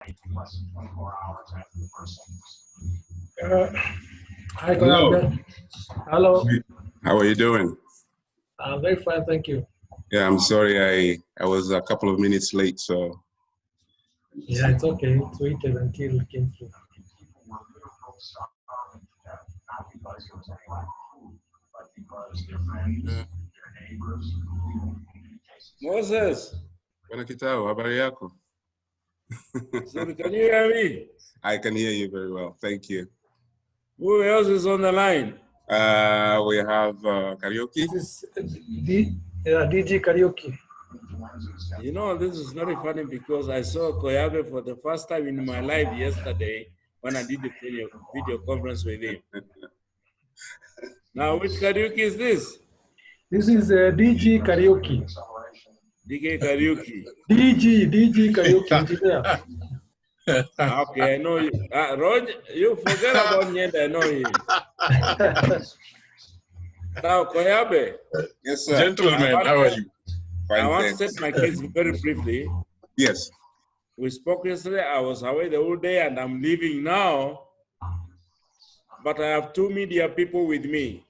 Hi, Hello. Konabia. Hello. How are you doing? I'm very fine, thank you. Yeah, I'm sorry I was a couple of minutes late, so. Yeah, it's okay. It's waited until it came through. Moses, Bwana Kitao, habari yako? so can you hear me? I can hear you very well, thank you. Who else is on the line? We have karaoke. This is DG Karaoke. You know, this is very funny because I saw Koyabe for the first time in my life yesterday when I did the video conference with him. Now, which karaoke is this? This is DG Karaoke. DK Karaoke. DG Karaoke engineer. Okay, I know you. Roger, you forget about Nyenda, I know him. Now, Koyabe. Yes, sir. Gentlemen, how are you? I Fine, want to thanks. set my case very briefly. Yes. We spoke yesterday. I was away the whole day and I'm leaving now. But I have two media people with me.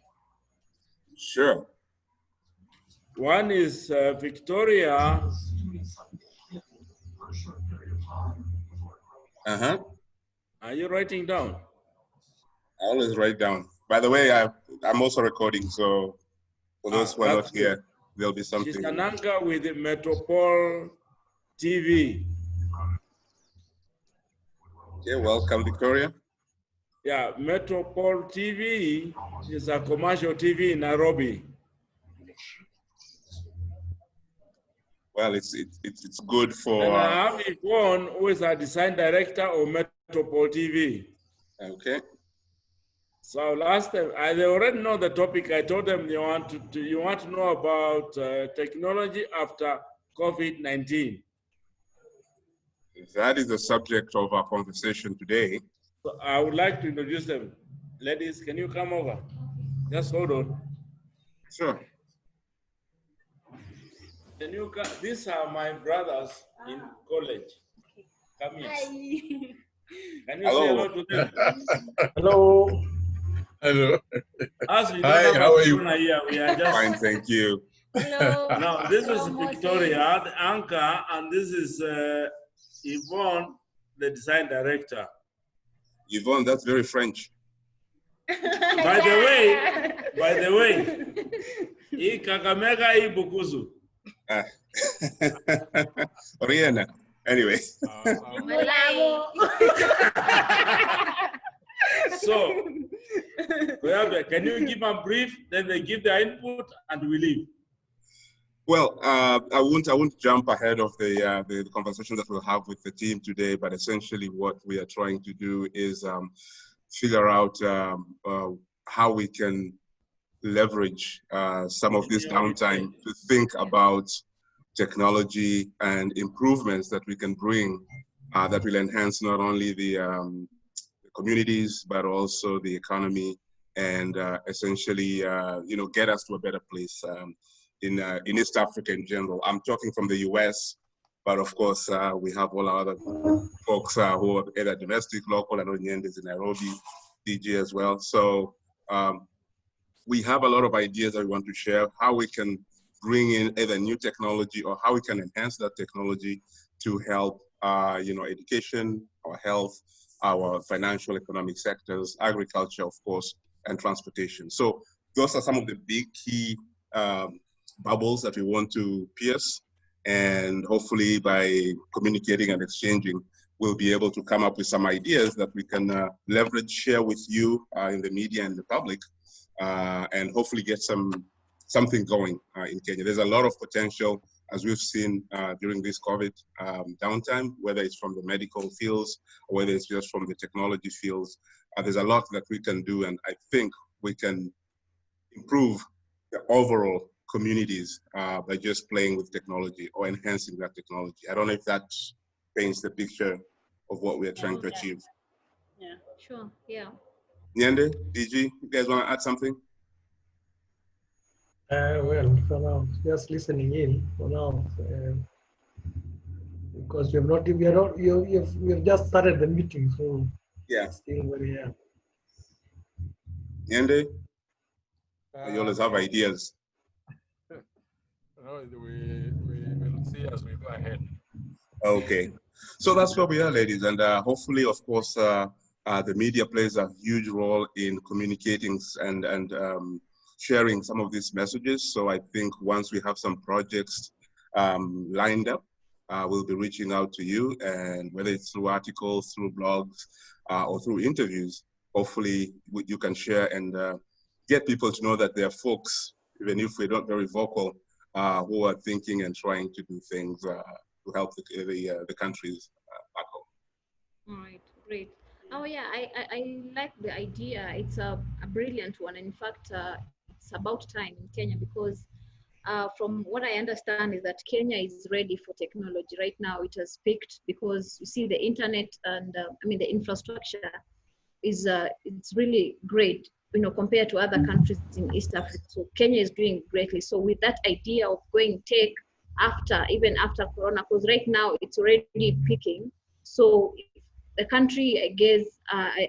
Sure. One is Victoria. Are you writing down? I always write down. By the way, I'm also recording, so for those who are not here, there'll be something. She's an anchor with the Metropole TV. Okay, welcome, Victoria. Yeah, Metropole TV is a commercial TV in Nairobi. Well, it's good for. And I have Yvonne, who is a design director of Metropole TV. Okay. So last time, they already know the topic. I told them you want to know about technology after COVID-19. That is the subject of our conversation today. So I would like to introduce them. Ladies, can you come over? Just hold on. Sure. Can you come? These are my brothers in college. Come here. Can you say hello to them? Hello. Hello. As we Hi, don't have how a are you? corona here, we are just. Fine, thank you. Hello. Now, this is Victoria, the anchor, and this is Yvonne, the design director. Yvonne, that's very French. By the way, hii Kakamega, hii Bukusu. Oriana. Anyway. So, can you give a brief? Then they give their input, and we leave. Well, I won't jump ahead of the conversation that we'll have with the team today. But essentially, what we are trying to do is figure out how we can leverage some of this downtime to think about technology and improvements that we can bring that will enhance not only the communities but also the economy and essentially get us to a better place in East Africa in general. I'm talking from the US, but of course we have all our other folks who are either domestic, local, and Onyendes in Nairobi, DG as well. So we have a lot of ideas that we want to share, how we can bring in either new technology or how we can enhance that technology to help education, our health, our financial economic sectors, agriculture, of course, and transportation. So those are some of the big key bubbles that we want to pierce. And hopefully by communicating and exchanging, we'll be able to come up with some ideas that we can leverage, share with you in the media and the public, and hopefully get something going in Kenya. There's a lot of potential, as we've seen during this COVID downtime, whether it's from the medical fields or whether it's just from the technology fields. There's a lot that we can do, and I think we can improve the overall communities by just playing with technology or enhancing that technology. I don't know if that paints the picture of what we are trying to achieve. Yeah, sure, yeah. Nyende, DG, you guys want to add something? Well, for now, just listening in for now. because we are not, we have just started the meeting, so Yeah. still very young. Yende, you always have ideas. No, we will see as we go ahead. Okay, so that's where we are, ladies, and hopefully, of course, the media plays a huge role in communicating and sharing some of these messages. So I think once we have some projects lined up, we'll be reaching out to you, and whether it's through articles, through blogs, or through interviews, hopefully you can share and get people to know that there are folks, even if we're not very vocal, who are thinking and trying to do things to help the countries back home. All right, great. Oh yeah, I like the idea. It's a brilliant one. In fact, it's about time in Kenya because from what I understand is that Kenya is ready for technology. Right now it has peaked because you see the internet and I mean the infrastructure is it's really great, you know, compared to other countries in East Africa. So Kenya is doing greatly. So with that idea of going tech even after Corona, because right now it's already peaking. So the country, I guess,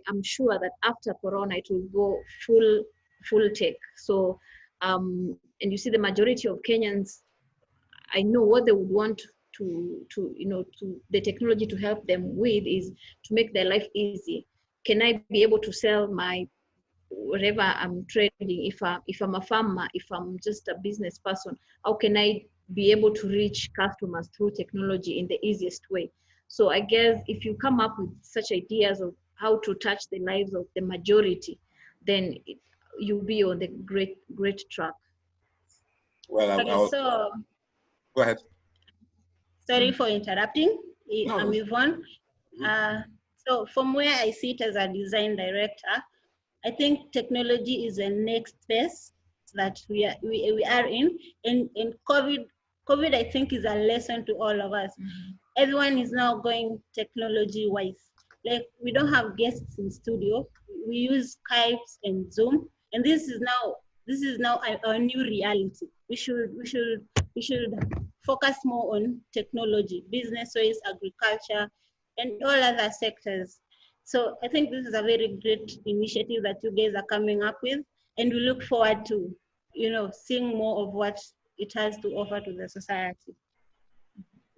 I'm sure that after Corona it will go full tech. So and you see the majority of Kenyans, I know what they would want to the technology to help them with is to make their life easy. Can I be able to sell my whatever I'm trading? If I'm a farmer, if I'm just a business person, how can I be able to reach customers through technology in the easiest way? So I guess if you come up with such ideas of how to touch the lives of the majority, then you'll be on the great track. Well, Okay, so go ahead. sorry for interrupting. No. I'm Yvonne. So from where I sit as a design director, I think technology is the next phase that we are in. And COVID, I think, is a lesson to all of us. Mm-hmm. Everyone is now going technology-wise. Like, we don't have guests in studio. We use Skype and Zoom, and this is now our new reality. We should focus more on technology, business-wise, agriculture, and all other sectors. So I think this is a very great initiative that you guys are coming up with, and we look forward to, seeing more of what it has to offer to the society.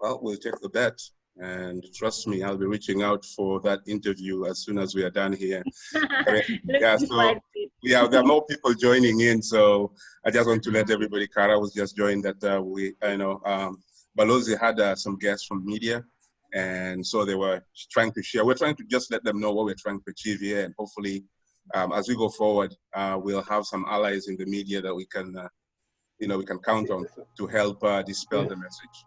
Well, we'll take the bet, and trust me, I'll be reaching out for that interview as soon as we are done here. Yeah, so yeah, there are more people joining in, so I just want to let everybody. Kara was just joined that Balozi had some guests from media, and so they were trying to share. We're trying to just let them know what we're trying to achieve here, and hopefully, as we go forward, we'll have some allies in the media that we can count on to help dispel the message.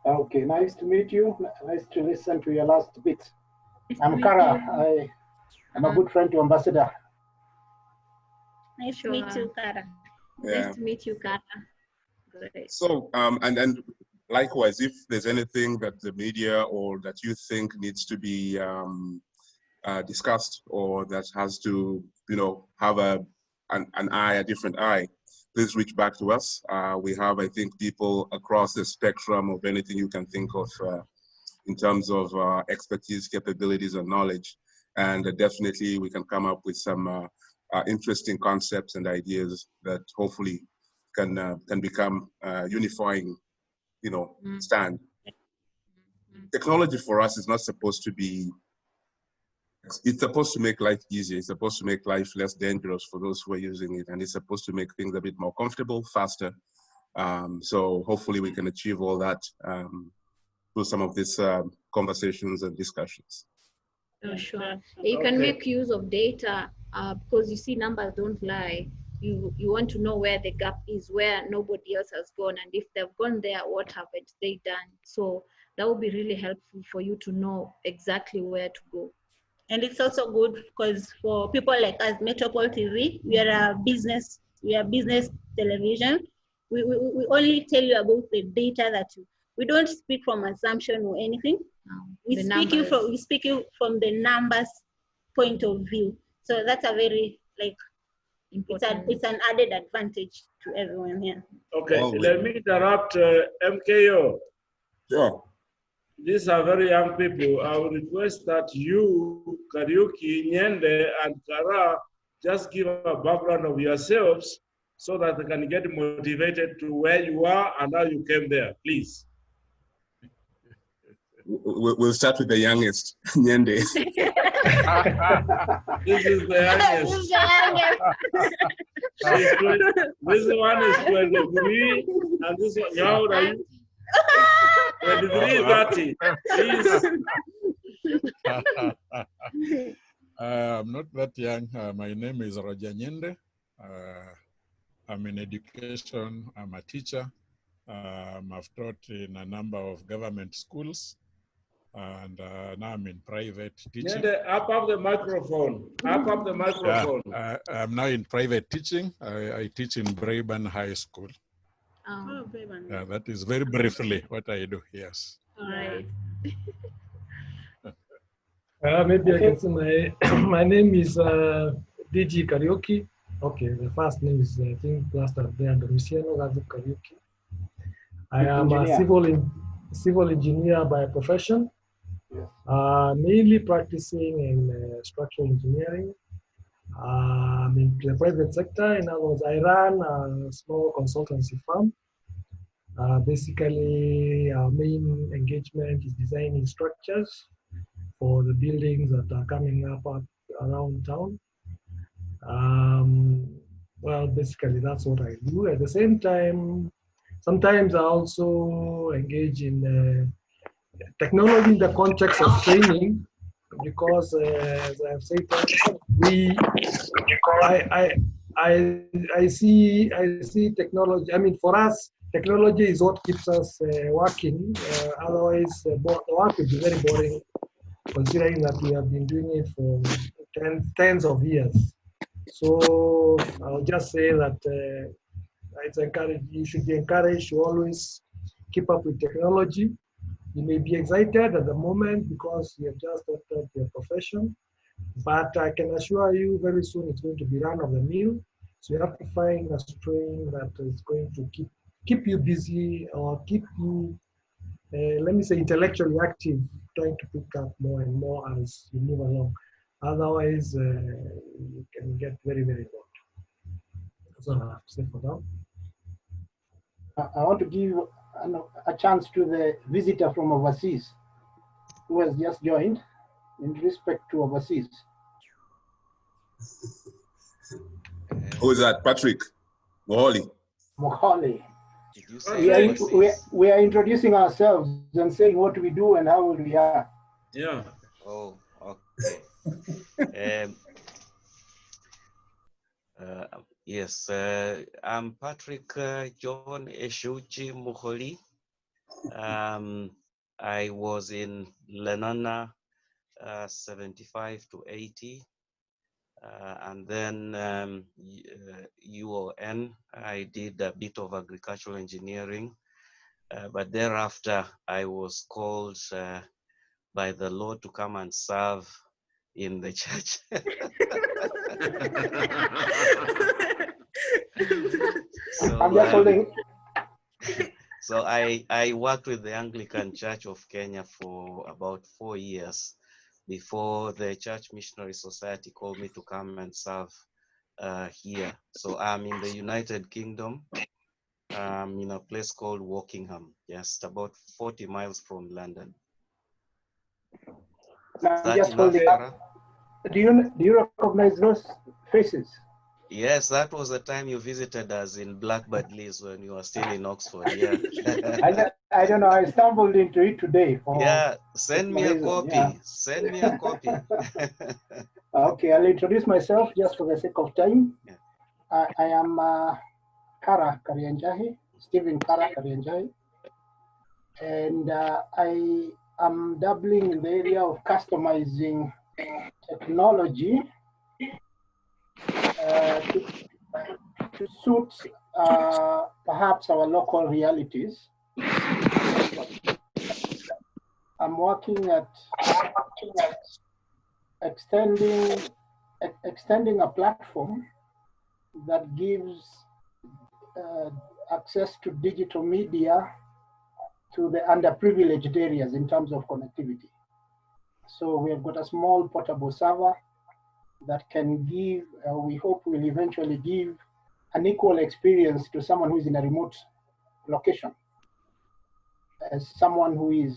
Okay, nice to meet you. Nice to listen to your last bit. I'm Kara. I'm a good friend to Ambassador. Nice to meet you, Kara. Yeah. Nice to meet you, Kara. Great. So, and likewise, if there's anything that the media or that you think needs to be discussed or that has to, have a different eye, please reach back to us. We have, I think, people across the spectrum of anything you can think of in terms of expertise, capabilities, and knowledge. And definitely we can come up with some interesting concepts and ideas that hopefully can become unifying, stand. Technology for us is not supposed to be, it's supposed to make life easier. It's supposed to make life less dangerous for those who are using it. And it's supposed to make things a bit more comfortable, faster. So hopefully we can achieve all that through some of these conversations and discussions. Oh, sure. You can make use of data because you see numbers don't lie. You want to know where the gap is, where nobody else has gone. And if they've gone there, what have they done? So that would be really helpful for you to know exactly where to go. And it's also good because for people like us, Metropole TV, we are business television. We only tell you about the data that we don't speak from assumption or anything. We speak you from the numbers point of view. So that's a very important. It's an added advantage to everyone here. Okay, let me interrupt MKO. Sure. these are very young people. I would request that you, Kariuki, Nyende, and Kara just give a background of yourselves so that they can get motivated to where you are and how you came there, please. We'll start with the youngest, Nyende. This is the youngest. This one is 23, and this one, how old are you? 23, 30. Please. I'm not that young. My name is Roger Nyende. I'm in education. I'm a teacher. I've taught in a number of government schools. And now I'm in private teaching. Nyende, up the microphone. Up the microphone. Yeah, I'm now in private teaching. I teach in Laibon High School. Oh, That is very briefly what I do, yes. all right. Maybe I can say my name is DG Karaoke. Okay, the first name is I think plastered there, Domiciano Gazi Karaoke. I am a civil engineer by profession, mainly practicing in structural engineering. In the private sector. In other words, I run a small consultancy firm. Basically, our main engagement is designing structures for the buildings that are coming up around town. Well, basically, that's what I do. At the same time, sometimes I also engage in technology in the context of training, because as I've said, I see technology. I mean, for us, technology is what keeps us working. Otherwise, the work will be very boring, considering that we have been doing it for tens of years. So I'll just say that it's encouraged. You should be encouraged to always keep up with technology. You may be excited at the moment because you have just entered your profession, but I can assure you very soon it's going to be run of the mill. So you have to find a stream that is going to keep you busy or keep you, let me say, intellectually active, trying to pick up more and more as you move along. Otherwise, you can get very, very bored. That's all I have to say for now. I want to give a chance to the visitor from overseas who has just joined in respect to overseas. Who is that? Patrick Moholi. Moholi. Did you say we are introducing ourselves and saying what we do and how we are. Yeah. Oh, okay. Yes, I'm Patrick John Eshuji Moholi. I was in Lenana 75 to 80. And then UON, I did a bit of agricultural engineering. But thereafter, I was called by the Lord to come and serve in the church. So I'm just holding. So I worked with the Anglican Church of Kenya for about 4 years before the Church Missionary Society called me to come and serve here. So I'm in the United Kingdom, in a place called Wokingham, just about 40 miles from London. I'm just holding up. Do you recognize those faces? Yes, that was the time you visited us in Blackbird Leys when you were still in Oxford. Yeah. I don't know. I stumbled into it today. Yeah, send me a copy. Yeah. Send me a copy. Okay, I'll introduce myself just for the sake of time. Yeah. I am Kara Karianjahi, Stephen Kara Karianjahi, and I am dabbling in the area of customizing technology to suit perhaps our local realities. I'm working at extending a platform that gives access to digital media to the underprivileged areas in terms of connectivity. So we have got a small portable server that can give, we hope will eventually give an equal experience to someone who is in a remote location as someone who is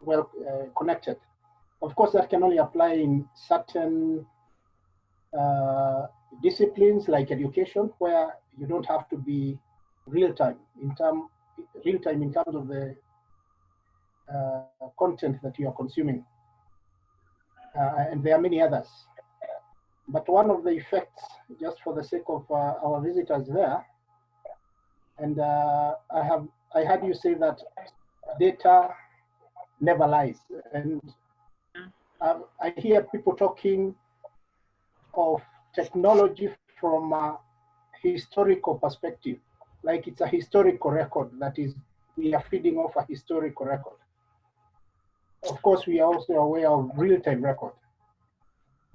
well connected. Of course, that can only apply in certain disciplines like education, where you don't have to be real-time in terms of the content that you are consuming. And there are many others. But one of the effects, just for the sake of our visitors there, and I heard you say that data never lies. And I hear people talking of technology from a historical perspective, like it's a historical record, that is, we are feeding off a historical record. Of course, we are also aware of real-time record.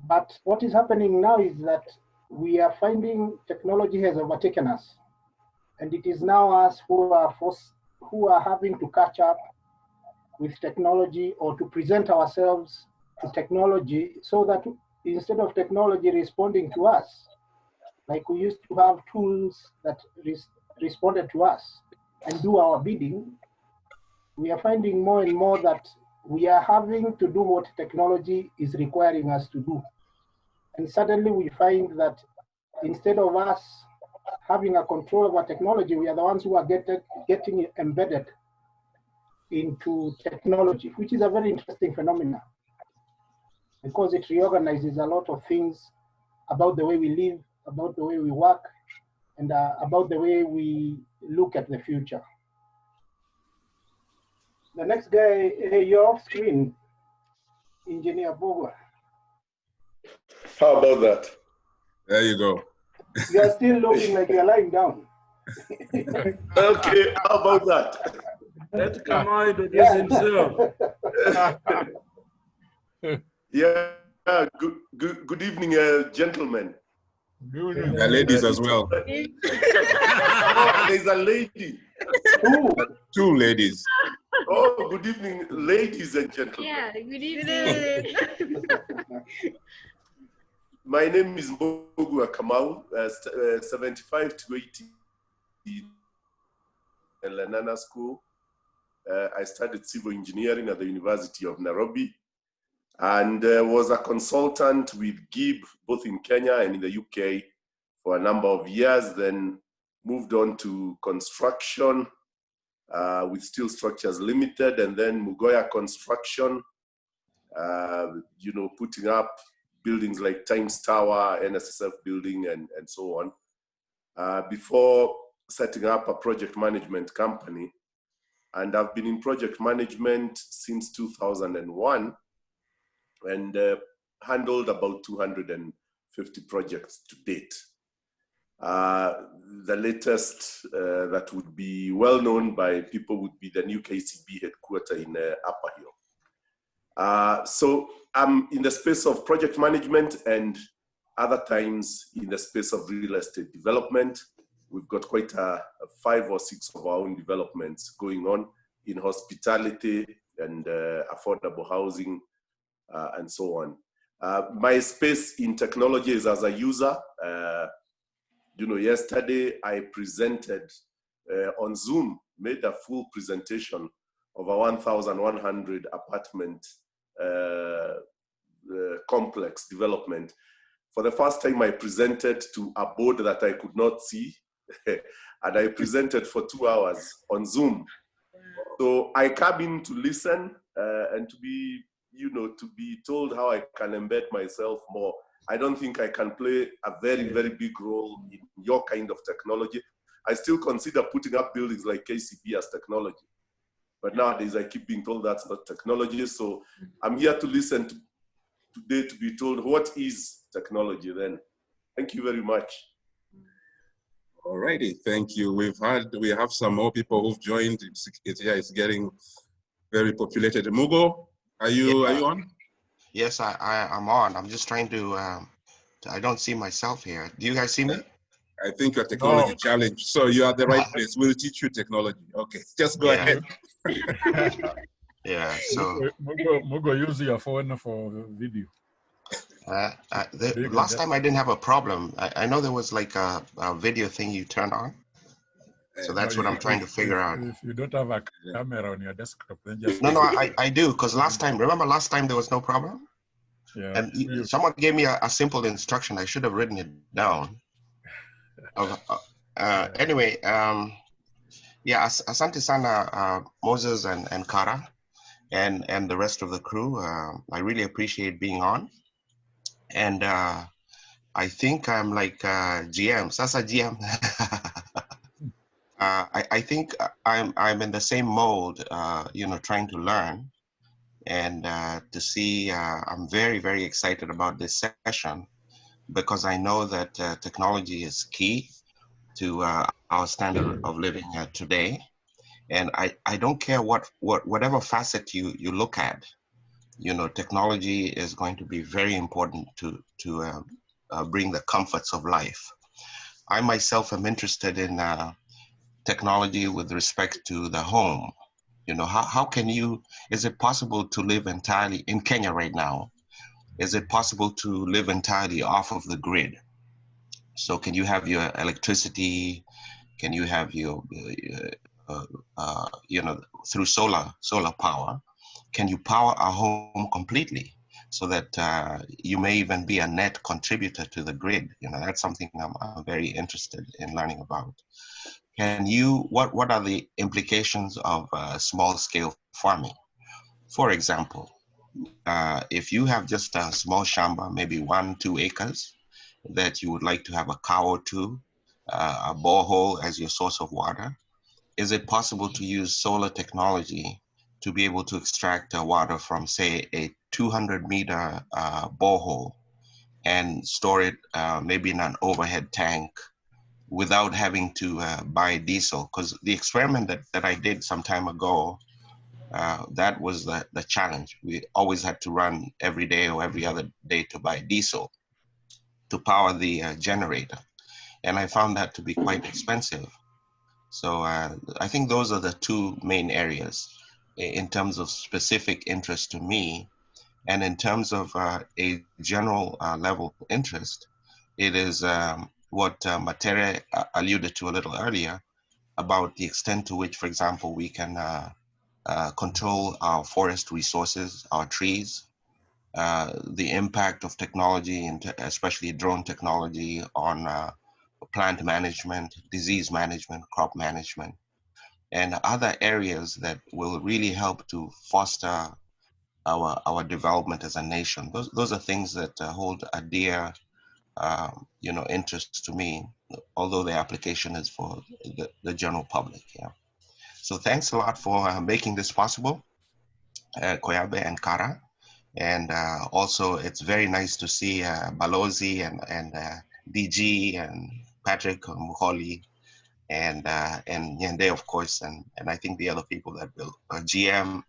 But what is happening now is that we are finding technology has overtaken us. And it is now us who are having to catch up with technology, or to present ourselves to technology, so that instead of technology responding to us, like we used to have tools that responded to us and do our bidding, we are finding more and more that we are having to do what technology is requiring us to do. And suddenly we find that instead of us having a control over technology, we are the ones who are getting embedded into technology, which is a very interesting phenomenon, because it reorganizes a lot of things about the way we live, about the way we work, and about the way we look at the future. The next guy, you're off screen, Engineer Boga. How about that? There you go. You are still looking like you're lying down. Okay, how about that? Let Kamau introduce himself. Yeah, good evening, gentlemen. There are ladies as well. Oh, there's a lady. Two ladies. Oh, good evening, ladies and gentlemen. Yeah, good evening. My name is Mbogua Kamau, 75 to 80 in Lenana School. I studied civil engineering at the University of Nairobi, and was a consultant with GIB, both in Kenya and in the UK, for a number of years, then moved on to construction with Steel Structures Limited, and then Mugoya Construction, putting up buildings like Times Tower, NSSF building, and so on, before setting up a project management company. And I've been in project management since 2001, and handled about 250 projects to date. The latest that would be well known by people would be the new KCB headquarters in Upper Hill. So I'm in the space of project management, and other times in the space of real estate development. We've got quite 5 or 6 of our own developments going on in hospitality and affordable housing, and so on. My space in technology is as a user. Yesterday I presented on Zoom, made a full presentation of a 1,100 apartment complex development. For the first time, I presented to a board that I could not see, and I presented for 2 hours on Zoom. So I come in to listen and to be told how I can embed myself more. I don't think I can play a very, very big role in your kind of technology. I still consider putting up buildings like KCB as technology. But nowadays I keep being told that's not technology. So I'm here to listen today to be told what is technology then. Thank you very much. All righty, thank you. We have some more people who've joined. It's getting very populated. Mugo, are you on? Yes, I'm on. I'm just trying to, I don't see myself here. Do you guys see me? I think you're technology challenged, so you're at the right place. We'll teach you technology. Okay, just go ahead. Yeah, so Mugo, use your phone for video. last time I didn't have a problem. I know there was like a video thing you turned on. So that's what I'm trying to figure out. If you don't have a camera on your desktop, then just... No, I do, because remember last time there was no problem? Yeah. And someone gave me a simple instruction. I should have written it down. Anyway, yeah, asante sana, Moses and Kara, and the rest of the crew. I really appreciate being on. And I think I'm like GM, Sasa GM. I think I'm in the same mold, trying to learn and to see. I'm very, very excited about this session because I know that technology is key to our standard of living today. And I don't care whatever facet you look at, technology is going to be very important to bring the comforts of life. I myself am interested in technology with respect to the home. How can is it possible to live entirely in Kenya right now? Is it possible to live entirely off of the grid? So can you have your electricity? Can you have your, through solar power? Can you power a home completely so that you may even be a net contributor to the grid? That's something I'm very interested in learning about. What are the implications of small scale farming? For example, if you have just a small shamba, maybe 1-2 acres, that you would like to have a cow or two, a borehole as your source of water, is it possible to use solar technology to be able to extract water from, say, a 200-meter borehole and store it maybe in an overhead tank without having to buy diesel? Because the experiment that I did some time ago, that was the challenge. We always had to run every day or every other day to buy diesel to power the generator. And I found that to be quite expensive. So I think those are the two main areas in terms of specific interest to me. And in terms of a general level interest, it is what Matere alluded to a little earlier about the extent to which, for example, we can control our forest resources, our trees, the impact of technology, and especially drone technology on plant management, disease management, crop management, and other areas that will really help to foster our development as a nation. Those are things that hold a dear interest to me, although the application is for the general public. Yeah. So thanks a lot for making this possible, Koyabe and Kara. And also it's very nice to see Balozi and DG and Patrick Muholi and Nyende, of course, and I think the other people that built GM.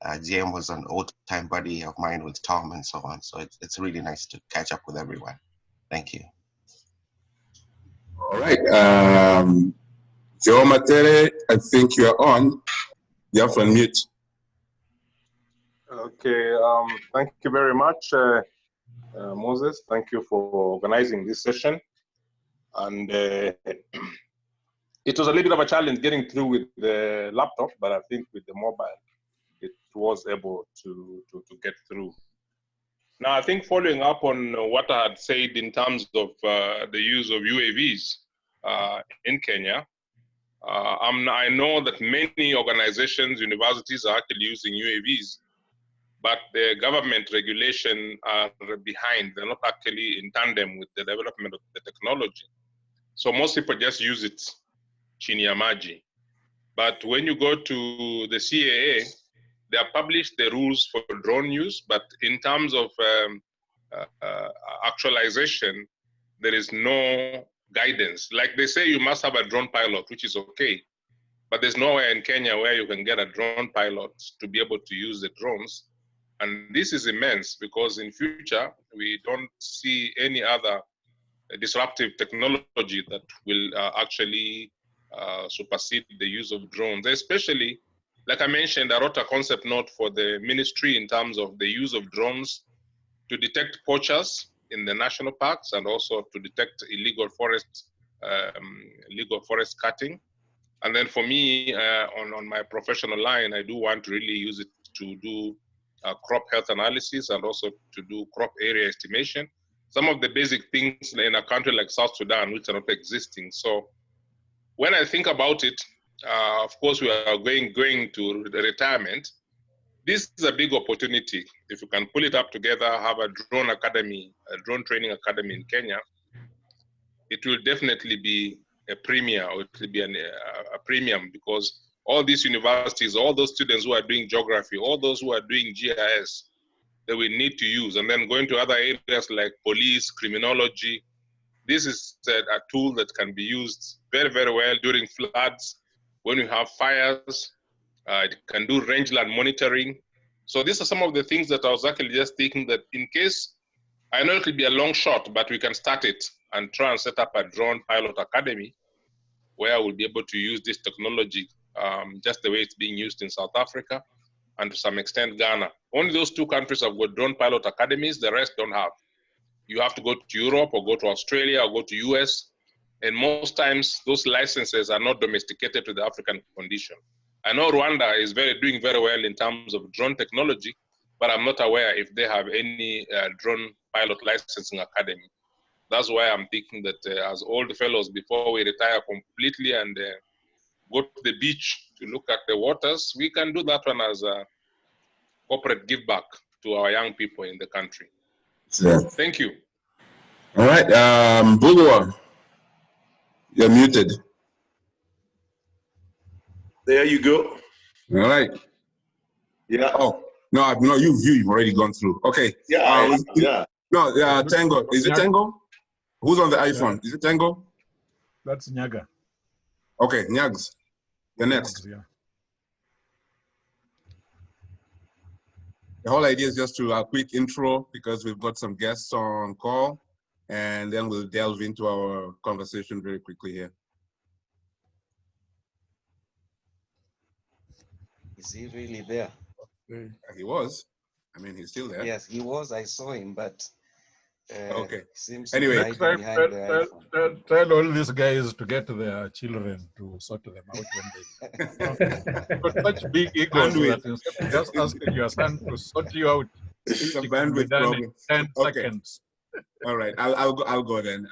GM was an old-time buddy of mine with Tom and so on. So it's really nice to catch up with everyone. Thank you. All right. Joe Matere, I think you're on. You have to unmute. Okay. Thank you very much, Moses. Thank you for organizing this session. And it was a little bit of a challenge getting through with the laptop, but I think with the mobile, it was able to get through. Now, I think following up on what I had said in terms of the use of UAVs in Kenya, I know that many organizations, universities are actually using UAVs, but the government regulation are behind. They're not actually in tandem with the development of the technology. So most people just use it chini ya maji. But when you go to the CAA, they have published the rules for drone use, but in terms of actualization, there is no guidance. Like they say, you must have a drone pilot, which is okay, but there's nowhere in Kenya where you can get a drone pilot to be able to use the drones. And this is immense because in future, we don't see any other disruptive technology that will actually supersede the use of drones. Especially, like I mentioned, I wrote a concept note for the ministry in terms of the use of drones to detect poachers in the national parks and also to detect illegal forest cutting. And then for me, on my professional line, I do want to really use it to do crop health analysis and also to do crop area estimation. Some of the basic things in a country like South Sudan, which are not existing. So when I think about it, of course, we are going to the retirement. This is a big opportunity. If you can pull it up together, have a drone academy, a drone training academy in Kenya, it will definitely be a premier, or it will be a premium, because all these universities, all those students who are doing geography, all those who are doing GIS, they will need to use. And then going to other areas like police, criminology, this is a tool that can be used very, very well during floods, when you have fires. It can do rangeland monitoring. So these are some of the things that I was actually just thinking that in case, I know it will be a long shot, but we can start it and try and set up a drone pilot academy where we'll be able to use this technology just the way it's being used in South Africa and to some extent Ghana. Only those two countries have got drone pilot academies, the rest don't have. You have to go to Europe or go to Australia or go to US. And most times those licenses are not domesticated to the African condition. I know Rwanda is doing very well in terms of drone technology, but I'm not aware if they have any drone pilot licensing academy. That's why I'm thinking that as old fellows, before we retire completely and go to the beach to look at the waters, we can do that one as a corporate give back to our young people in the country. Sure. Thank you. All right, Bulwa, you're muted. There you go. All right. Yeah. Oh, no, you've already gone through. Okay. Yeah. Yeah. No, Tango. Is it Tango? Who's on the iPhone? Yeah. Is it Tango? That's Nyaga. Okay, Nyags. You're next. Yeah. The whole idea is just to a quick intro because we've got some guests on call, and then we'll delve into our conversation very quickly here. Is he really there? He was. I mean, he's still there. Yes, he was. I saw him, but okay. Seems anyway, to be behind the iPhone. Tell all these guys to get their children to sort them out when they got such big egos that instead of just asking your son to sort you out, it's a bandwidth problem. In 10 seconds. All right, I'll go then.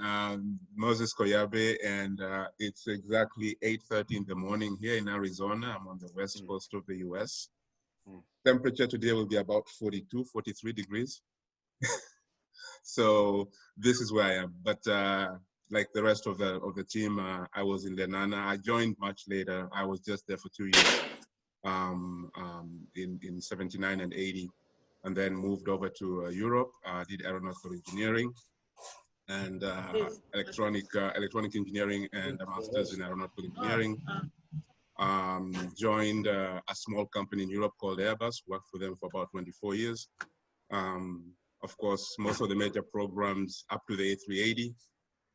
Moses Koyabe, and it's exactly 8:30 in the morning here in Arizona. I'm on the west coast of the US. Temperature today will be about 42, 43 degrees. So this is where I am. But like the rest of the team, I was in Lenana. I joined much later. I was just there for 2 years in 79 and 80. And then moved over to Europe, did aeronautical engineering and electronic engineering and a master's in aeronautical engineering. Joined a small company in Europe called Airbus, worked for them for about 24 years. Of course, most of the major programs up to the A380.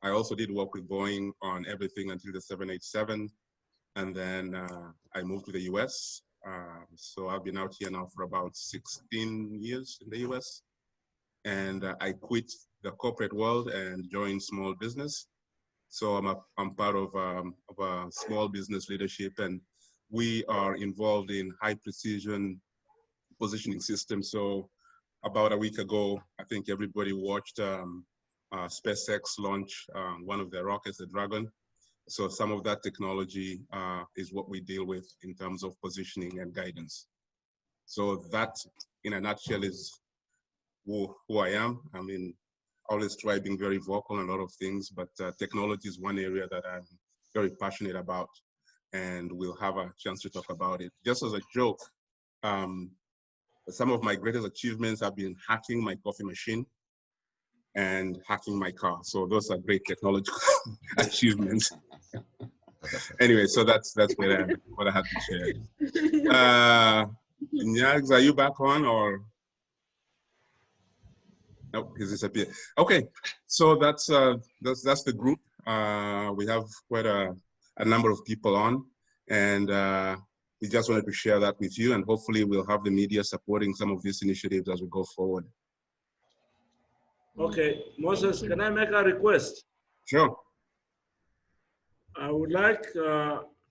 I also did work with Boeing on everything until the 787. And then I moved to the US. So I've been out here now for about 16 years in the US. And I quit the corporate world and joined small business. So I'm part of a small business leadership, and we are involved in high precision positioning systems. So about a week ago, I think everybody watched SpaceX launch one of their rockets, the Dragon. So some of that technology is what we deal with in terms of positioning and guidance. So that, in a nutshell, is who I am. I mean, always try being very vocal on a lot of things, but technology is one area that I'm very passionate about, and we'll have a chance to talk about it. Just as a joke, some of my greatest achievements have been hacking my coffee machine and hacking my car. So those are great technological achievements. Anyway, so that's what I had to share. Nyags, are you back on or? Oh, he's disappeared. Okay, so that's the group. We have quite a number of people on, and we just wanted to share that with you, and hopefully we'll have the media supporting some of these initiatives as we go forward. Okay, Moses, can I make a request? Sure. I would like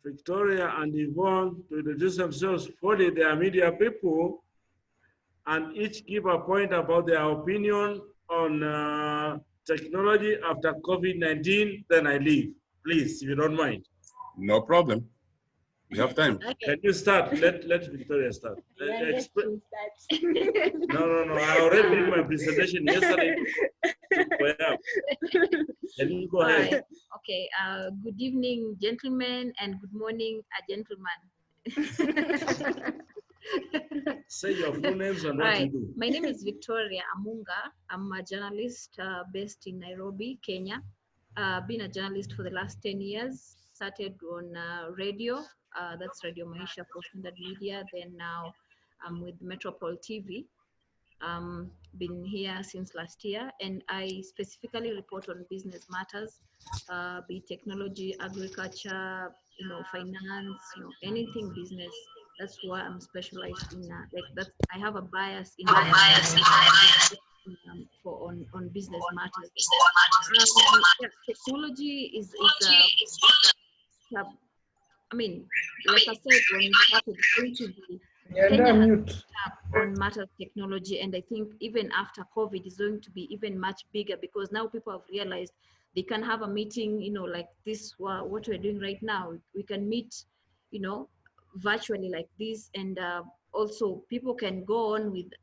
Victoria and Yvonne to introduce themselves fully. They are media people, and each give a point about their opinion on technology after COVID-19. Then I leave, please, if you don't mind. No problem. We have time. Okay. Can you start? Let Victoria start. Yeah, No. I already did my presentation yesterday. Can you go ahead? Right. Okay. Good evening, gentlemen, and good morning, gentlemen. Say your full names and what you do. My name is Victoria Amunga. I'm a journalist based in Nairobi, Kenya. Been a journalist for the last 10 years. Started on radio, that's Radio Maisha for Standard Media. Then now I'm with Metropole TV. Been here since last year, and I specifically report on business matters, be it technology, agriculture, finance, anything business. That's why I'm specialized in like that. I have a bias in on business matters. Yeah, technology is I mean, like I said, when we started, it's going to be Kenya has on matter of technology, and I think even after COVID is going to be even much bigger, because now people have realized they can have a meeting, like this, what we're doing right now. We can meet, virtually like this, and also people can go on with,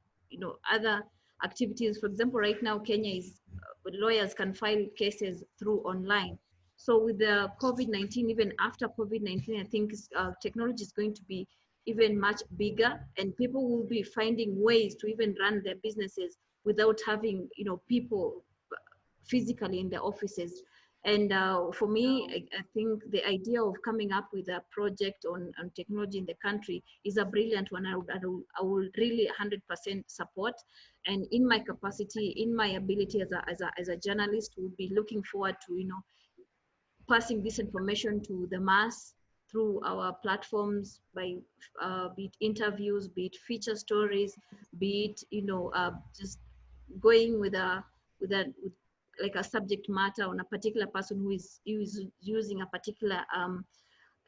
other activities. For example, right now, Kenya is, lawyers can file cases through online. So with the COVID-19, even after COVID-19, I think technology is going to be even much bigger, and people will be finding ways to even run their businesses without having, people physically in the offices. And for me, I think the idea of coming up with a project on technology in the country is a brilliant one. I would really 100% support. And in my capacity, in my ability as a journalist, we'll be looking forward to, passing this information to the mass through our platforms by be it interviews, be it feature stories, be it just going with like a subject matter on a particular person who is using a particular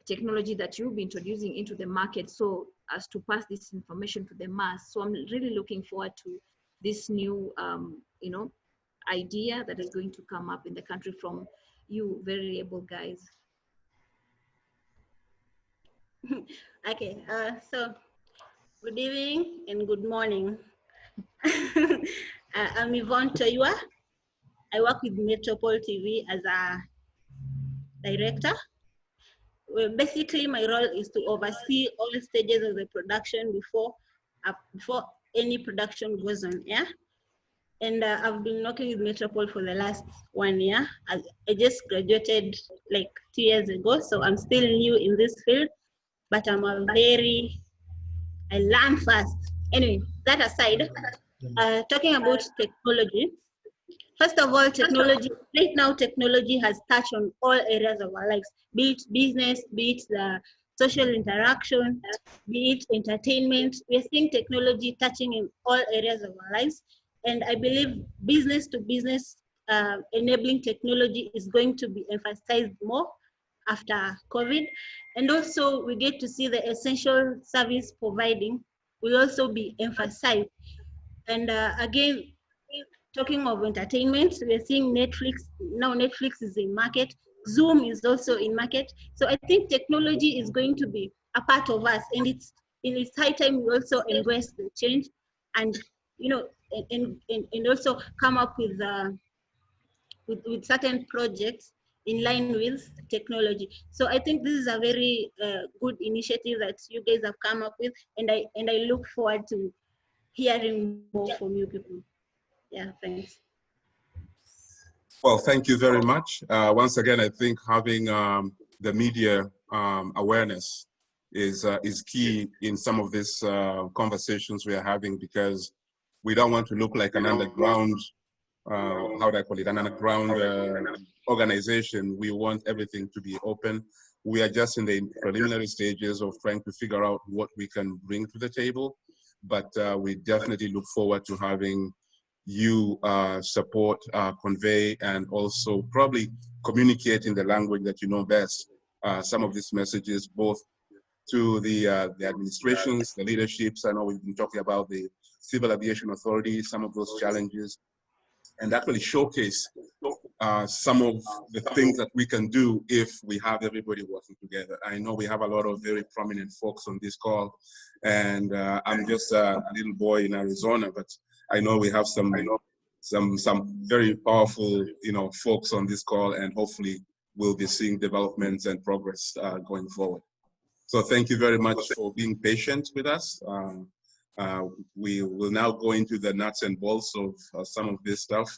technology that you'll be introducing into the market, so as to pass this information to the mass. So I'm really looking forward to this new idea that is going to come up in the country from you very able guys. Okay, so good evening and good morning. I'm Yvonne Toiwa. I work with Metropole TV as a director. Well, basically, my role is to oversee all stages of the production before any production goes on air. And I've been working with Metropole for the last 1 year. I just graduated like 2 years ago, so I'm still new in this field, but I learn fast. Anyway, that aside, talking about technology, first of all, right now, technology has touched on all areas of our lives, be it business, be it the social interaction, be it entertainment. We're seeing technology touching in all areas of our lives. And I believe business to business enabling technology is going to be emphasized more after COVID. And also we get to see the essential service providing will also be emphasized. And again, talking of entertainment, we're seeing Netflix. Now Netflix is in market. Zoom is also in market. So I think technology is going to be a part of us, and it's high time we also embrace the change, and and also come up with certain projects in line with technology. So I think this is a very good initiative that you guys have come up with, and I look forward to hearing more from you people. Yeah, thanks. Well, thank you very much. Once again, I think having the media awareness is key in some of these conversations we are having, because we don't want to look like an underground how do I call it, an underground organization. We want everything to be open. We are just in the preliminary stages of trying to figure out what we can bring to the table, but we definitely look forward to having you support, convey, and also probably communicate in the language that you know best some of these messages, both to the administrations, the leaderships. I know we've been talking about the Civil Aviation Authority, some of those challenges, and actually showcase some of the things that we can do if we have everybody working together. I know we have a lot of very prominent folks on this call, and I'm just a little boy in Arizona, but I know we have some very powerful, folks on this call, and hopefully we'll be seeing developments and progress going forward. So thank you very much for being patient with us. We will now go into the nuts and bolts of some of this stuff,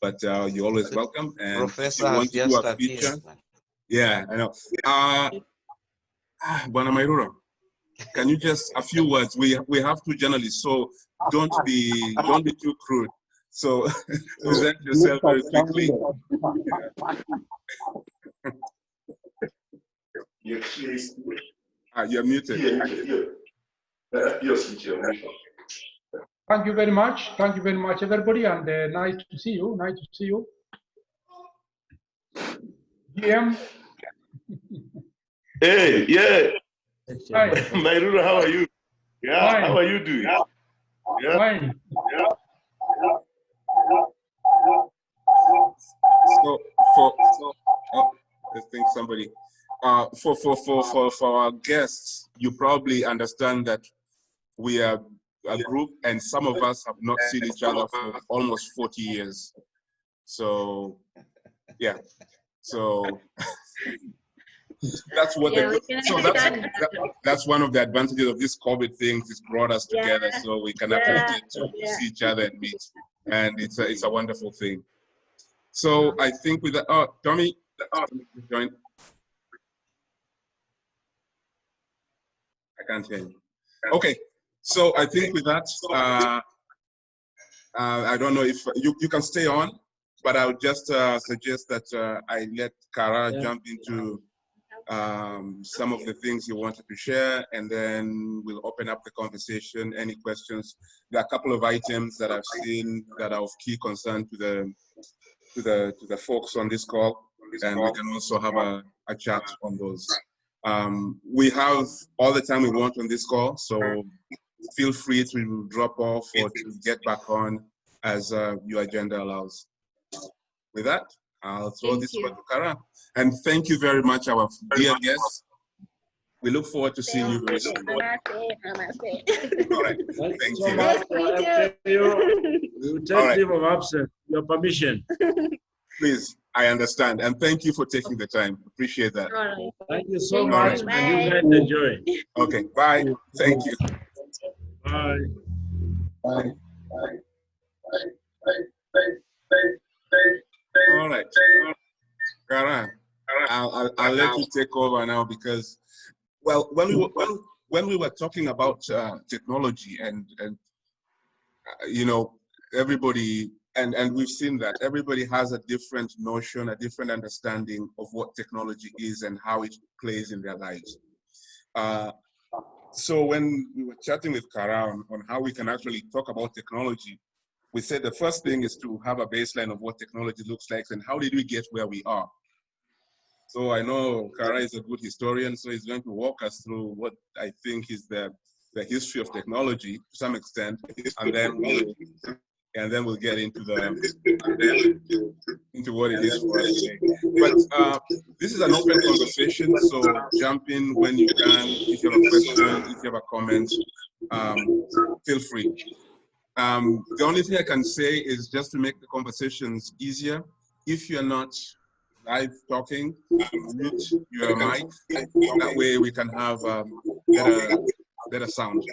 but you're always welcome. And Professor if you want has to do just a feature, appeared. yeah, I know. Bwana Mairura, can you just a few words? We have two journalists, so don't be too crude. So present yourself very quickly. You're muted. Thank you very much. Thank you very much, everybody, and nice to see you. Nice to see you. GM. Hey, yeah. Hi. Mairura, how are you? Yeah, Fine. how are you doing? Yeah. Fine. Yeah. So I think somebody for our guests, you probably understand that we are a group, and some of us have not seen each other for almost 40 years. So yeah, so that's what that's one of the advantages of this COVID thing. It's brought us together, so we can actually get to see each other and meet, and it's a wonderful thing. So I think with that, Tommy, join. I can't hear you. Okay, so I think with that, I don't know if you can stay on, but I would just suggest that I let Kara jump into some of the things you wanted to share, and then we'll open up the conversation. Any questions? There are a couple of items that I've seen that are of key concern to the folks on this call, and we can also have a chat on those. We have all the time we want on this call, so feel free to drop off or to get back on as your agenda allows. With that, I'll throw this over to Kara. And thank you very much, our dear guests. We look forward to seeing you very soon. All right. Thank you. Nice to meet you. We will take leave of absence, your permission. Please, I understand. And thank you for taking the time. Appreciate that. All right. Thank you so much. And you guys enjoy. Okay, bye. Thank you. Bye. Bye. All right. Kara, I'll let you take over now because, well, when we were talking about technology and everybody, and we've seen that everybody has a different notion, a different understanding of what technology is and how it plays in their lives. So when we were chatting with Kara on how we can actually talk about technology, we said the first thing is to have a baseline of what technology looks like and how did we get where we are. So I know Kara is a good historian, so he's going to walk us through what I think is the history of technology to some extent, and then we'll get into into what it is for us today. But this is an open conversation, so jump in when you can. If you have a question, if you have a comment, feel free. The only thing I can say is just to make the conversations easier. If you're not live talking, mute your mic. That way we can have better sound.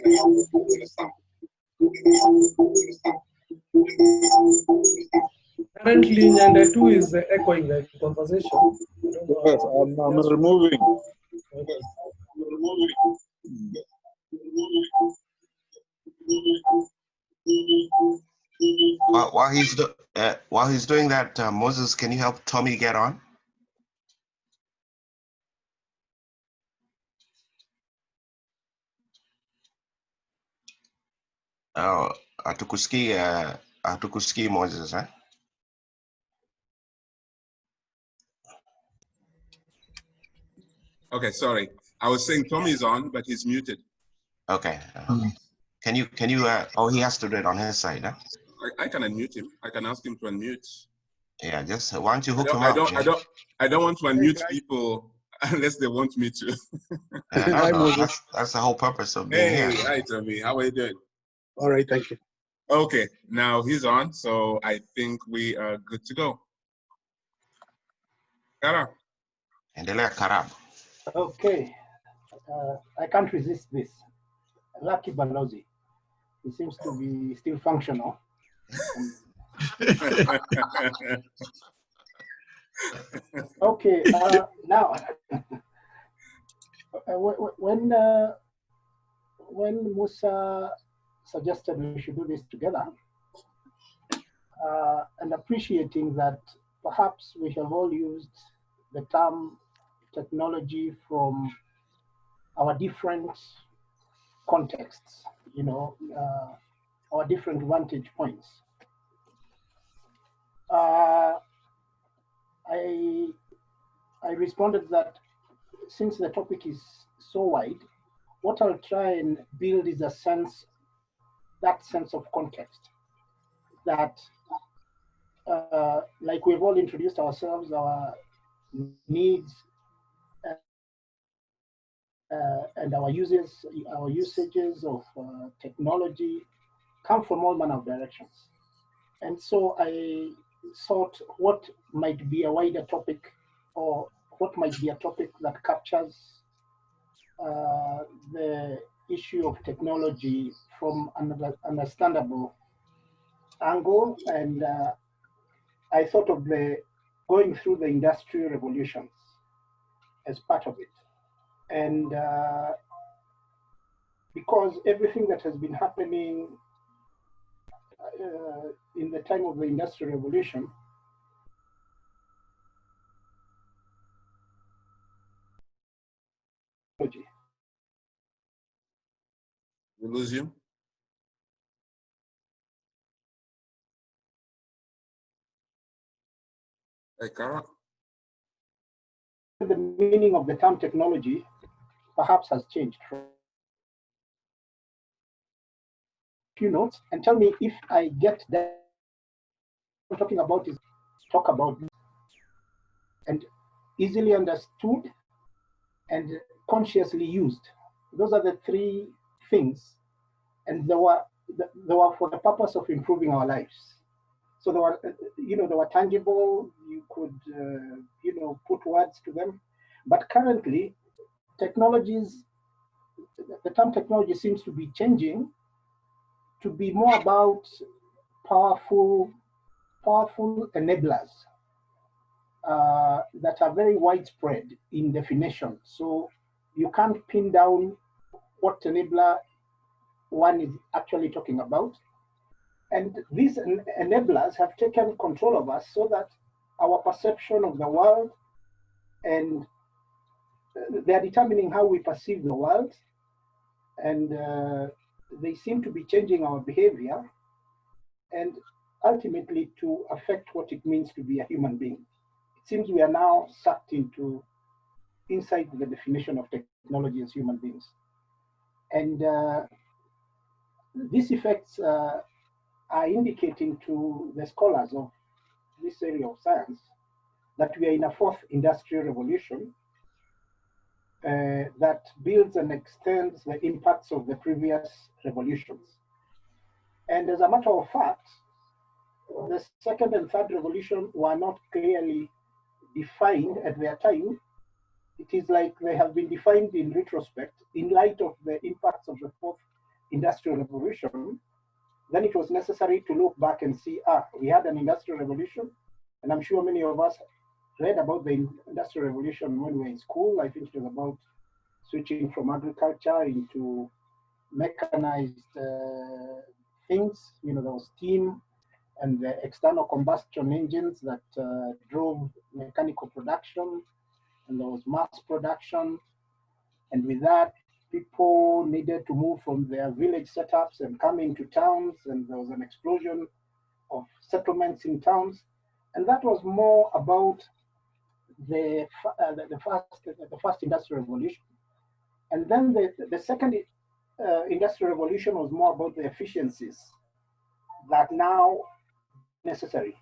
Currently, Nyanda 2 is echoing the conversation. Yes, I'm removing. Okay. While he's While he's doing that, Moses, can you help Tommy get on? Oh, hatukusikii Moses, eh? Okay, sorry. I was saying Tommy's on, but he's muted. Okay. Can you, oh, he has to do it on his side, huh? I can unmute him. I can ask him to unmute. Yeah, just why don't you hook him I up? don't want to unmute people unless they want me to. No, that's the whole purpose of being here. Hi, Tommy. How are you doing? All right, thank you. Okay, now he's on, so I think we are good to go. Kara. Endelea Karab. Okay, I can't resist this. Lucky Balozi. He seems to be still functional. Okay, now, when Musa suggested we should do this together, and appreciating that perhaps we have all used the term technology from our different contexts, you know, our different vantage points. I responded that since the topic is so wide, what I'll try and build is a sense, that sense of context, that like we've all introduced ourselves, our needs and our usages of technology come from all manner of directions. And so I thought what might be a wider topic, or what might be a topic that captures the issue of technology from an understandable angle. And I thought of going through the industrial revolutions as part of it. And because everything that has been happening in the time of the Industrial Revolution We lose you? Hey, Kara? the meaning of the term technology perhaps has changed. Few notes and tell me if I get that. What I'm talking about is talk about and easily understood and consciously used. Those are the three things, and they were for the purpose of improving our lives. So they were, they were tangible. You could, put words to them. But currently, the term technology seems to be changing to be more about powerful enablers that are very widespread in definition. So you can't pin down what enabler one is actually talking about. And these enablers have taken control of us so that our perception of the world, and they are determining how we perceive the world, and they seem to be changing our behavior and ultimately to affect what it means to be a human being. It seems we are now sucked inside the definition of technology as human beings. And these effects are indicating to the scholars of this area of science that we are in a fourth industrial revolution that builds and extends the impacts of the previous revolutions. And as a matter of fact, the second and third revolution were not clearly defined at their time. It is like they have been defined in retrospect in light of the impacts of the fourth industrial revolution. Then it was necessary to look back and see, we had an industrial revolution. And I'm sure many of us read about the industrial revolution when we were in school. I think it was about switching from agriculture into mechanized things. There was steam and the external combustion engines that drove mechanical production, and there was mass production. And with that, people needed to move from their village setups and come into towns, and there was an explosion of settlements in towns. And that was more about the first industrial revolution. And then the second industrial revolution was more about the efficiencies that now necessary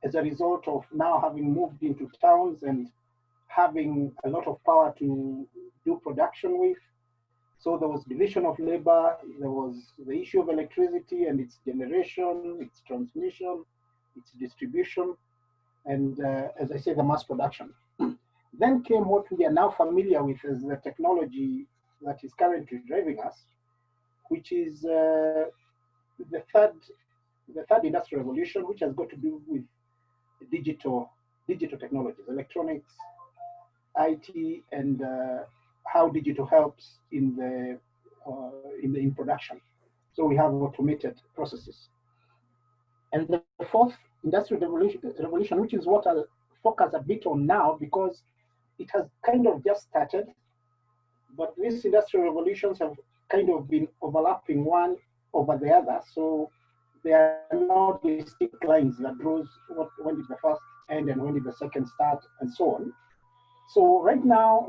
as a result of now having moved into towns and having a lot of power to do production with. So there was division of labor, there was the issue of electricity and its generation, its transmission, its distribution, and as I say, the mass production. Then came what we are now familiar with as the technology that is currently driving us, which is the third industrial revolution, which has got to do with digital technologies, electronics, IT, and how digital helps in production. So we have automated processes. And the fourth industrial revolution, which is what I'll focus a bit on now because it has kind of just started, but these industrial revolutions have kind of been overlapping one over the other. So there are no distinct lines that draws when did the first end and when did the second start and so on. So right now,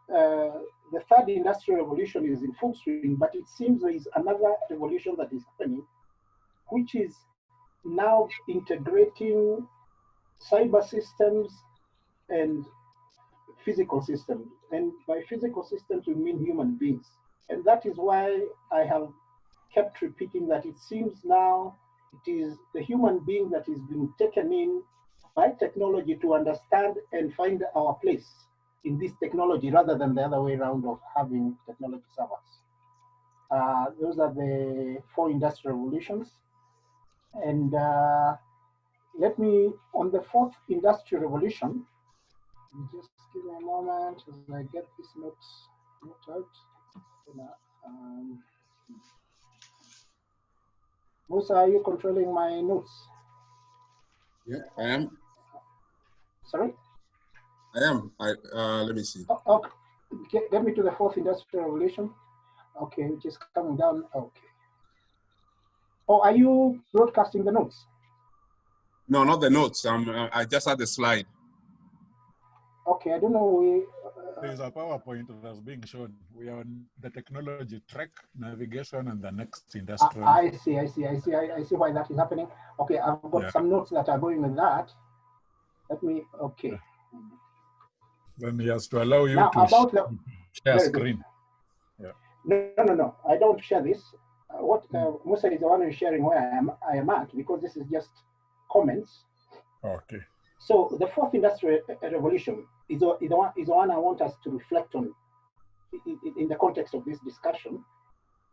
the third industrial revolution is in full swing, but it seems there is another revolution that is happening, which is now integrating cyber systems and physical systems. And by physical systems, we mean human beings. And that is why I have kept repeating that it seems now it is the human being that is being taken in by technology to understand and find our place in this technology rather than the other way around of having technology serve us. Those are the four industrial revolutions. And let me, on the fourth industrial revolution, just give me a moment as I get this note out. Musa, are you controlling my notes? Yeah, I am. Sorry? I am. Let me see. Oh, okay. Get me to the fourth industrial revolution. Okay, which is coming down. Okay. Oh, are you broadcasting the notes? No, not the notes. I just had the slide. Okay, I don't know. There's a PowerPoint that's being shown. We are on the technology track, navigation, and the next industrial. I see why that is happening. Okay, I've got some notes that are going with that. Let me, okay. Then he has to allow you now, to about share screen. Yeah. No, I don't share this. Musa is the one who's sharing where I am at, because this is just comments. Okay. So the fourth industrial revolution is the one I want us to reflect on in the context of this discussion,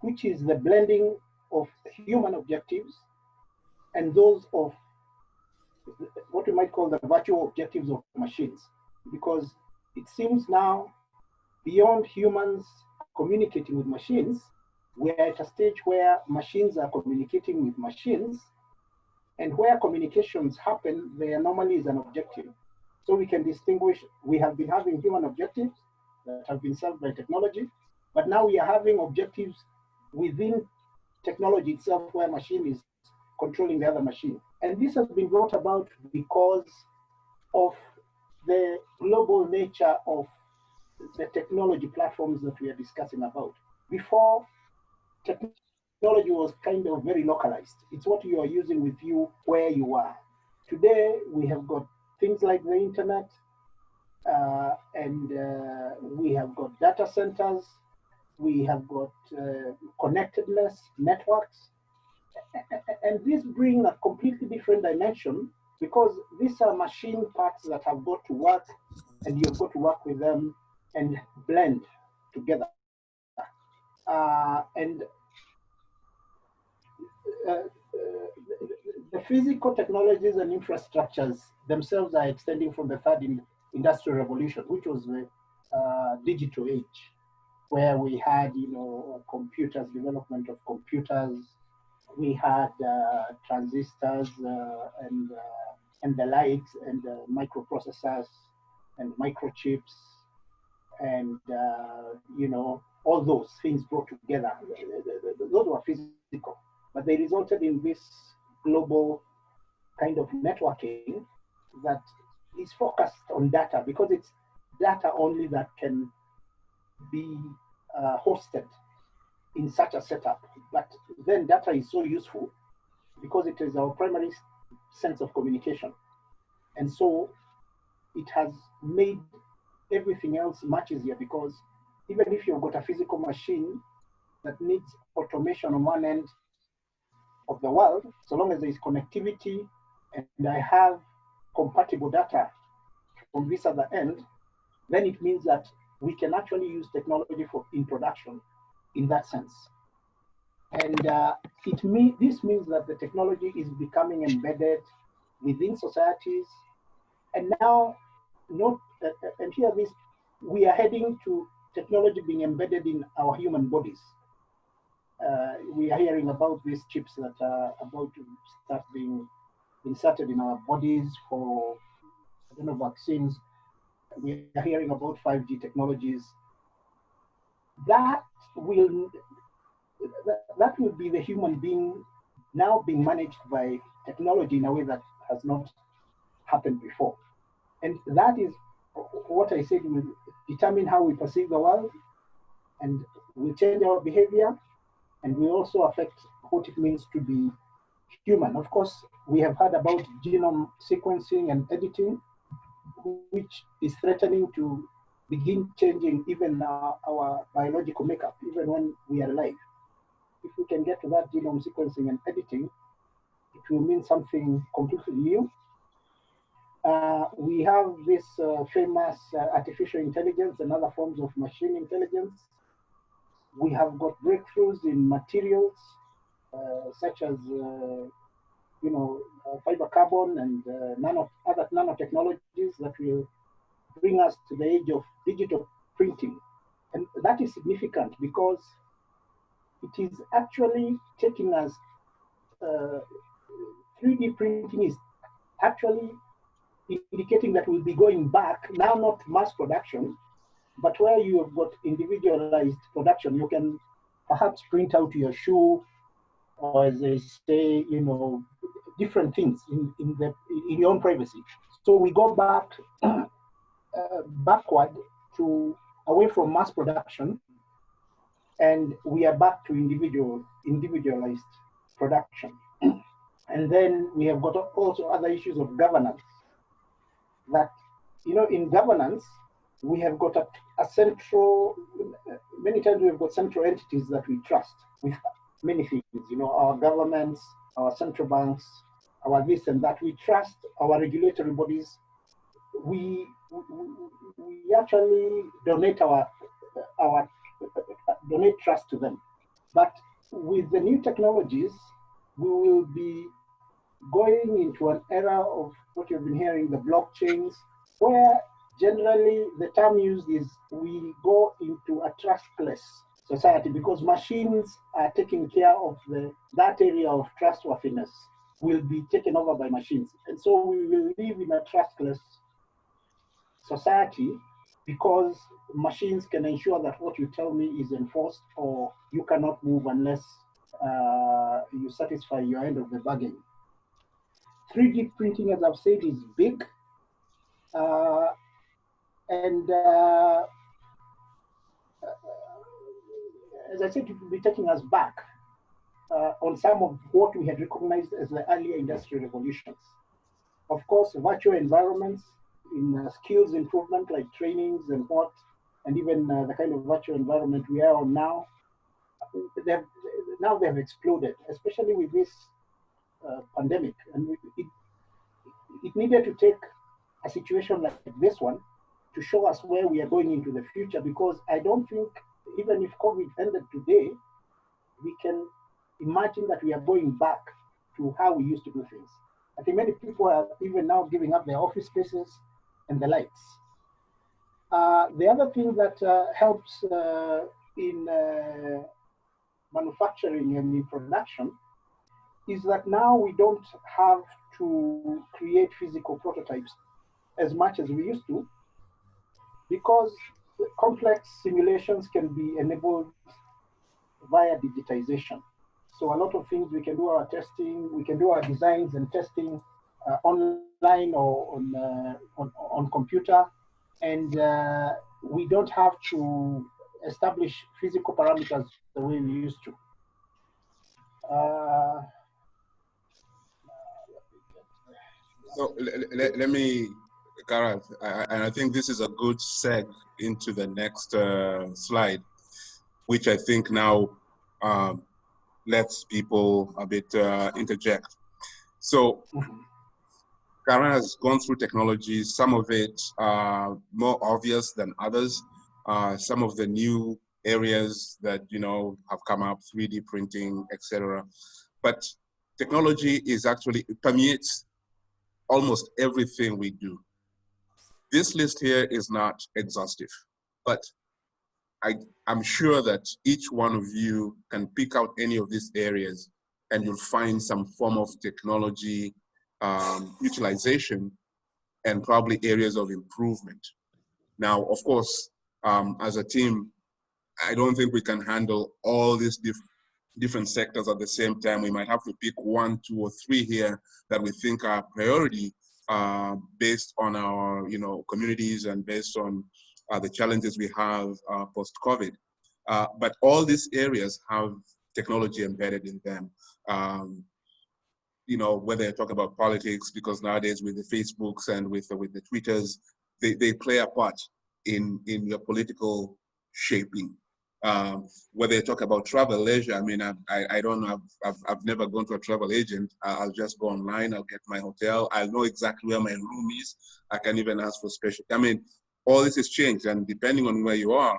which is the blending of human objectives and those of what we might call the virtual objectives of machines. Because it seems now, beyond humans communicating with machines, we're at a stage where machines are communicating with machines, and where communications happen, there normally is an objective. So we can distinguish, we have been having human objectives that have been served by technology, but now we are having objectives within technology itself where machine is controlling the other machine. And this has been brought about because of the global nature of the technology platforms that we are discussing about. Before, technology was kind of very localized. It's what you are using with you where you are. Today, we have got things like the internet, and we have got data centers, we have got connectedness, networks, and these bring a completely different dimension, because these are machine parts that have got to work, and you've got to work with them and blend together. The physical technologies and infrastructures themselves are extending from the third industrial revolution, which was the digital age, where we had, computers, development of computers, we had transistors and the likes, and microprocessors and microchips, and you know, all those things brought together. Those were physical, but they resulted in this global kind of networking that is focused on data, because it's data only that can be hosted in such a setup. But then data is so useful because it is our primary sense of communication. And so it has made everything else much easier, because even if you've got a physical machine that needs automation on one end of the world, so long as there is connectivity and I have compatible data from this other end, then it means that we can actually use technology in production in that sense. And this means that the technology is becoming embedded within societies. And now, and here we are heading to technology being embedded in our human bodies. We are hearing about these chips that are about to start being inserted in our bodies for, I don't know, vaccines. We are hearing about 5G technologies. That will be the human being now being managed by technology in a way that has not happened before. And that is what I said will determine how we perceive the world, and will change our behavior, and will also affect what it means to be human. Of course, we have heard about genome sequencing and editing, which is threatening to begin changing even our biological makeup, even when we are alive. If we can get to that genome sequencing and editing, it will mean something completely new. We have this famous artificial intelligence and other forms of machine intelligence. We have got breakthroughs in materials such as fiber carbon and other nanotechnologies that will bring us to the age of digital printing. And that is significant because it is actually taking us, 3D printing is actually indicating that we'll be going back, now not mass production, but where you have got individualized production. You can perhaps print out your shoe, or as they say, different things in your own privacy. So we go back backward to away from mass production, and we are back to individualized production. And then we have got also other issues of governance. That, in governance, we have got a central, many times we have got central entities that we trust with many things, our governments, our central banks, our this and that. We trust our regulatory bodies. We actually donate donate trust to them. But with the new technologies, we will be going into an era of what you've been hearing, the blockchains, where generally the term used is we go into a trustless society, because machines are taking care of that area of trustworthiness will be taken over by machines. And so we will live in a trustless society, because machines can ensure that what you tell me is enforced, or you cannot move unless you satisfy your end of the bargain. 3D printing, as I've said, is big. And as I said, it will be taking us back on some of what we had recognized as the earlier industrial revolutions. Of course, virtual environments in skills improvement, like trainings and even the kind of virtual environment we are on now, they have exploded, especially with this pandemic. And it needed to take a situation like this one to show us where we are going into the future, because I don't think, even if COVID ended today, we can imagine that we are going back to how we used to do things. I think many people are even now giving up their office spaces and the likes. The other thing that helps in manufacturing and in production is that now we don't have to create physical prototypes as much as we used to, because complex simulations can be enabled via digitization. So a lot of things we can do our testing, we can do our designs and testing online or on computer, and we don't have to establish physical parameters the way we used to. So let me, Kara, and I think this is a good seg into the next slide, which I think now lets people a bit interject. So Kara has gone through technologies, some of it more obvious than others. Some of the new areas that, you know, have come up, 3D printing, etc. But technology is actually, it permeates almost everything we do. This list here is not exhaustive, but I'm sure that each one of you can pick out any of these areas and you'll find some form of technology utilization and probably areas of improvement. Now, of course, as a team, I don't think we can handle all these different sectors at the same time. We might have to pick 1, 2, or 3 here that we think are priority based on our, you know, communities and based on the challenges we have post-COVID. But all these areas have technology embedded in them. You know, whether you're talking about politics, because nowadays with the Facebooks and with the Twitters, they play a part in your political shaping. Whether you talk about travel, leisure, I mean, I don't know, I've never gone to a travel agent. I'll just go online, I'll get my hotel, I'll know exactly where my room is. I can even ask for special, I mean, all this has changed, and depending on where you are,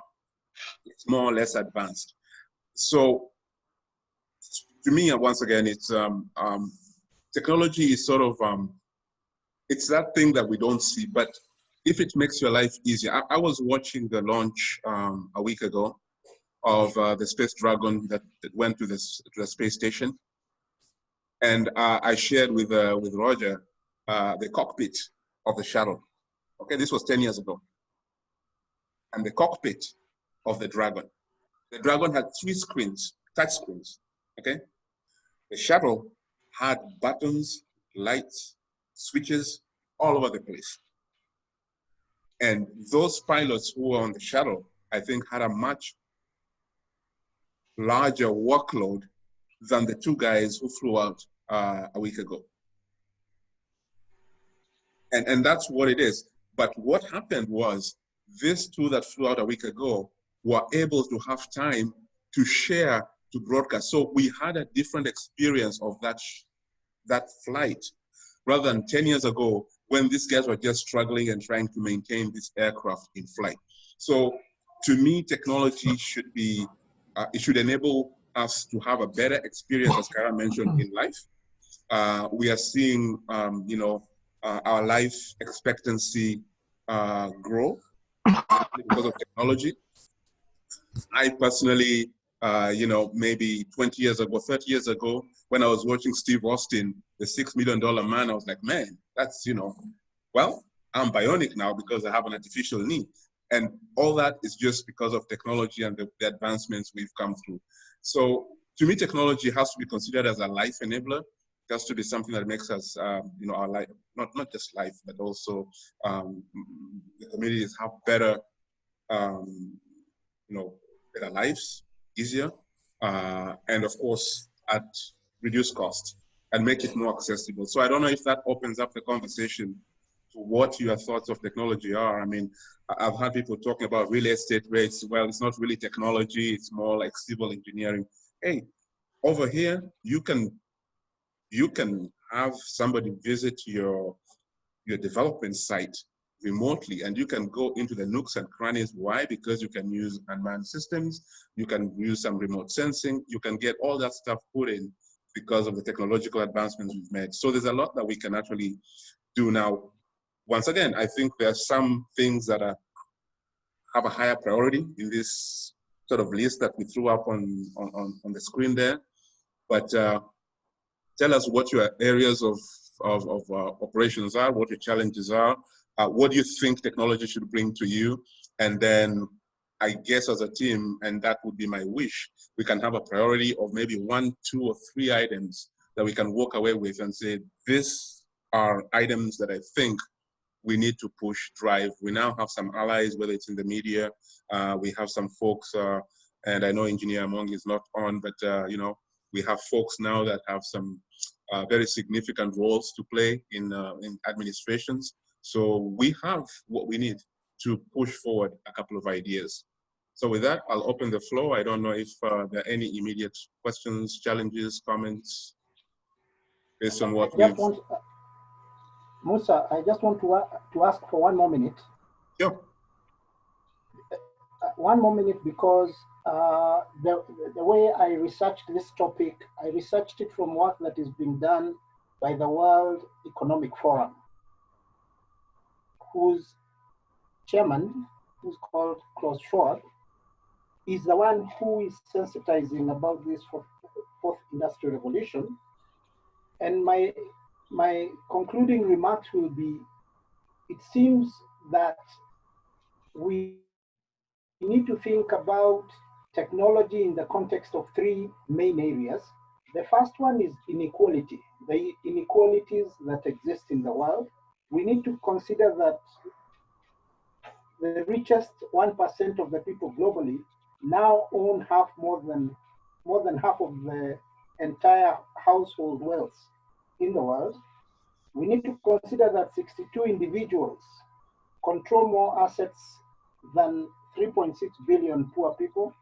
it's more or less advanced. So to me, once again, it's technology is sort of, it's that thing that we don't see, but if it makes your life easier. I was watching the launch a week ago of the Space Dragon that went to the space station. And I shared with Roger the cockpit of the shuttle. Okay, this was 10 years ago. And the cockpit of the Dragon. The Dragon had 3 screens, touch screens, okay? The shuttle had buttons, lights, switches all over the place. And those pilots who were on the shuttle, I think, had a much larger workload than the 2 guys who flew out a week ago. And that's what it is. But what happened was these 2 that flew out a week ago were able to have time to share, to broadcast. So we had a different experience of that flight rather than 10 years ago when these guys were just struggling and trying to maintain this aircraft in flight. So to me, technology should be, it should enable us to have a better experience, as Kara mentioned, in life. We are seeing, you know, our life expectancy grow because of technology. I personally, you know, maybe 20 years ago, 30 years ago, when I was watching Steve Austin, the $6 million man, I was like, man, that's, you know, well, I'm bionic now because I have an artificial knee. And all that is just because of technology and the advancements we've come through. So to me, technology has to be considered as a life enabler. It has to be something that makes us, you know, our life, not just life, but also the communities have better, you know, better lives, easier, and of course, at reduced cost and make it more accessible. So I don't know if that opens up the conversation to what your thoughts of technology are. I mean, I've had people talking about real estate rates. Well, it's not really technology, it's more like civil engineering. Hey, over here, you can have somebody visit your development site remotely, and you can go into the nooks and crannies. Why? Because you can use unmanned systems, you can use some remote sensing, you can get all that stuff put in because of the technological advancements we've made. So there's a lot that we can actually do now. Once again, I think there are some things that have a higher priority in this sort of list that we threw up on the screen there. But tell us what your areas of operations are, what your challenges are, what do you think technology should bring to you, and then I guess as a team, and that would be my wish, we can have a priority of maybe 1, 2, or 3 items that we can walk away with and say, these are items that I think we need to push, drive. We now have some allies, whether it's in the media, we have some folks, and I know Engineer Among is not on, but you know, we have folks now that have some very significant roles to play in administrations. So we have what we need to push forward a couple of ideas. So with that, I'll open the floor. I don't know if there are any immediate questions, challenges, comments, based on what we've... Musa, I just want to ask for 1 more minute. Sure. 1 more minute, because the way I researched this topic, I researched it from work that is being done by the World Economic Forum, whose chairman, who's called Klaus Schwab, is the one who is sensitizing about this fourth industrial revolution. And my concluding remarks will be, it seems that we need to think about technology in the context of 3 main areas. The first one is inequality, the inequalities that exist in the world. We need to consider that the richest 1% of the people globally now own more than half of the entire household wealth in the world. We need to consider that 62 individuals control more assets than 3.6 billion poor people.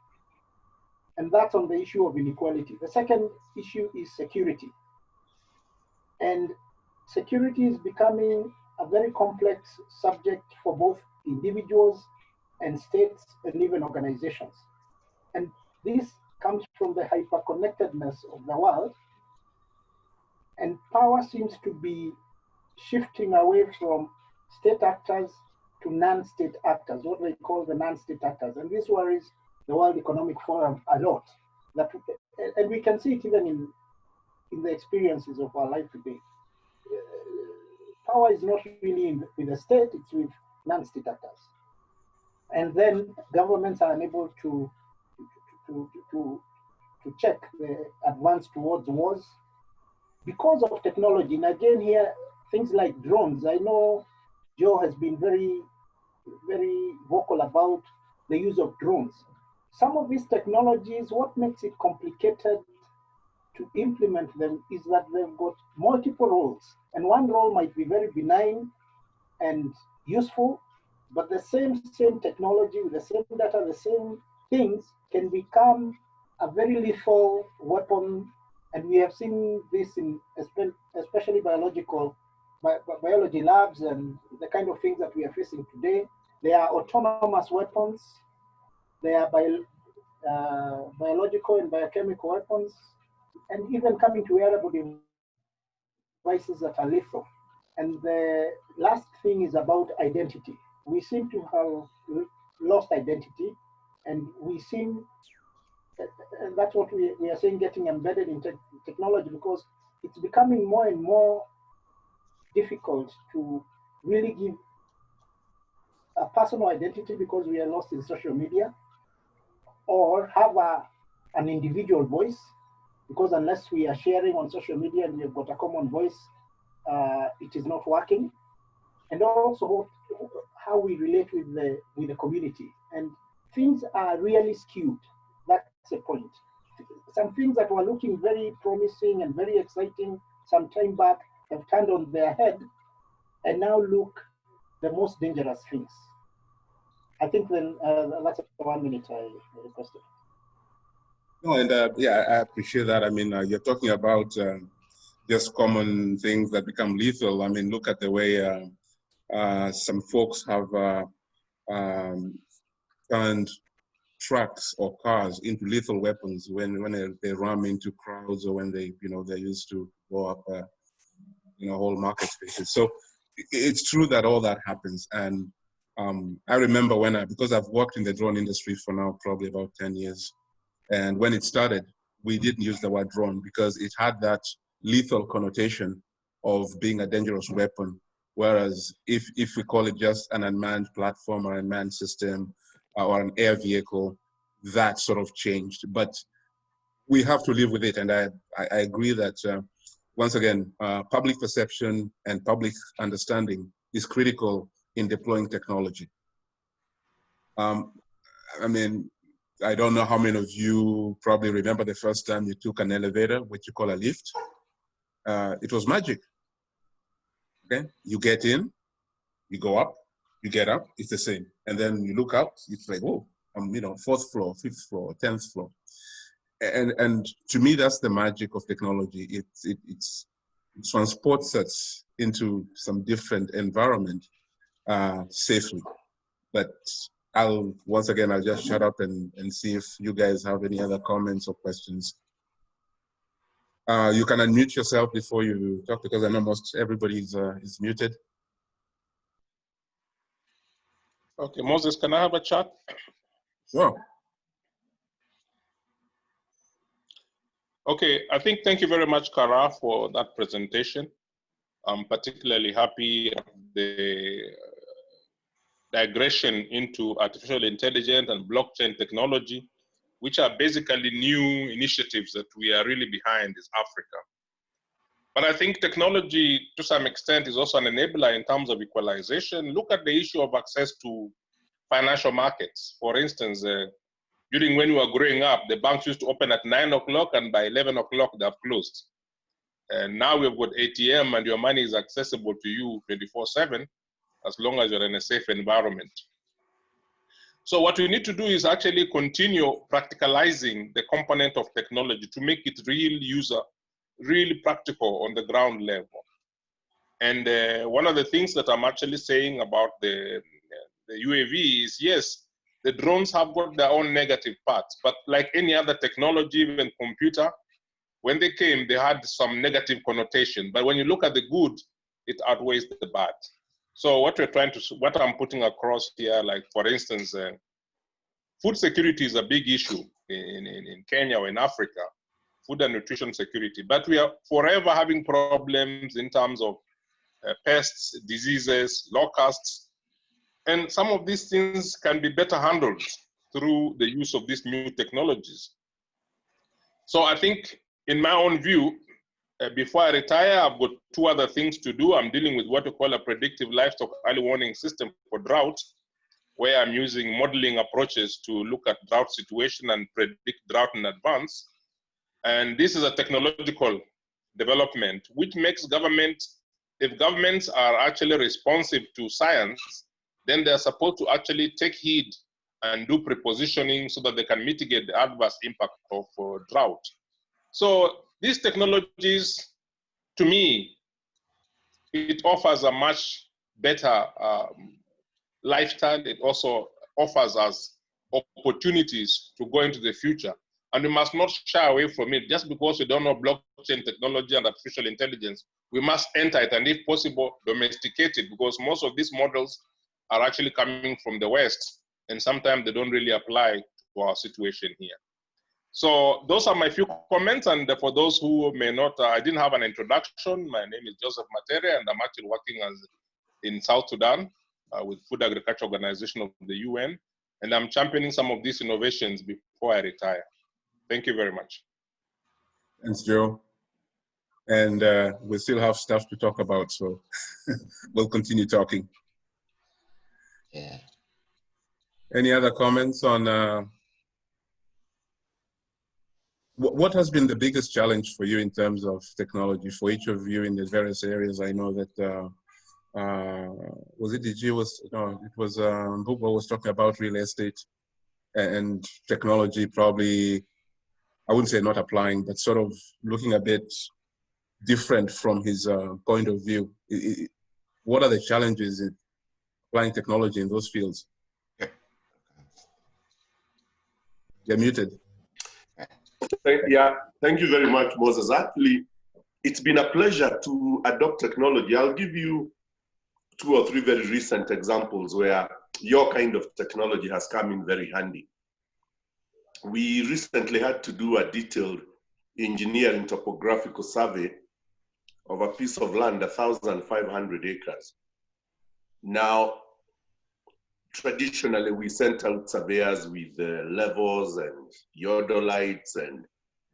And that's on the issue of inequality. The second issue is security. And security is becoming a very complex subject for both individuals and states and even organizations. And this comes from the hyperconnectedness of the world. And power seems to be shifting away from state actors to non-state actors, what they call the non-state actors. And this worries the World Economic Forum a lot. And we can see it even in the experiences of our life today. Power is not really with the state, it's with non-state actors. And then governments are unable to check the advance towards wars because of technology. And again here, things like drones. I know Joe has been very, very vocal about the use of drones. Some of these technologies, what makes it complicated to implement them is that they've got multiple roles. And one role might be very benign and useful, but the same technology with the same data, the same things can become a very lethal weapon. And we have seen this in especially biology labs and the kind of things that we are facing today. They are autonomous weapons. They are biological and biochemical weapons, and even coming to wearable devices that are lethal. And the last thing is about identity. We seem to have lost identity, and we seem, and that's what we are saying, getting embedded in technology, because it's becoming more and more difficult to really give a personal identity because we are lost in social media, or have an individual voice, because unless we are sharing on social media and we've got a common voice, it is not working. And also how we relate with the community. And things are really skewed. That's the point. Some things that were looking very promising and very exciting some time back have turned on their head and now look the most dangerous things. I think then that's 1 minute I requested. No, and yeah, I appreciate that. I mean, you're talking about just common things that become lethal. I mean, look at the way some folks have turned trucks or cars into lethal weapons when they ram into crowds, or when they're used to blow up whole market spaces. So it's true that all that happens. And I remember because I've worked in the drone industry for now probably about 10 years. And when it started, we didn't use the word drone because it had that lethal connotation of being a dangerous weapon. Whereas if we call it just an unmanned platform or unmanned system or an air vehicle, that sort of changed. But we have to live with it. And I agree that, once again, public perception and public understanding is critical in deploying technology. I mean, I don't know how many of you probably remember the first time you took an elevator, which you call a lift. It was magic. Okay, you get in, you go up, you get up, it's the same. And then you look out, it's like, oh, I'm, 4th floor, 5th floor, 10th floor. And to me, that's the magic of technology. It transports us into some different environment safely. But I'll just shut up and see if you guys have any other comments or questions. You can unmute yourself before you talk, because I know most everybody is muted. Okay, Moses, can I have a chat? Sure. Okay, thank you very much, Kara, for that presentation. I'm particularly happy at the digression into artificial intelligence and blockchain technology, which are basically new initiatives that we are really behind as Africa. But I think technology, to some extent, is also an enabler in terms of equalization. Look at the issue of access to financial markets. For instance, during when we were growing up, the banks used to open at 9 o'clock, and by 11 o'clock, they have closed. And now we've got ATM, and your money is accessible to you 24/7, as long as you're in a safe environment. So what we need to do is actually continue practicalizing the component of technology to make it really practical on the ground level. And one of the things that I'm actually saying about the UAV is, yes, the drones have got their own negative parts, but like any other technology, even computer, when they came, they had some negative connotation. But when you look at the good, it outweighs the bad. So what I'm putting across here, like for instance, food security is a big issue in Kenya or in Africa, food and nutrition security. But we are forever having problems in terms of pests, diseases, locusts. And some of these things can be better handled through the use of these new technologies. So I think, in my own view, before I retire, I've got 2 other things to do. I'm dealing with what we call a predictive livestock early warning system for drought, where I'm using modeling approaches to look at drought situation and predict drought in advance. And this is a technological development, which makes if governments are actually responsive to science, then they're supposed to actually take heed and do prepositioning so that they can mitigate the adverse impact of drought. So these technologies, to me, it offers a much better lifestyle. It also offers us opportunities to go into the future. And we must not shy away from it. Just because we don't know blockchain technology and artificial intelligence, we must enter it, and if possible, domesticate it, because most of these models are actually coming from the West, and sometimes they don't really apply to our situation here. So those are my few comments, and for those who may not, I didn't have an introduction. My name is Joseph Matere, and I'm actually working in South Sudan with Food Agriculture Organization of the UN, and I'm championing some of these innovations before I retire. Thank you very much. Thanks, Joe. And we still have stuff to talk about, so we'll continue talking. Yeah. Any other comments on what has been the biggest challenge for you in terms of technology for each of you in the various areas? I know that was it DG it was Mbuba was talking about real estate and technology, probably, I wouldn't say not applying, but sort of looking a bit different from his point of view. What are the challenges in applying technology in those fields? You're muted. Yeah, thank you very much, Moses. Actually, it's been a pleasure to adopt technology. I'll give you 2 or 3 very recent examples where your kind of technology has come in very handy. We recently had to do a detailed engineering topographical survey of a piece of land, 1,500 acres. Now, traditionally, we sent out surveyors with levels and yodelites, and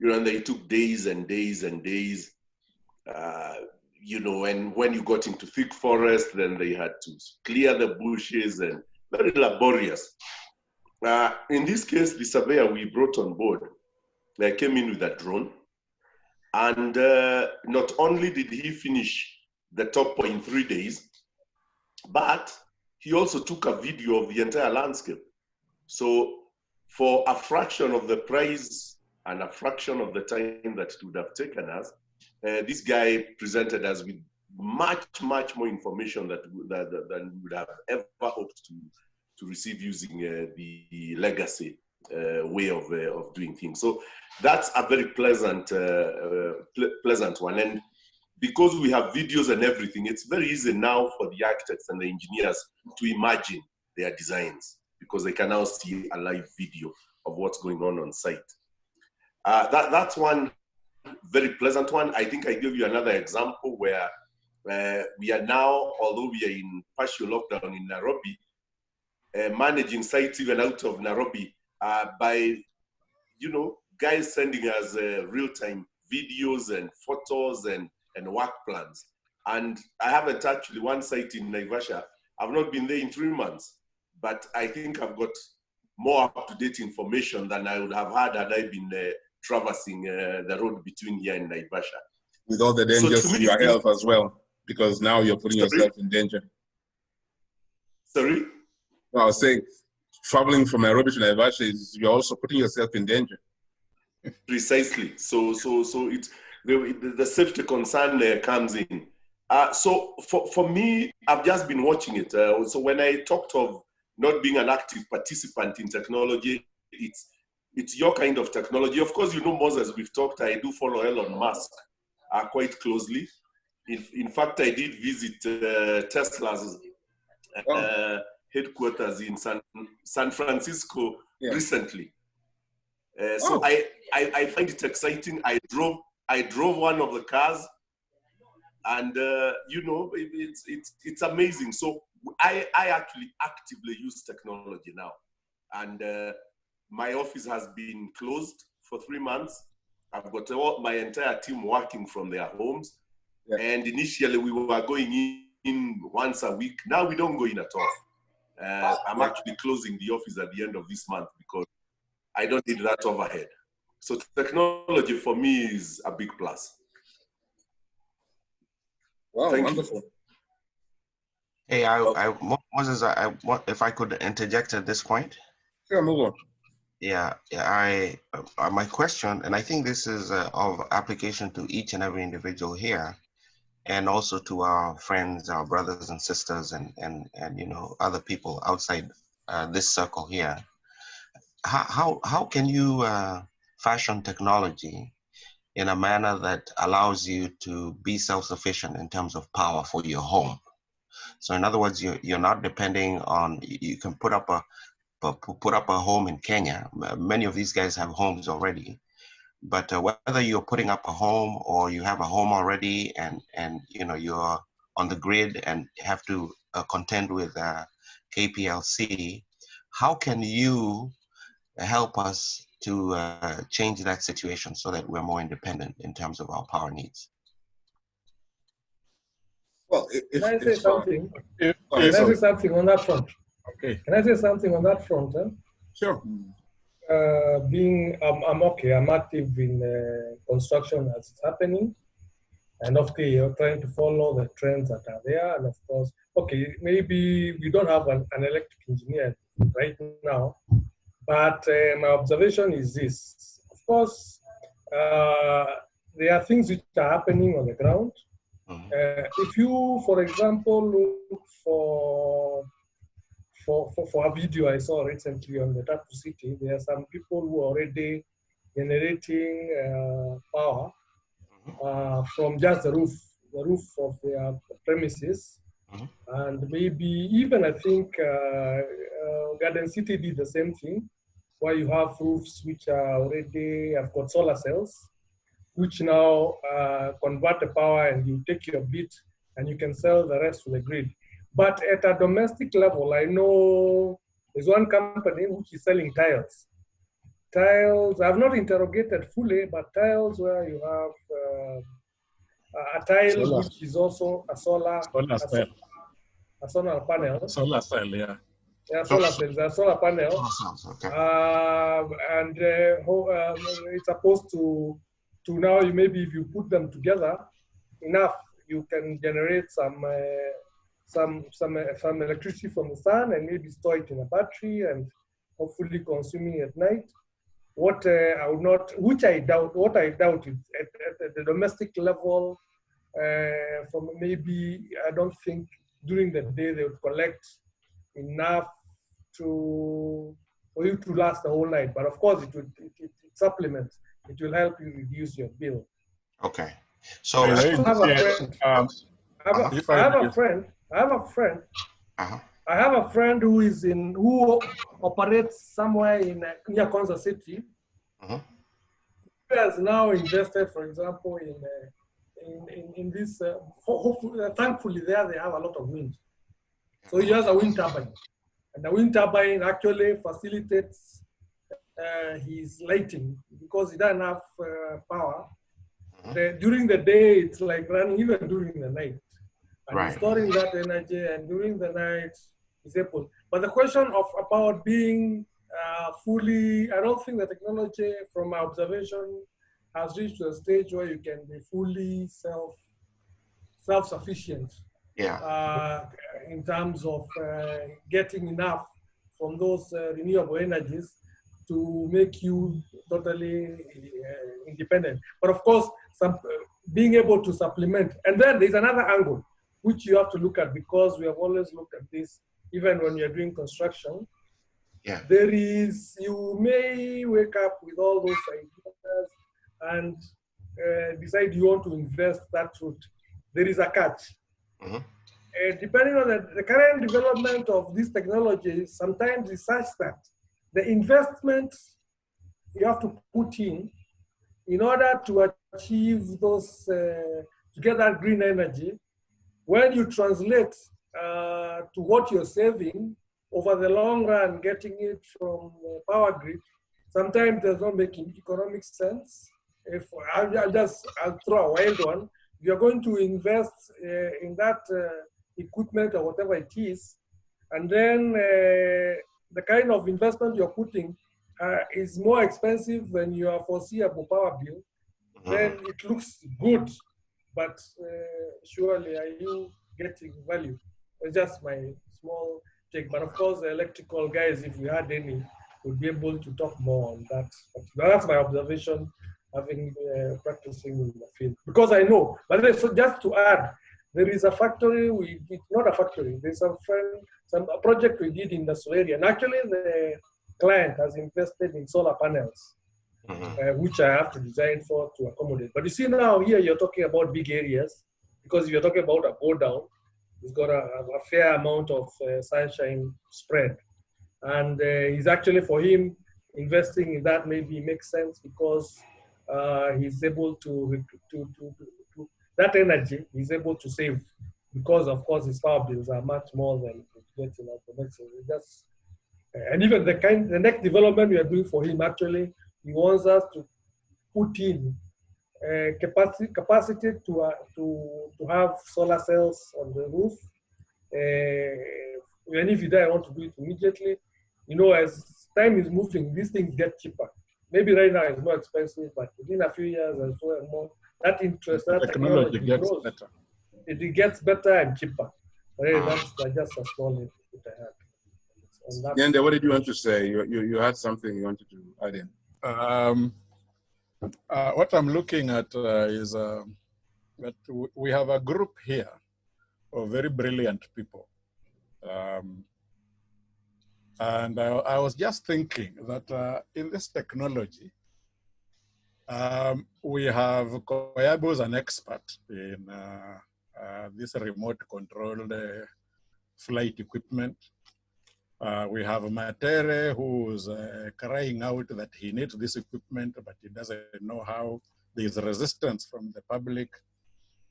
and they took days and days and days. And when you got into thick forest, then they had to clear the bushes, and very laborious. In this case, the surveyor we brought on board, they came in with a drone, and not only did he finish the topo in 3 days, but he also took a video of the entire landscape. So for a fraction of the price and a fraction of the time that it would have taken us, this guy presented us with much, much more information than we would have ever hoped to receive using the legacy way of doing things. So that's a very pleasant one. And because we have videos and everything, it's very easy now for the architects and the engineers to imagine their designs, because they can now see a live video of what's going on site. That's one very pleasant one. I think I gave you another example where we are now, although we are in partial lockdown in Nairobi, managing sites even out of Nairobi by, guys sending us real-time videos and photos and work plans. And I haven't actually, one site in Naivasha, I've not been there in 3 months, but I think I've got more up-to-date information than I would have had I been traversing the road between here and Naivasha. With all the dangers to your health as well, because now you're putting yourself in danger. Sorry? No, I was saying, traveling from Nairobi to Naivasha, you're also putting yourself in danger. Precisely. So it's the safety concern comes in. So for me, I've just been watching it. So when I talked of not being an active participant in technology, it's your kind of technology. Of course, Moses, we've talked, I do follow Elon Musk quite closely. In fact, I did visit Tesla's headquarters in San Francisco recently. So I find it exciting. I drove one of the cars, and it's amazing. So I actually actively use technology now, and my office has been closed for 3 months. I've got my entire team working from their homes, and initially we were going in once a week. Now we don't go in at all. I'm actually closing the office at the end of this month because I don't need that overhead. So technology for me is a big plus. Wow, Thank wonderful. you. Hey, Moses, if I could interject at this point. Sure, move on. Yeah, my question, and I think this is of application to each and every individual here, and also to our friends, our brothers and sisters, and other people outside this circle here. How can you fashion technology in a manner that allows you to be self-sufficient in terms of power for your home? So in other words, you're not depending on, you can put up a home in Kenya. Many of these guys have homes already, but whether you're putting up a home or you have a home already and you're on the grid and have to contend with KPLC, how can you help us to change that situation so that we're more independent in terms of our power needs? Well, Can I say something? Can I say something on that front? Okay. Can I say something on that front? Sure. I'm active in construction as it's happening. And okay, you're trying to follow the trends that are there. And of course, okay, maybe we don't have an electric engineer right now, but my observation is this. Of course, there are things which are happening on the ground. If you, for example, look for a video I saw recently on the Tatu City, there are some people who are already generating power from just the roof of their premises. And maybe even I think Garden City did the same thing, where you have roofs which are already have got solar cells, which now convert the power and you take your bit and you can sell the rest to the grid. But at a domestic level, I know there's one company which is selling tiles. Tiles, I've not interrogated fully, but tiles where you have a tile Solar. which is also a solar cell. A solar panel. Solar cell, yeah. Yeah, solar cells, a solar panel. Okay. And it's supposed to now, maybe if you put them together enough, you can generate some electricity from the sun and maybe store it in a battery and hopefully consuming at night. What I would not, which I doubt, what I doubt is at the domestic level, from maybe, I don't think during the day they would collect enough for you to last the whole night. But of course, it supplements. It will help you reduce your bill. Okay. So I have a friend who operates somewhere near Kansas City. Who has now invested, for example, in this. Thankfully, there they have a lot of wind. So he has a wind turbine, and the wind turbine actually facilitates his lighting because he doesn't have power. During the day, it's like running even during the night. And he's storing that energy, and during the night, he's able. But the question about being fully, I don't think the technology, from my observation, has reached to a stage where you can be fully self-sufficient. In terms of getting enough from those renewable energies to make you totally independent. But of course, being able to supplement. And then there's another angle which you have to look at, because we have always looked at this, even when you're doing construction. There is, you may wake up with all those ideas and decide you want to invest that route. There is a catch. Depending on the current development of this technology, sometimes it's such that the investment you have to put in order to achieve those, to get that green energy, when you translate to what you're saving over the long run, getting it from the power grid, sometimes does not make economic sense. If I'll throw a wild one. If you're going to invest in that equipment or whatever it is, and then the kind of investment you're putting is more expensive than your foreseeable power bill, then it looks good, but surely are you getting value? It's just my small take. But of course, the electrical guys, if we had any, would be able to talk more on that. But that's my observation, having practicing in the field. Because I know, but so just to add, there is a factory, not a factory, there's a project we did in the solar area. And actually the client has invested in solar panels, which I have to design for to accommodate. But you see now here, you're talking about big areas, because if you're talking about a go down, it's got a fair amount of sunshine spread. And he's actually, for him, investing in that maybe makes sense, because he's able to that energy he's able to save, because of course his power bills are much more than getting out of it. So that's, and even the next development we are doing for him, actually, he wants us to put in capacity to have solar cells on the roof. Even if you don't want to do it immediately, you know, as time is moving, these things get cheaper. Maybe right now it's more expensive, but within a few years and so and more, that interest, that technology grows. Better. It gets better and cheaper. That's just a small input I had. Yende, what did you want to say? You had something you wanted to add in. What I'm looking at is that we have a group here of very brilliant people. And I was just thinking that in this technology, we have Koyabu as an expert in this remote controlled flight equipment. We have Matere, who's crying out that he needs this equipment, but he doesn't know how there's resistance from the public.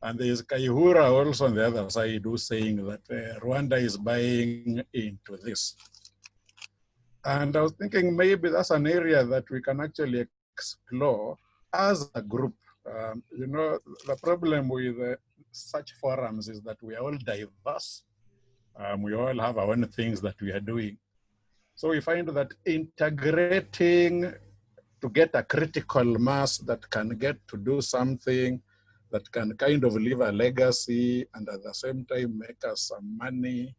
And there's Kaihura also on the other side who's saying that Rwanda is buying into this. And I was thinking maybe that's an area that we can actually explore as a group. You know, the problem with such forums is that we are all diverse. We all have our own things that we are doing. So we find that integrating to get a critical mass that can get to do something that can kind of leave a legacy and at the same time make us some money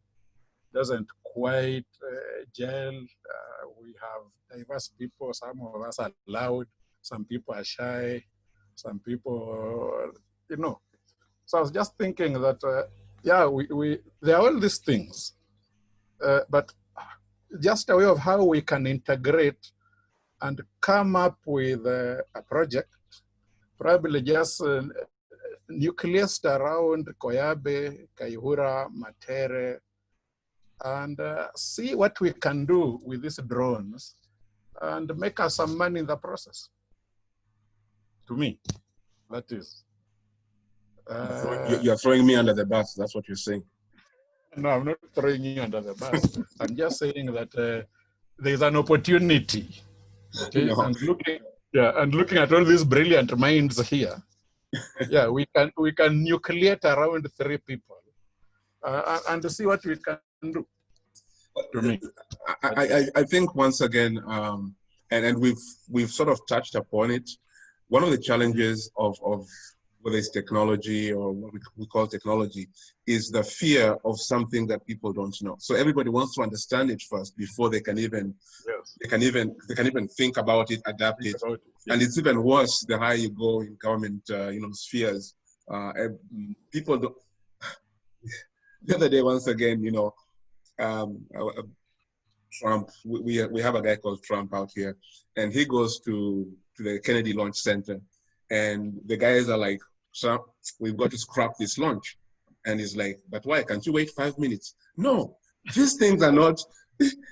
doesn't quite gel. We have diverse people. Some of us are loud, some people are shy, some people, you know. So I was just thinking that, yeah, there are all these things, but just a way of how we can integrate and come up with a project, probably just nucleused around Koyabe, Kaihura, Matere, and see what we can do with these drones and make us some money in the process. To me, that is. You're throwing me under the bus, that's what you're saying. No, I'm not throwing you under the bus. I'm just saying that there's an opportunity. Okay? No. And looking at all these brilliant minds here, yeah, we can nucleate around 3 people and see what we can do. To me, I think once again, and we've sort of touched upon it. One of the challenges of whether it's technology or what we call technology is the fear of something that people don't know. So everybody wants to understand it first before they can even they can even think about it, adapt it. Yes. And it's even worse the higher you go in government spheres. People don't. The other day, once again, Trump. We have a guy called Trump out here, and he goes to the Kennedy Launch Center, and the guys are like, "So we've got to scrap this launch," and he's like, "But why? Can't you wait 5 minutes?" No, these things are not.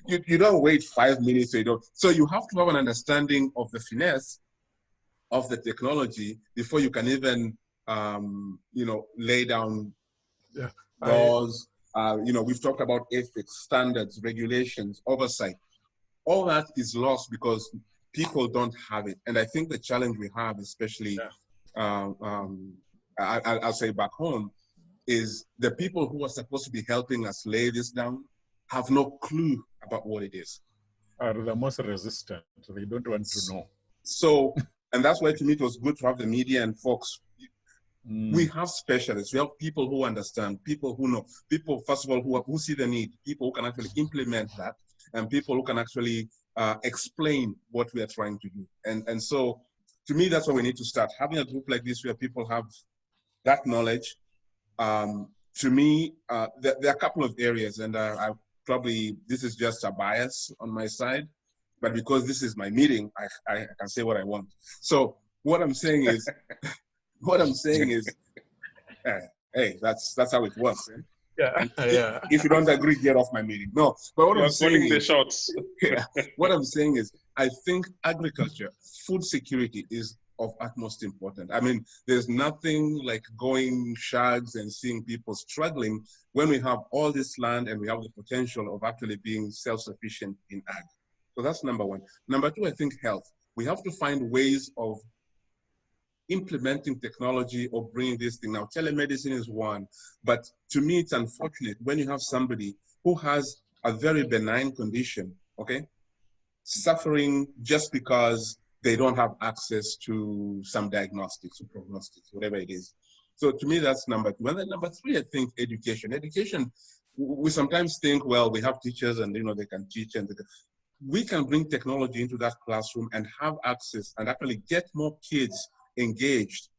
You don't wait 5 minutes. So you have to have an understanding of the finesse of the technology before you can even lay down laws. We've talked about ethics, standards, regulations, oversight. All that is lost because people don't have it. And I think the challenge we have, especially, I'll say back home, is the people who are supposed to be helping us lay this down have no clue about what it is. Are the most resistant. They don't want to know. So, and that's why to me it was good to have the media and folks. We have specialists, we have people who understand, people who know, people, first of all, who see the need, people who can actually implement that, and people who can actually explain what we are trying to do. And so, to me, that's where we need to start. Having a group like this where people have that knowledge, to me, there are a couple of areas, and I probably, this is just a bias on my side, but because this is my meeting, I can say what I want. So what I'm saying is, hey, that's how it works. Eh? Yeah. If you don't agree, get off my meeting. No, but what I'm saying is, the shots. What I'm saying is, I think agriculture, food security is of utmost importance. I mean, there's nothing like going shags and seeing people struggling when we have all this land and we have the potential of actually being self-sufficient in ag. So that's number one. Number two, I think health. We have to find ways of implementing technology or bringing this thing. Now, telemedicine is one, but to me, it's unfortunate when you have somebody who has a very benign condition, okay, suffering just because they don't have access to some diagnostics or prognostics, whatever it is. So to me, that's number two. And then number three, I think education. Education, we sometimes think, well, we have teachers and, they can teach. And we can bring technology into that classroom and have access and actually get more kids engaged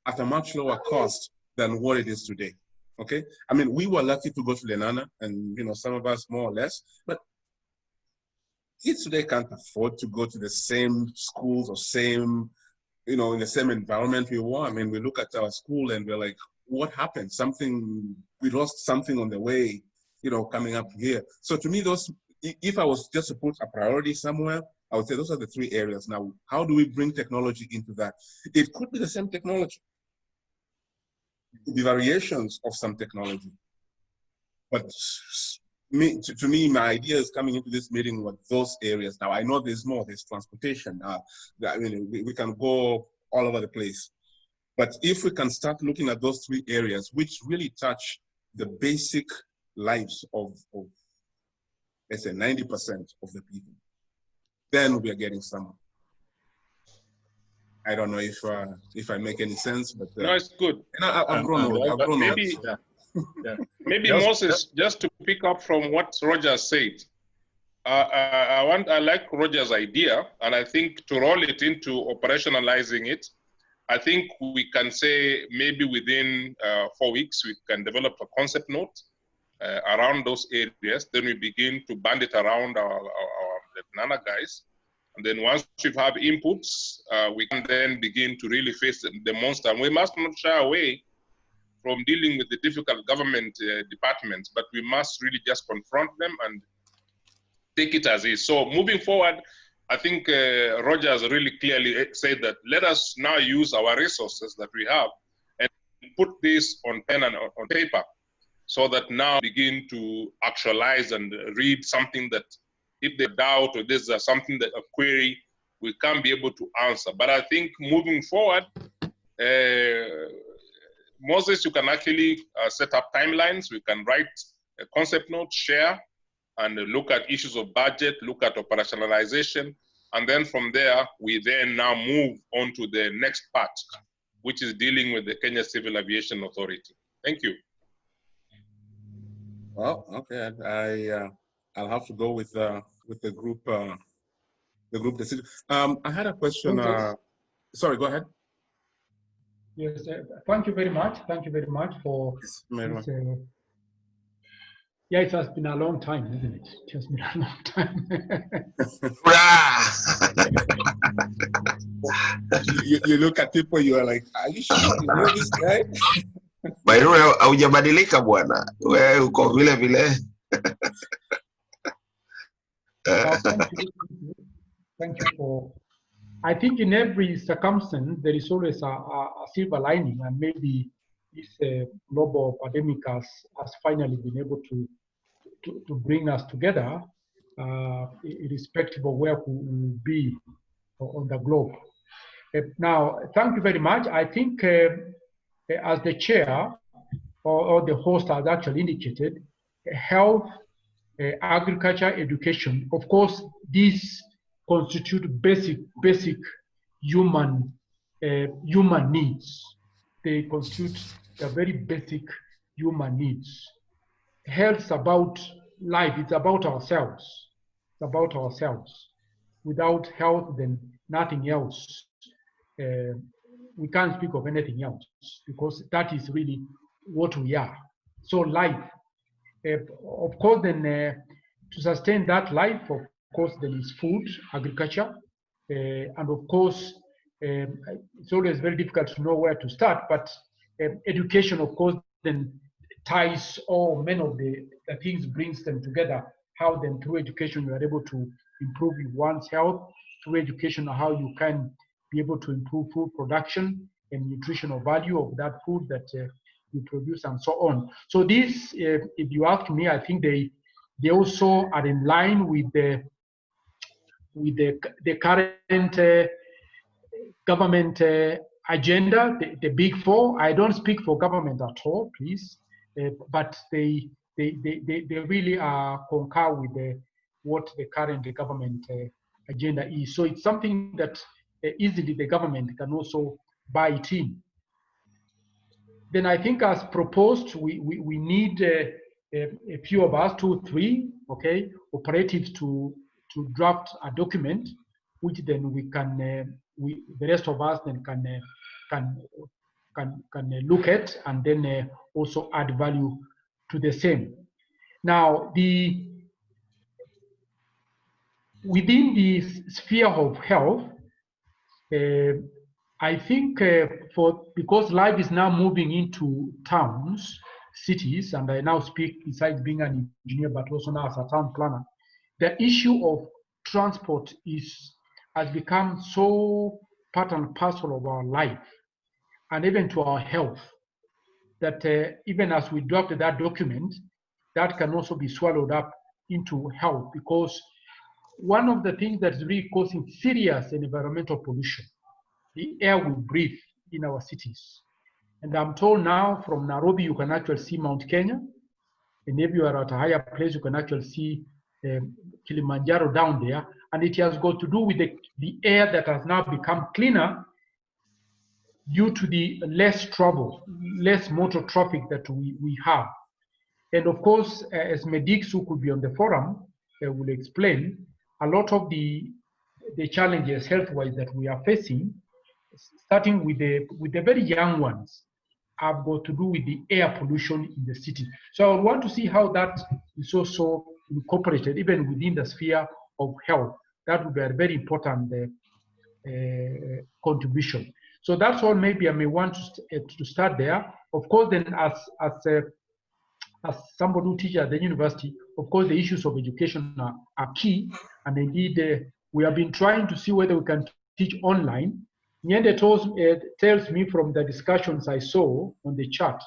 at a much lower cost than what it is today, okay? I mean, we were lucky to go to Lenana and, some of us more or less, but kids today can't afford to go to the same schools or same, in the same environment we were. I mean, we look at our school and we're like, what happened? We lost something on the way, coming up here. So to me, if I was just to put a priority somewhere, I would say those are the three areas. Now, how do we bring technology into that? It could be the same technology. It could be variations of some technology. But to me, my ideas coming into this meeting were those areas. Now, I know there's more. There's transportation. I mean, we can go all over the place. But if we can start looking at those three areas, which really touch the basic lives of let's say, 90% of the people, then we are getting somewhere. I don't know if I make any sense, but no, it's good. I've grown old. I've grown old. Maybe, maybe Moses, just to pick up from what Roger said, I like Roger's idea, and I think to roll it into operationalizing it, I think we can say maybe within 4 weeks we can develop a concept note around those areas. Then we begin to band it around our Lenana guys. And then once we have inputs, we can then begin to really face the monster. And we must not shy away from dealing with the difficult government departments, but we must really just confront them and take it as is. So moving forward, I think Roger has really clearly said that let us now use our resources that we have and put this on pen and on paper so that now begin to actualize and read something that if they doubt or there's something that a query, we can't be able to answer. But I think moving forward, Moses, you can actually set up timelines. We can write a concept note, share, and look at issues of budget, look at operationalization. And then from there, we then now move on to the next part, which is dealing with the Kenya Civil Aviation Authority. Thank you. Well, okay, I'll have to go with the group decision. I had a question. Sorry, go ahead. Yes, thank you very much. Thank you very much for this. Yeah, it has been a long time, isn't it? It has been a long time. you look at people, you are like, are you sure you know this guy? Haujabadilika bwana, wewe uko vile vile. Thank you for. I think in every circumstance there is always a silver lining, and maybe this global pandemic has finally been able to bring us together, irrespective of where we will be on the globe. Now, thank you very much. I think as the chair or the host has actually indicated, health, agriculture, education, of course, these constitute basic human needs. They constitute the very basic human needs. Health is about life. It's about ourselves. It's about ourselves. Without health, then nothing else. We can't speak of anything else because that is really what we are. So life, of course, then to sustain that life, of course, there is food, agriculture, and of course, it's always very difficult to know where to start, but education, of course, then ties all many of the things, brings them together. How then through education you are able to improve one's health, through education how you can be able to improve food production and nutritional value of that food that you produce and so on. So this, if you ask me, I think they also are in line with the current government agenda, the big four. I don't speak for government at all, please, but they really concur with what the current government agenda is. So it's something that easily the government can also buy it in. Then I think as proposed, we need a few of us, 2, 3, okay, operatives to draft a document, which then we can, the rest of us then can look at and then also add value to the same. Now, within the sphere of health, I think because life is now moving into towns, cities, and I now speak besides being an engineer, but also now as a town planner, the issue of transport has become so part and parcel of our life and even to our health that even as we draft that document, that can also be swallowed up into health, because one of the things that's really causing serious environmental pollution, the air we breathe in our cities. And I'm told now from Nairobi, you can actually see Mount Kenya. And if you are at a higher place, you can actually see Kilimanjaro down there. And it has got to do with the air that has now become cleaner due to the less travel, less motor traffic that we have. And of course, as medics who could be on the forum will explain, a lot of the challenges health-wise that we are facing, starting with the very young ones, have got to do with the air pollution in the city. So I want to see how that is also incorporated even within the sphere of health. That would be a very important contribution. So that's all. Maybe I may want to start there. Of course, then as somebody who teaches at the university, of course, the issues of education are key. And indeed, we have been trying to see whether we can teach online. Nyende tells me from the discussions I saw on the chat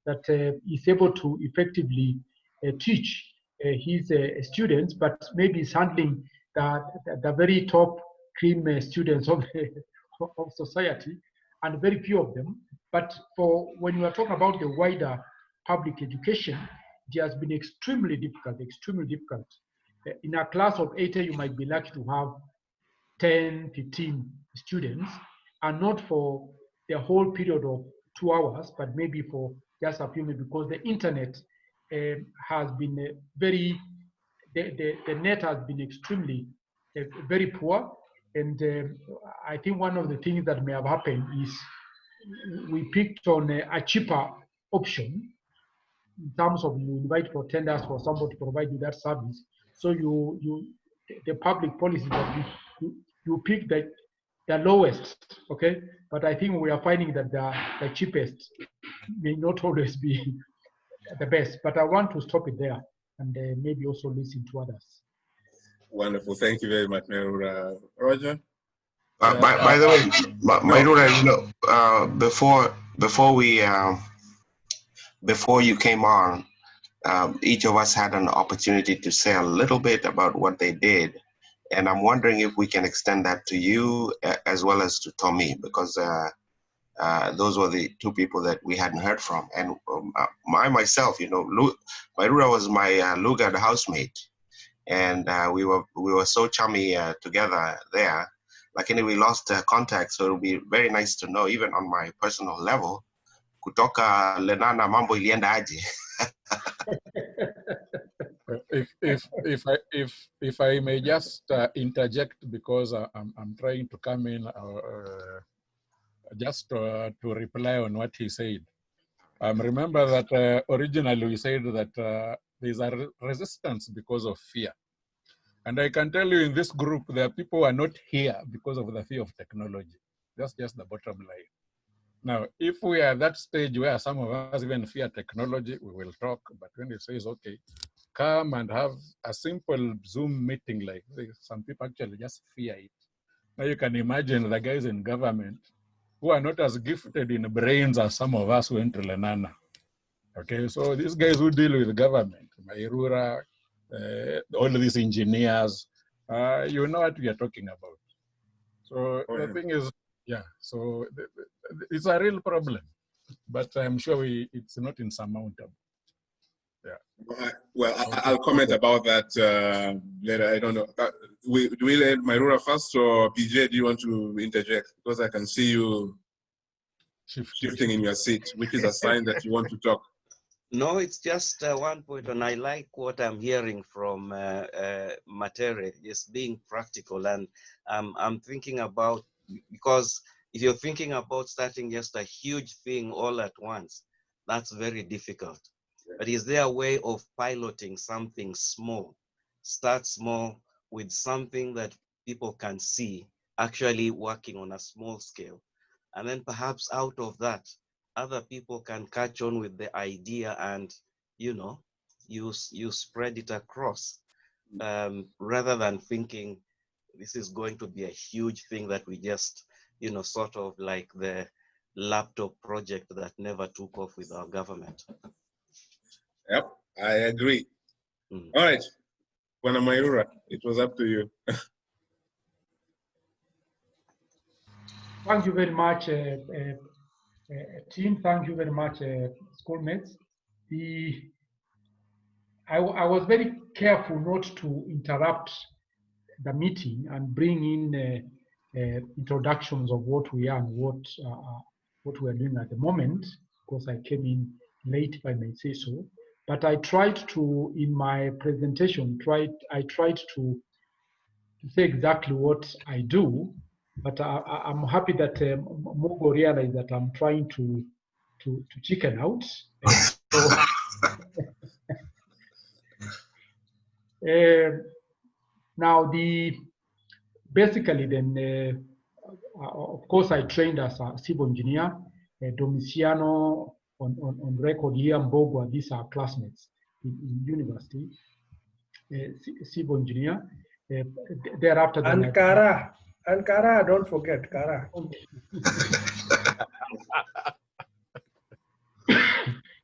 that he's able to effectively teach his students, but maybe he's handling the very top cream students of society, and very few of them. But for when we are talking about the wider public education, it has been extremely difficult, extremely difficult. In a class of 80, you might be lucky to have 10, 15 students, and not for the whole period of 2 hours, but maybe for just a few minutes, because the internet has been the net has been extremely very poor. And I think one of the things that may have happened is we picked on a cheaper option in terms of you invite for tenders for somebody to provide you that service. So the public policy that you pick the lowest, okay? But I think we are finding that the cheapest may not always be the best. But I want to stop it there and maybe also listen to others. Wonderful. Thank you very much, Mayor. Roger? By the way, Mairura, you know, before you came on, each of us had an opportunity to say a little bit about what they did. And I'm wondering if we can extend that to you as well as to Tommy, because those were the two people that we hadn't heard from. And myself, you know, Mairura was my Lugard housemate. And we were so chummy together there. Like anyway, we lost contact, so it'll be very nice to know, even on my personal level, kutoka Lenana mambo ilienda aje. If I may just interject, because I'm trying to come in just to reply on what he said. Remember that originally we said that there's a resistance because of fear. And I can tell you in this group, there are people who are not here because of the fear of technology. That's just the bottom line. Now, if we are at that stage where some of us even fear technology, we will talk. But when it says, okay, come and have a simple Zoom meeting like this, some people actually just fear it. Now you can imagine the guys in government who are not as gifted in brains as some of us who went to Lenana. Okay, so these guys who deal with government, Mairura, all these engineers, you know what we are talking about. So the thing is, yeah, so it's a real problem, but I'm sure it's not insurmountable. Yeah. Well, I'll comment about that later. I don't know. Do we let Mairura first, or PJ, do you want to interject? Because I can see you shifting in your seat, which is a sign that you want to talk. No, it's just one point, and I like what I'm hearing from Matere, just being practical. And I'm thinking about, because if you're thinking about starting just a huge thing all at once, that's very difficult. But is there a way of piloting something small? Start small with something that people can see actually working on a small scale. And then perhaps out of that, other people can catch on with the idea, and you know, you spread it across, rather than thinking this is going to be a huge thing that we just, you know, sort of like the laptop project that never took off with our government. Yep, I agree. All right, Bwana Mayura, it was up to you. Thank you very much, team. Thank you very much, schoolmates. I was very careful not to interrupt the meeting and bring in introductions of what we are and what we are doing at the moment, because I came in late, if I may say so. But I tried to, in my presentation, I tried to say exactly what I do. But I'm happy that Mugo realized that I'm trying to chicken out. Now basically then, of course, I trained as a civil engineer. Domiciano on record here, Mbogwa, these are classmates in university. Civil engineer. Thereafter, and Kara, don't forget Kara.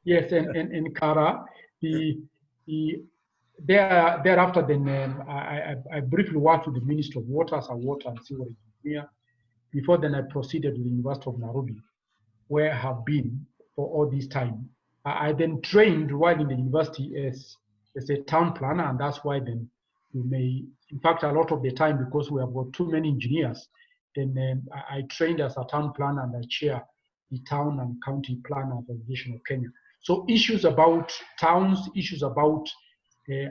Yes, and Kara, thereafter, then I briefly worked with the Ministry of Water as a water and sewerage engineer. Before then, I proceeded to the University of Nairobi, where I have been for all this time. I then trained while in the university as a town planner, and that's why then you may, in fact, a lot of the time, because we have got too many engineers, then I trained as a town planner and I chair the Town and County Planners Association of Kenya. So issues about towns, issues about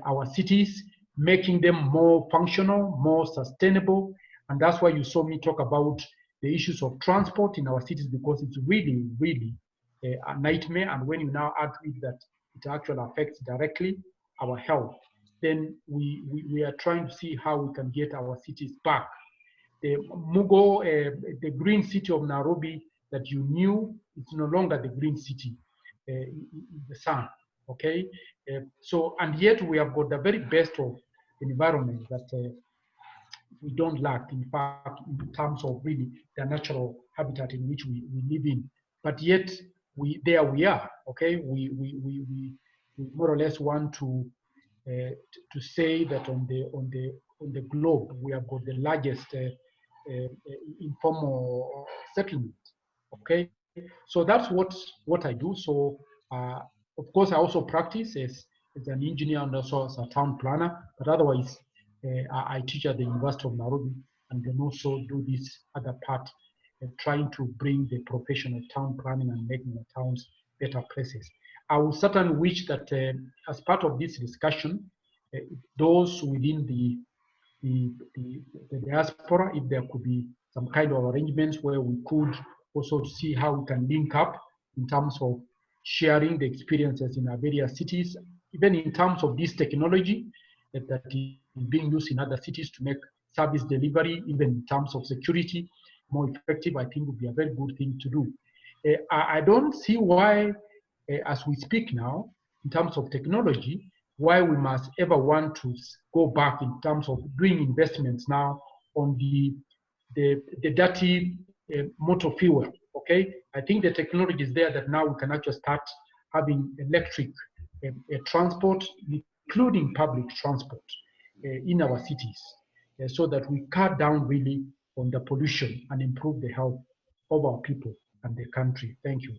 our cities, making them more functional, more sustainable, and that's why you saw me talk about the issues of transport in our cities, because it's really, really a nightmare. And when you now add to it that it actually affects directly our health, then we are trying to see how we can get our cities back. The Mugo, the green city of Nairobi that you knew, it's no longer the green city, the sun, okay? So, and yet we have got the very best of environment that we don't lack, in fact, in terms of really the natural habitat in which we live in. But yet, there we are, okay? We more or less want to say that on the globe we have got the largest informal settlement. Okay, so that's what I do. So of course I also practice as an engineer and also as a town planner. But otherwise, I teach at the University of Nairobi, and then also do this other part, trying to bring the profession of town planning and making the towns better places. I will certainly wish that as part of this discussion, those within the diaspora, if there could be some kind of arrangements where we could also see how we can link up in terms of sharing the experiences in our various cities, even in terms of this technology that is being used in other cities to make service delivery, even in terms of security, more effective, I think would be a very good thing to do. I don't see why, as we speak now, in terms of technology, why we must ever want to go back in terms of doing investments now on the dirty motor fuel, okay? I think the technology is there that now we can actually start having electric transport, including public transport in our cities, so that we cut down really on the pollution and improve the health of our people and the country. Thank you.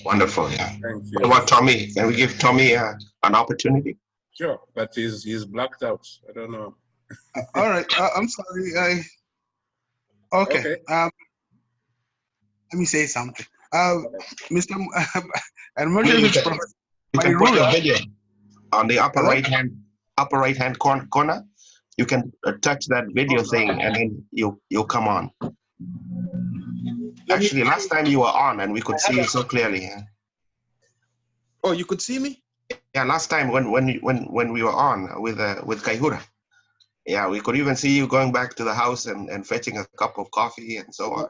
Wonderful, yeah. Thank you. What about Tommy? Can we give Tommy an opportunity? Sure, but he's blacked out. I don't know. All right, I'm sorry. Okay. Let me say something. Mr. I'm not sure if it's from you can put your video on the upper right hand corner. You can touch that video thing, and then you'll come on. Actually, last time you were on, and we could see you so clearly. Yeah. Oh, you could see me? Yeah, last time when we were on with Kaihura. Yeah, we could even see you going back to the house and fetching a cup of coffee and so on.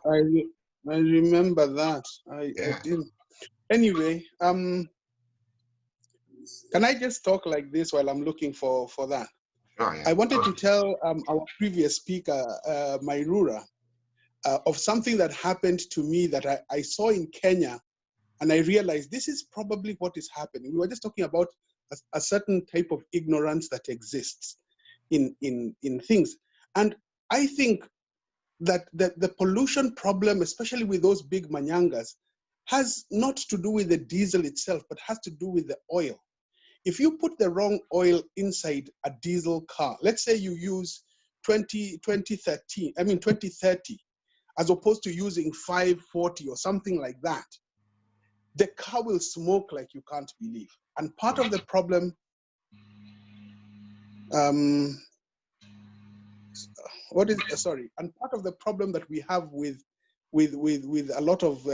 I remember that. I didn't. Anyway, can I just talk like this while I'm looking for that? Oh, yeah. I wanted to tell our previous speaker, Mairura, of something that happened to me that I saw in Kenya, and I realized this is probably what is happening. We were just talking about a certain type of ignorance that exists in things. And I think that the pollution problem, especially with those big manyangas, has not to do with the diesel itself, but has to do with the oil. If you put the wrong oil inside a diesel car, let's say you use 2030, as opposed to using 540 or something like that, the car will smoke like you can't believe. And part of the problem, and part of the problem that we have with a lot of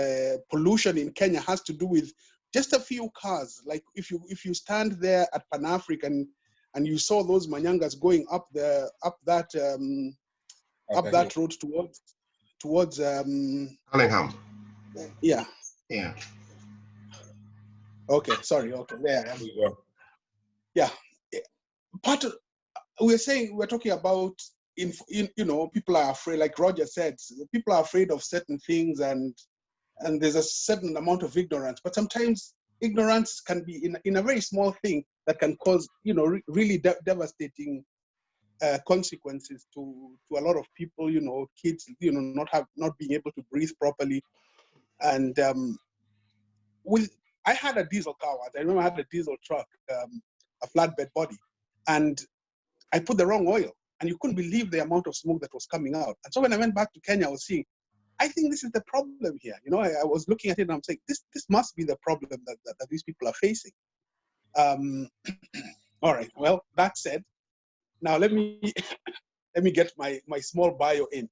pollution in Kenya has to do with just a few cars. Like if you stand there at Pan African and you saw those manyangas going up that road towards Bellingham. Yeah. Yeah. Okay, sorry. Okay, there I am. Yeah. We're talking about people are afraid, like Roger said, people are afraid of certain things, and there's a certain amount of ignorance. But sometimes ignorance can be in a very small thing that can cause really devastating consequences to a lot of people. Kids not being able to breathe properly, and I had a diesel car once. I remember I had a diesel truck, a flatbed body, and I put the wrong oil, and you couldn't believe the amount of smoke that was coming out. And so when I went back to Kenya, I was seeing, I think this is the problem here. I was looking at it and I'm saying, this must be the problem that these people are facing. All right. Well, that said, now let me get my small bio in.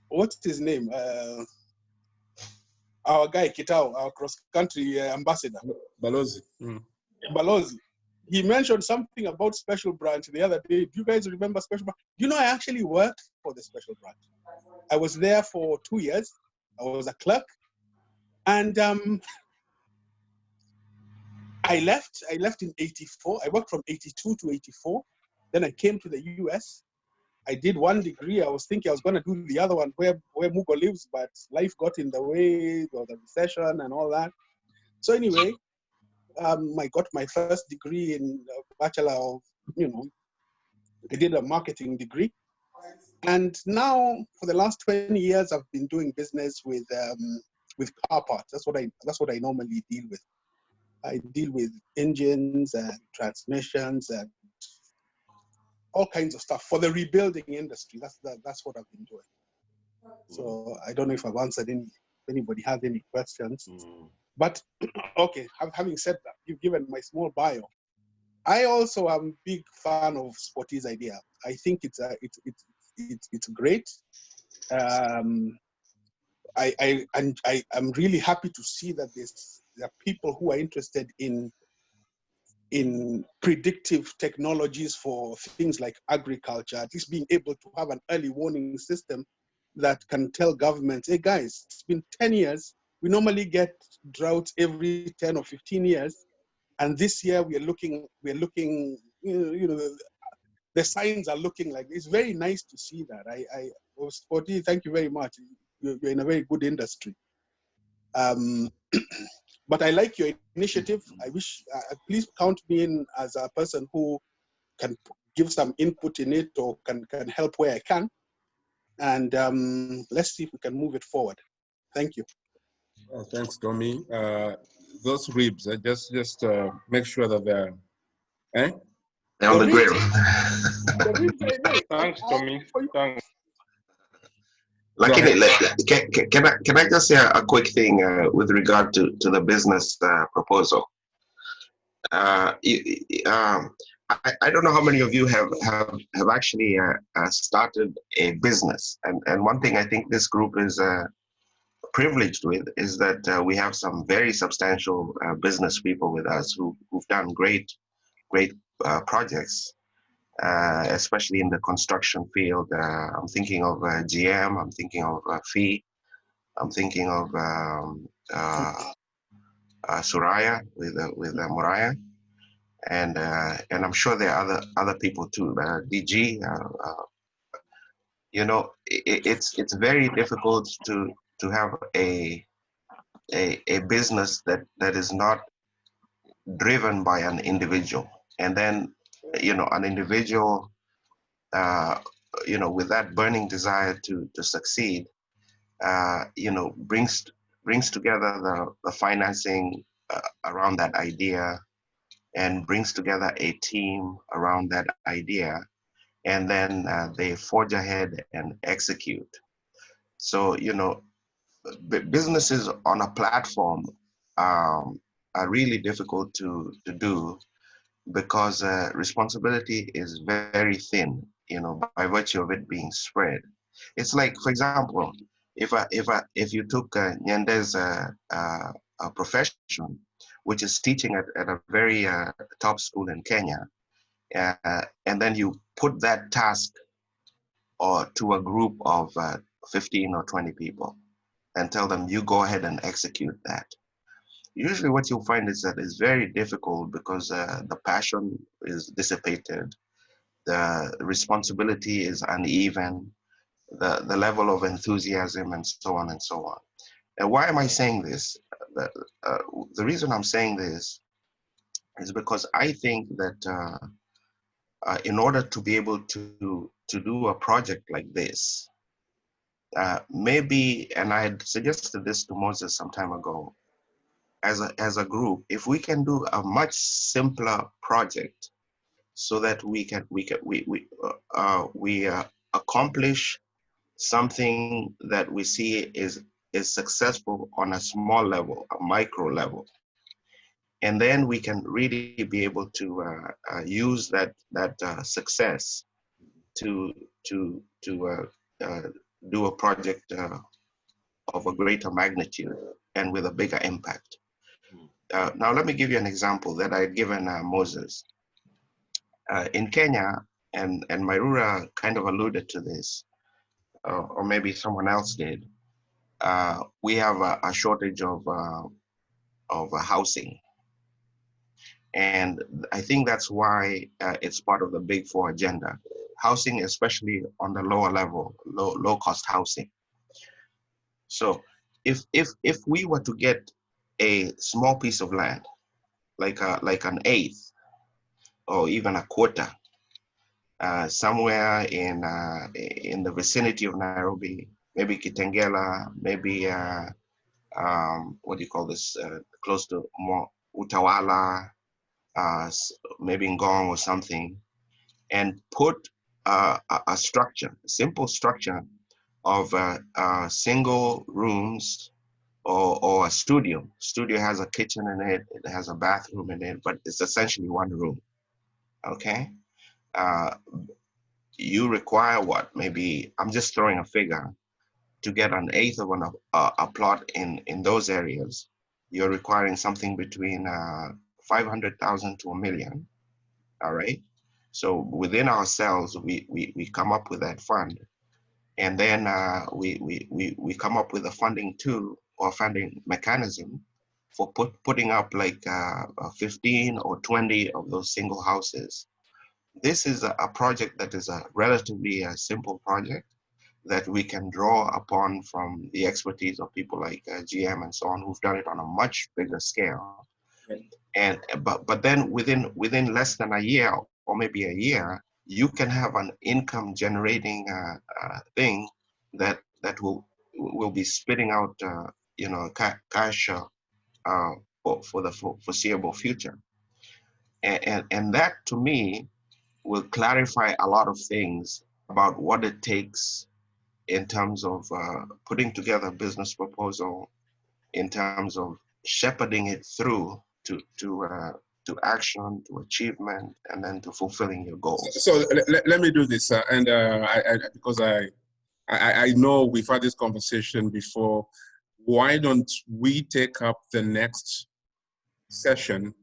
What's his name? Our guy Kitao, our cross-country ambassador. Balozi. Balozi. He mentioned something about Special Branch the other day. Do you guys remember Special Branch? I actually worked for the Special Branch. I was there for 2 years. I was a clerk. And I left in 84. I worked from 82 to 84. Then I came to the US. I did one degree. I was thinking I was going to do the other one where Mugo lives, but life got in the way of the recession and all that. So anyway, I got my first degree in Bachelor of, I did a marketing degree. And now for the last 20 years, I've been doing business with car parts. That's what I normally deal with. I deal with engines and transmissions and all kinds of stuff for the rebuilding industry. That's what I've been doing. So I don't know if I've answered if anybody has any questions. But okay, having said that, you've given my small bio. I also am a big fan of Sporty's idea. I think it's great. I'm really happy to see that there are people who are interested in predictive technologies for things like agriculture, at least being able to have an early warning system that can tell governments, hey guys, it's been 10 years. We normally get droughts every 10 or 15 years. And this year we're looking, the signs are looking like, it's very nice to see that. Sporty, thank you very much. You're in a very good industry. But I like your initiative. I wish, please count me in as a person who can give some input in it or can help where I can. And let's see if we can move it forward. Thank you. Oh, thanks, Tommy. Those ribs, just make sure that they're, They're on the grill. Thanks, Tommy. Thanks. Luckily, can I just say a quick thing with regard to the business proposal? I don't know how many of you have actually started a business, and one thing I think this group is privileged with is that we have some very substantial business people with us who've done great projects. Especially in the construction field. I'm thinking of GM, I'm thinking of Fee, I'm thinking of Suraya with Moraya. and I'm sure there are other people too. DG, you know, it's very difficult to have a business that is not driven by an individual, and then you know an individual you know with that burning desire to succeed you know brings together the financing around that idea, and brings together a team around that idea, and then they forge ahead and execute. So you know businesses on a platform are really difficult to do, because responsibility is very thin, you know, by virtue of it being spread. It's like, for example, if you took Nyende's profession, which is teaching at a very top school in Kenya, and then you put that task or to a group of 15 or 20 people and tell them you go ahead and execute that. Usually what you'll find is that it's very difficult, because the passion is dissipated, the responsibility is uneven, the level of enthusiasm, and so on and so on. And why am I saying this? The reason I'm saying this is because I think that in order to be able to do a project like this, maybe, and I had suggested this to Moses some time ago, as a group, if we can do a much simpler project, so that we accomplish something that we see is successful on a small level, a micro level, and then we can really be able to use that success to do a project of a greater magnitude and with a bigger impact. Now, let me give you an example that I had given Moses. In Kenya, and Mairura kind of alluded to this, or maybe someone else did, we have a shortage of housing. And I think that's why it's part of the Big Four agenda. Housing, especially on the lower level, low cost housing. So if we were to get a small piece of land, like an eighth or even a quarter, somewhere in the vicinity of Nairobi, maybe Kitengela, maybe what do you call this, close to more Utawala, maybe Ngong or something, and put a structure, a simple structure of single rooms or a studio. Studio has a kitchen in it, it has a bathroom in it, but it's essentially one room, okay? You require what? Maybe, I'm just throwing a figure, to get an eighth of a plot in those areas, you're requiring something between 500,000 to $1 million, all right? So within ourselves, we come up with that fund, and then we come up with a funding tool or funding mechanism for putting up like 15 or 20 of those single houses. This is a project that is a relatively simple project that we can draw upon from the expertise of people like GM and so on, who've done it on a much bigger scale. And but then within less than a year, or maybe a year, you can have an income generating thing that will be spitting out you know, cash for the foreseeable future. And that, to me, will clarify a lot of things about what it takes in terms of putting together a business proposal, in terms of shepherding it through to action, to achievement, and then to fulfilling your goals. So let me do this, because I know we've had this conversation before. Why don't we take up the next session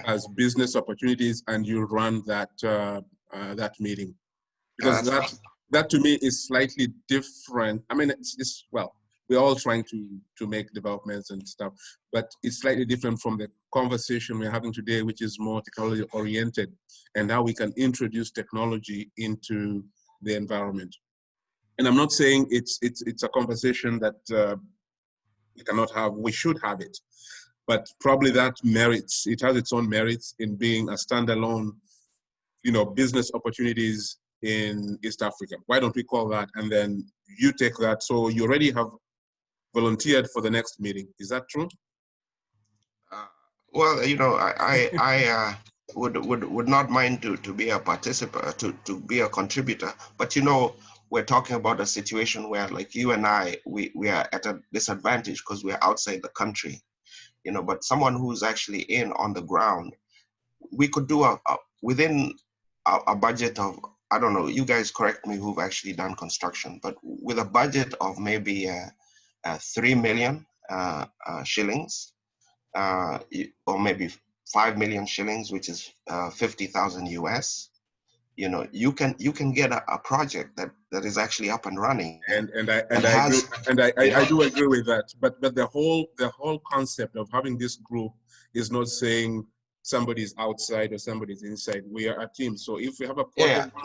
as business opportunities, and you run that that meeting? Because that to me is slightly different. I mean, it's well, we're all trying to make developments and stuff, but it's slightly different from the conversation we're having today, which is more technology oriented, and how we can introduce technology into the environment. And I'm not saying it's a conversation that we cannot have, we should have it, but probably that merits, it has its own merits in being a standalone, business opportunities in East Africa. Why don't we call that? And then you take that. So you already have volunteered for the next meeting. Is that true? Well, I would not mind to be a participant, to be a contributor. But we're talking about a situation where, like you and I, we are at a disadvantage because we're outside the country. But someone who's actually in on the ground, we could do within a budget of, I don't know, you guys correct me who've actually done construction, but with a budget of maybe 3 million shillings, or maybe 5 million shillings, which is 50,000 US. You can get a project that is actually up and running. And I do agree with that. But the whole concept of having this group is not saying somebody's outside or somebody's inside. We are a team. So if we have a project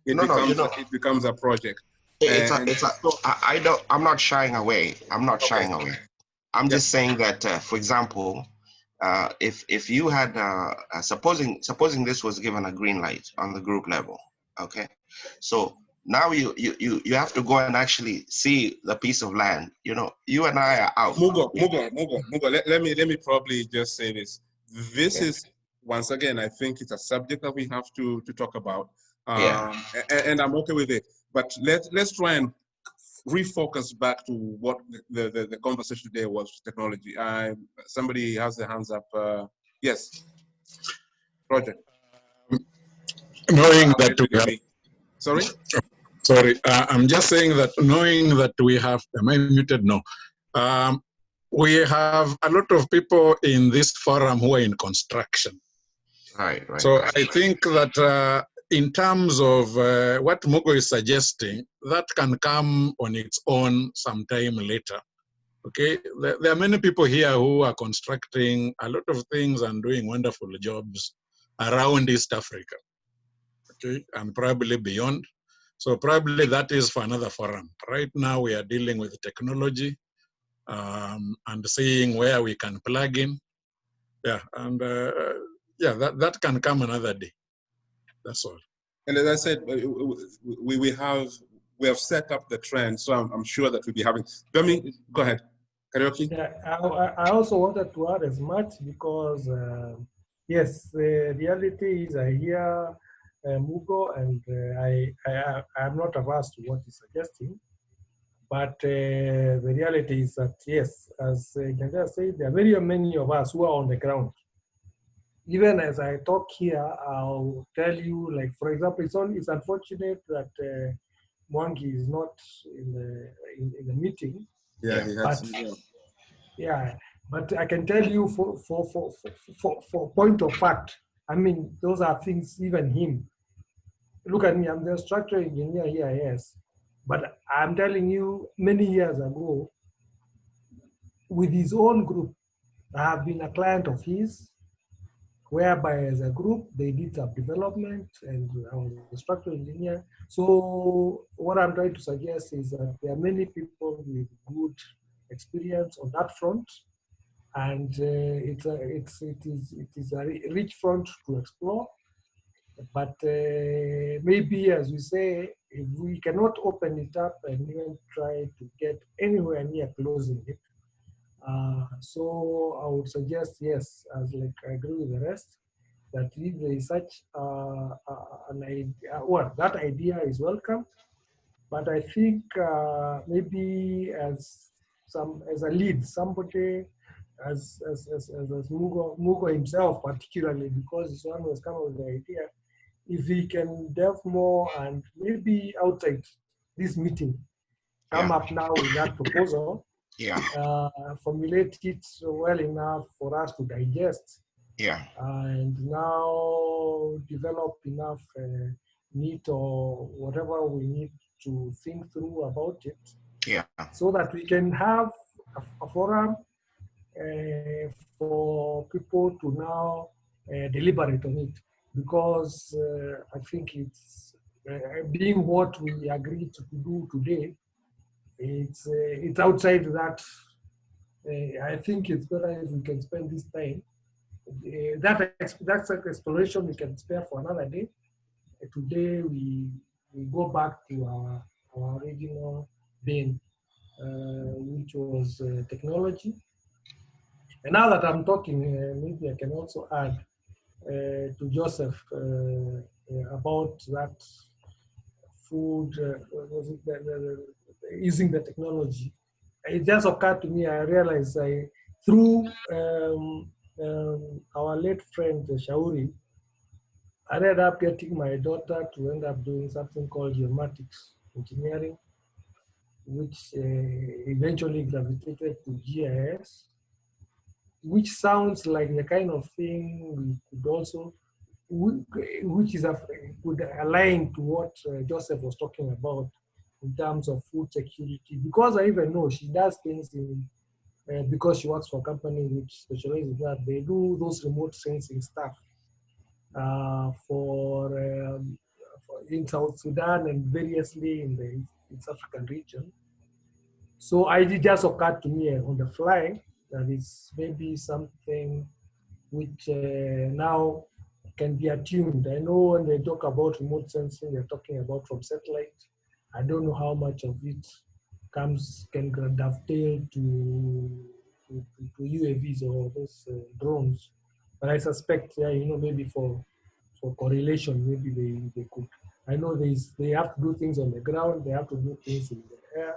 it becomes a project. I'm not shying away. I'm just saying that, for example, if you had supposing this was given a green light on the group level, okay, so now you have to go and actually see the piece of land. You and I are out. Mugo. Let me probably just say this. This is, once again, I think it's a subject that we have to talk about, and I'm okay with it. But let's try and refocus back to what the conversation today was, technology. Somebody has their hands up. Yes, Roger. Knowing that we have, sorry, I'm just saying that knowing that we have, am I muted? No. We have a lot of people in this forum who are in construction. Right. So I think that in terms of what Mugo is suggesting, that can come on its own sometime later. Okay, there are many people here who are constructing a lot of things and doing wonderful jobs around East Africa. Okay, and probably beyond. So probably that is for another forum. Right now we are dealing with technology and seeing where we can plug in. That can come another day. That's all. And as I said, we have set up the trend, so I'm sure that we'll be having. Bemi, go ahead. Karaoke. Yeah, I also wanted to add as much because yes, the reality is I hear Mugo, and I'm not averse to what he's suggesting. But the reality is that, yes, as Janja said, there are very many of us who are on the ground. Even as I talk here, I'll tell you, like, for example, it's unfortunate that Mwangi is not in the meeting. Yeah, he has. But I can tell you for point of fact, I mean, those are things, even him. Look at me, I'm the structural engineer here, yes. But I'm telling you, many years ago, with his own group, I have been a client of his, whereby as a group, they did some development and I was a structural engineer. So what I'm trying to suggest is that there are many people with good experience on that front. And it is a rich front to explore. But maybe, as we say, if we cannot open it up and even try to get anywhere near closing it, so I would suggest, yes, as like I agree with the rest, that if there is such an idea, well, that idea is welcome. But I think maybe as a lead, somebody as Mugo himself, particularly because he's one who has come up with the idea, if he can delve more and maybe outside this meeting, come up now with that proposal, formulate it well enough for us to digest, and now develop enough meat or whatever we need to think through about it, so that we can have a forum for people to now deliberate on it, because I think it's being what we agreed to do today. It's outside that. I think it's better if we can spend this time. That's like exploration we can spare for another day. Today we go back to our original vein, which was technology. And now that I'm talking, maybe I can also add to Joseph about that food, was it using the technology. It just occurred to me, I realized through our late friend Shauri, I ended up getting my daughter to end up doing something called geomatics engineering, which eventually gravitated to GIS, which sounds like the kind of thing we could also, which is could align to what Joseph was talking about in terms of food security. Because I even know she does things in, because she works for a company which specializes in that, they do those remote sensing stuff in South Sudan and variously in the East African region. So it just occurred to me on the fly that it's maybe something which now can be attuned. I know when they talk about remote sensing, they're talking about from satellite. I don't know how much of it can dovetail to UAVs or those drones, but I suspect, maybe for correlation, maybe they could. I know they have to do things on the ground, they have to do things in the air,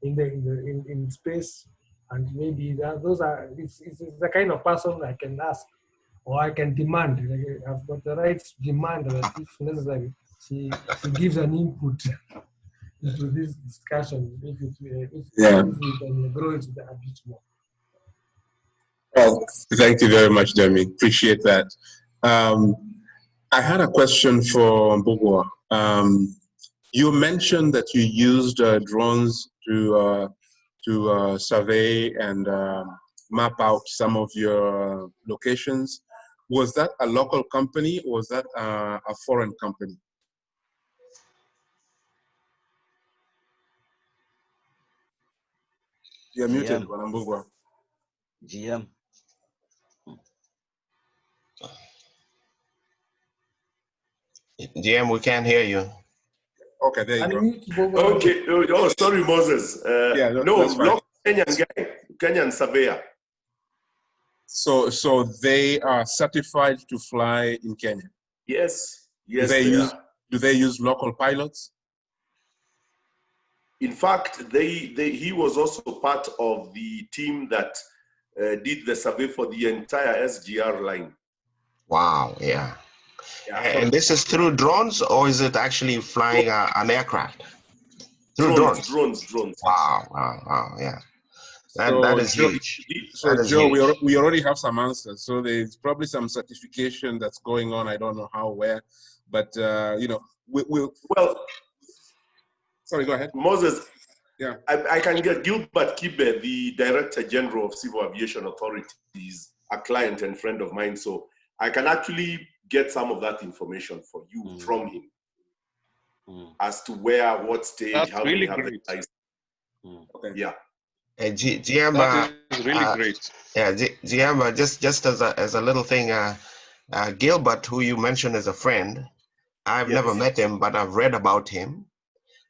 in space, and maybe it's the kind of person I can ask or I can demand. I've got the right to demand that if necessary, she gives an input into this discussion if we can grow it a bit more. Well, thank you very much, Demi. Appreciate that. I had a question for Mbugua. You mentioned that you used drones to survey and map out some of your locations. Was that a local company or was that a foreign company? You're muted, Mbugua. GM. GM, we can't hear you. Okay, there you go. Okay. Oh, sorry, Moses. Yeah, no, local Kenyan guy, Kenyan surveyor. So they are certified to fly in Kenya? Yes, do they use local pilots? In fact, he was also part of the team that did the survey for the entire SGR line. Wow, yeah. And this is through drones, or is it actually flying an aircraft? Through drones. Wow, yeah. That is huge. So, Joe, we already have some answers. So there's probably some certification that's going on. I don't know how, where, but we'll. Well, sorry, go ahead. Moses. Yeah. I can get Gilbert Kibe, the Director General of Civil Aviation Authority, is a client and friend of mine. So I can actually get some of that information for you from him as to where, what stage, That's how really many have great. Okay. Yeah. GM, that is really great. Yeah, GM, just as a little thing, Gilbert, who you mentioned as a friend, I've never met him, but I've read about him.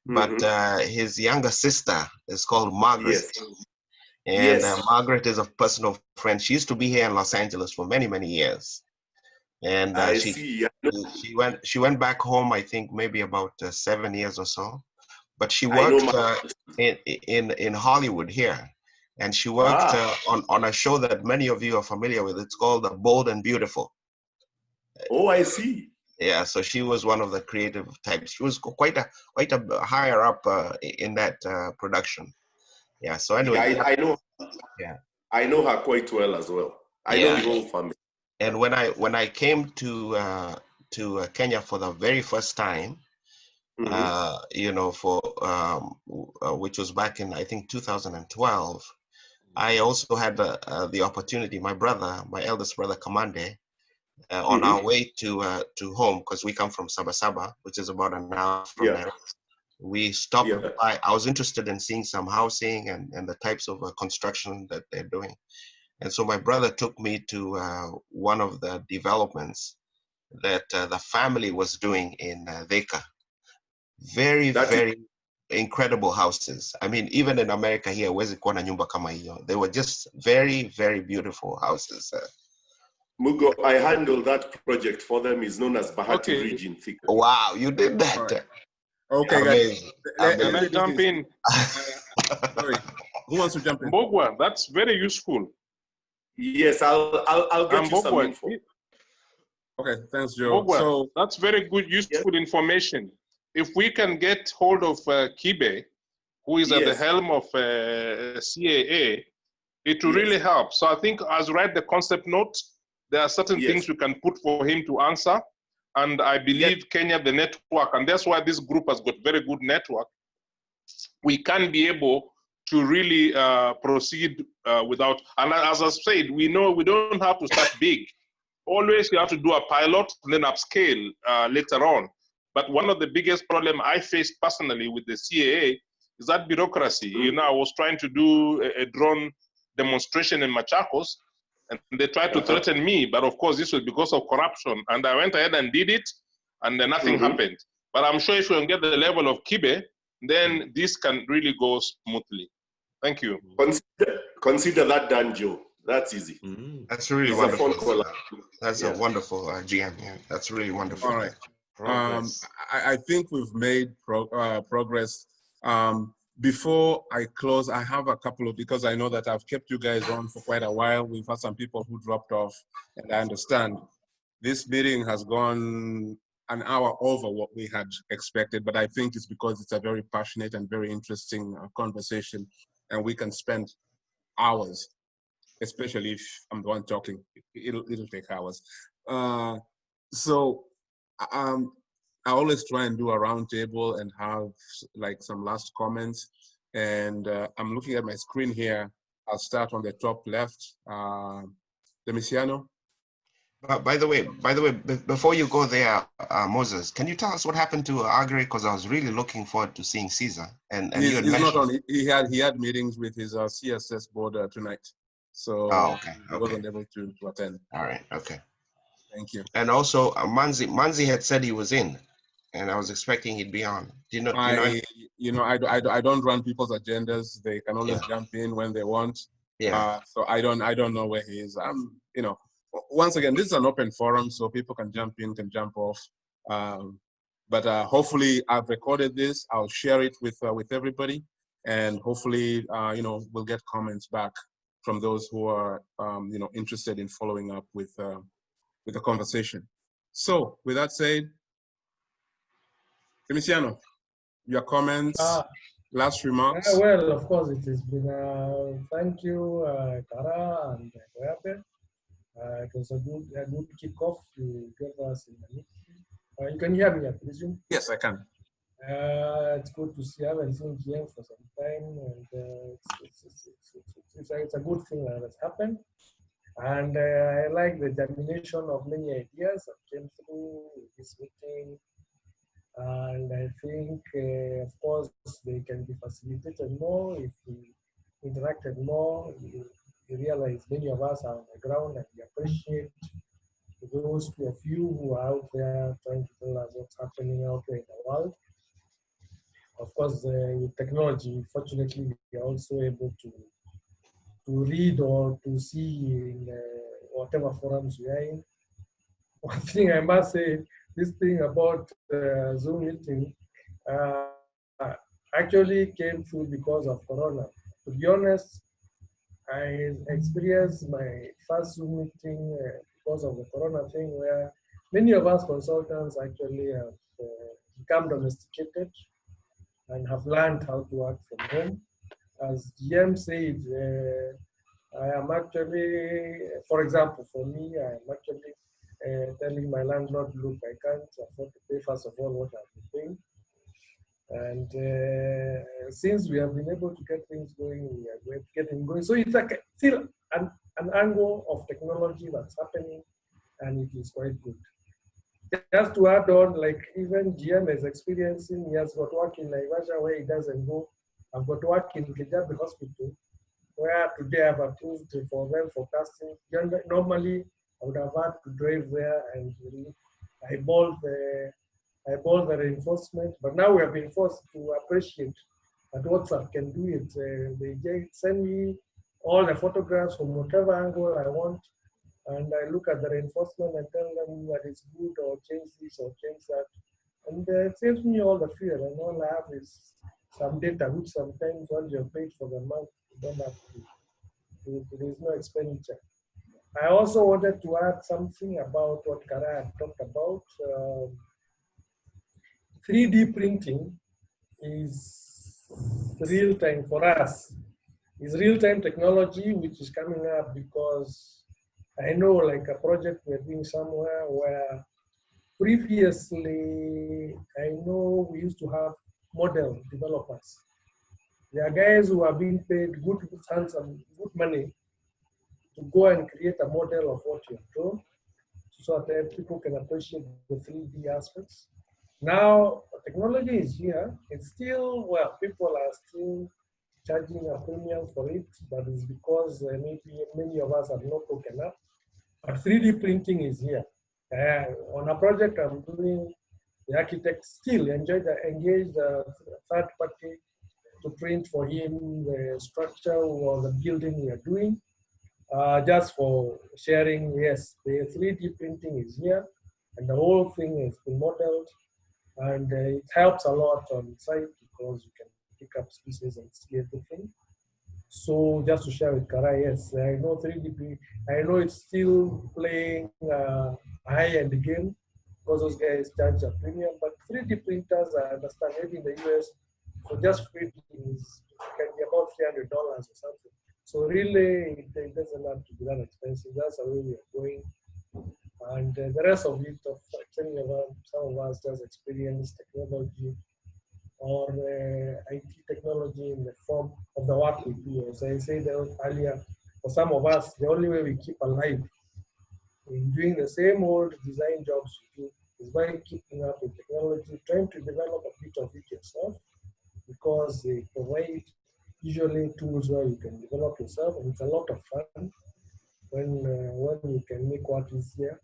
But his younger sister is called Margaret. And Margaret is a personal friend. She used to be here in Los Angeles for many, many years. And she went back home, I think maybe about 7 years or so. But she worked in Hollywood here. And she worked on a show that many of you are familiar with. It's called Bold and Beautiful. Oh, I see. Yeah, so she was one of the creative types. She was quite a higher up in that production. Yeah. So anyway, I know. Yeah, I know her quite well as well. I know the whole family. And when I came to Kenya for the very first time, which was back in I think 2012, I also had the opportunity, my eldest brother, Kamande, on our way to home, because we come from Sabasaba, which is about an hour from there. We stopped by. I was interested in seeing some housing and the types of construction that they're doing. And so my brother took me to one of the developments that the family was doing in Theka. Very incredible houses. I mean, even in America here, huwezi kuwa na nyumba kama hiyo. They were just very, very beautiful houses. Mugo, I handled that project for them. Is known as Bahati Ridge in Thika. Wow, you did that. Right. Okay, amazing. guys. Can I jump in? Sorry. Who wants to jump in? Mbogwa, that's very useful. Yes, I'll get you some info. Okay, thanks, Joe. Mbogwa, So that's very good, useful information. If we can get hold of Kibe, who is at the helm of CAA, it will really help. So I think as write the concept note, there are certain things we can put for him to answer. And I believe Kenya, the network, and that's why this group has got very good network. We can be able to really proceed without, and as I said, we know we don't have to start big. Always you have to do a pilot, then upscale later on. But one of the biggest problem I faced personally with the CAA is that bureaucracy. You know, I was trying to do a drone demonstration in Machakos, and they tried to threaten me, but of course this was because of corruption. And I went ahead and did it, and then nothing happened. But I'm sure if we can get the level of Kibe, then this can really go smoothly. Thank you. Consider that done, Joe. That's easy. That's really wonderful. That's a wonderful GM. Yeah, that's really wonderful. All right. I think we've made progress. Before I close, I have a couple of, because I know that I've kept you guys on for quite a while. We've had some people who dropped off, and I understand. This meeting has gone an hour over what we had expected, but I think it's because it's a very passionate and very interesting conversation, and we can spend hours, especially if I'm the one talking. It'll take hours. I always try and do a round table and have like some last comments. And I'm looking at my screen here. I'll start on the top left. Demisiano. By the way, before you go there, Moses, can you tell us what happened to Agri? Because I was really looking forward to seeing Caesar. And he's you had not on. He had meetings with his CSS board tonight, so he wasn't able to attend. All right. Okay. Thank you. And also, Manzi had said he was in, and I was expecting he'd be on. I don't run people's agendas. They can always jump in when they want. So I don't know where he is. Once again, this is an open forum, so people can jump in, can jump off. But hopefully, I've recorded this. I'll share it with everybody, and hopefully, we'll get comments back from those who are interested in following up with the conversation. So, with that said, Demisiano, your comments, last remarks. Well, of course, it has been thank you, Kara and Koyape. It was a good kickoff you gave us in the meeting. You can hear me, I presume? Yes, I can. It's good to see. I haven't seen GM for some time, and it's a good thing that has happened. And I like the germination of many ideas that came through this meeting. And I think, of course, they can be facilitated more if we interacted more. You realize many of us are on the ground, and we appreciate those of you who are out there trying to tell us what's happening out there in the world. Of course, with technology, fortunately, we are also able to read or to see in whatever forums we are in. One thing I must say, this thing about Zoom meeting actually came through because of Corona. To be honest, I experienced my first Zoom meeting because of the Corona thing, where many of us consultants actually have become domesticated and have learned how to work from home. As GM said, I am actually, for example, for me, I am actually telling my landlord, look, I can't afford to pay, first of all, what I've been paying. And since we have been able to get things going, we are getting going. So it's like still an angle of technology that's happening, and it is quite good. Just to add on, like even GM is experiencing, he has got work in Naivasha where he doesn't go. I've got work in Kijabi Hospital, where today I've approved for them for casting. Normally, I would have had to drive there and eyeball the reinforcement, but now we have been forced to appreciate that WhatsApp can do it. They send me all the photographs from whatever angle I want, and I look at the reinforcement and tell them that it's good or change this or change that. And it saves me all the fear, and all I have is some data, which sometimes once you're paid for the month, you don't have to, there is no expenditure. I also wanted to add something about what Kara had talked about. 3D printing is real time for us. It's real time technology which is coming up because I know like a project we're doing somewhere where previously I know we used to have model developers. There are guys who are being paid good money to go and create a model of what you've drawn so that people can appreciate the 3D aspects. Now, technology is here. It's still, well, people are still charging a premium for it, but it's because maybe many of us have not woken up. But 3D printing is here. On a project I'm doing, the architect still engaged a third party to print for him the structure or the building we are doing. Just for sharing, yes, the 3D printing is here, and the whole thing has been modeled. And it helps a lot on site because you can pick up species and see everything. So just to share with Kara, yes, I know 3D, I know it's still playing a high-end game because those guys charge a premium, but 3D printers, I understand, maybe in the US, so just printing can be about $300 or something. So really, it doesn't have to be that expensive. That's the way we are going. And the rest of it, some of us just experience technology or IT technology in the form of the work we do. As I said earlier, for some of us, the only way we keep alive in doing the same old design jobs we do is by keeping up with technology, trying to develop a bit of it yourself, because they provide usually tools where you can develop yourself, and it's a lot of fun when you can make work easier.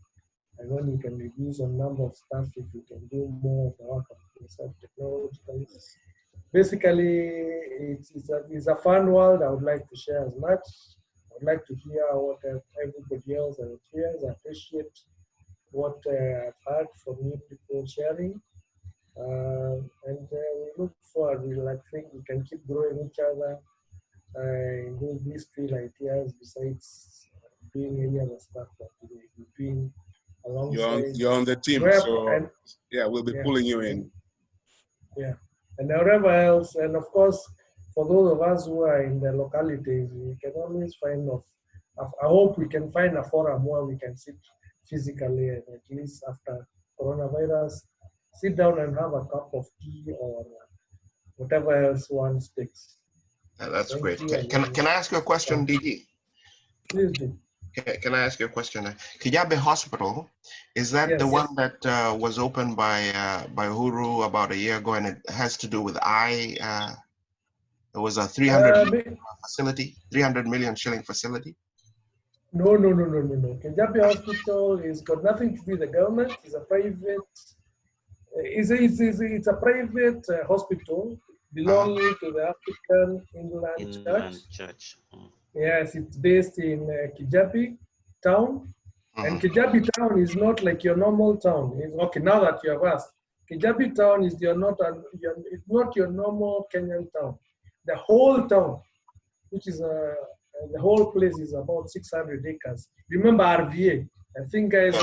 And when you can reduce the number of staff, if you can do more of the work of yourself technologically. Basically, it's a fun world. I would like to share as much. I would like to hear what everybody else hears. I appreciate what I've heard from you people sharing. And we look forward. We think we can keep growing each other in these three ideas besides doing any other stuff that we're doing. You're on the team, so yeah, we'll be pulling you in. Yeah, and wherever else, and of course, for those of us who are in the localities, we can always find I hope we can find a forum where we can sit physically, and at least after coronavirus, sit down and have a cup of tea or whatever else one takes. That's great. Can I ask you a question, DG? Please do. Can I ask you a question? Kijabe Hospital, is that the one that was opened by Huru about a year ago, and it has to do with eye? It was a 300 facility, 300 million shilling facility. No. Kijabe Hospital has got nothing to do with the government. It's a private. It's a private hospital belonging to the African Inland Church. Yes, it's based in Kijabe town. And Kijabe town is not like your normal town. Okay, now that you have asked, Kijabe town is it's not your normal Kenyan town. The whole town, which is the whole place is about 600 acres. Remember RVA? I think guys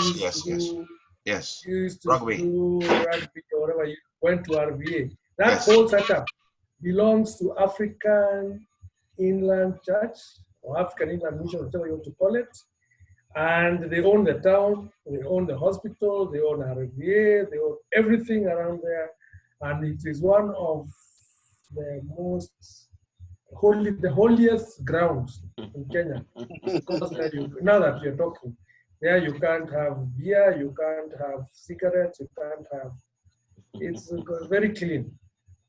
used to do rugby or whatever. You went to RVA. That whole setup belongs to African Inland Church or African Inland Mission, whatever you want to call it. And they own the town, they own the hospital, they own RVA, they own everything around there. and it is one of the holiest grounds in Kenya. Because now that you're talking, there you can't have beer, you can't have cigarettes, you can't have. It's very clean.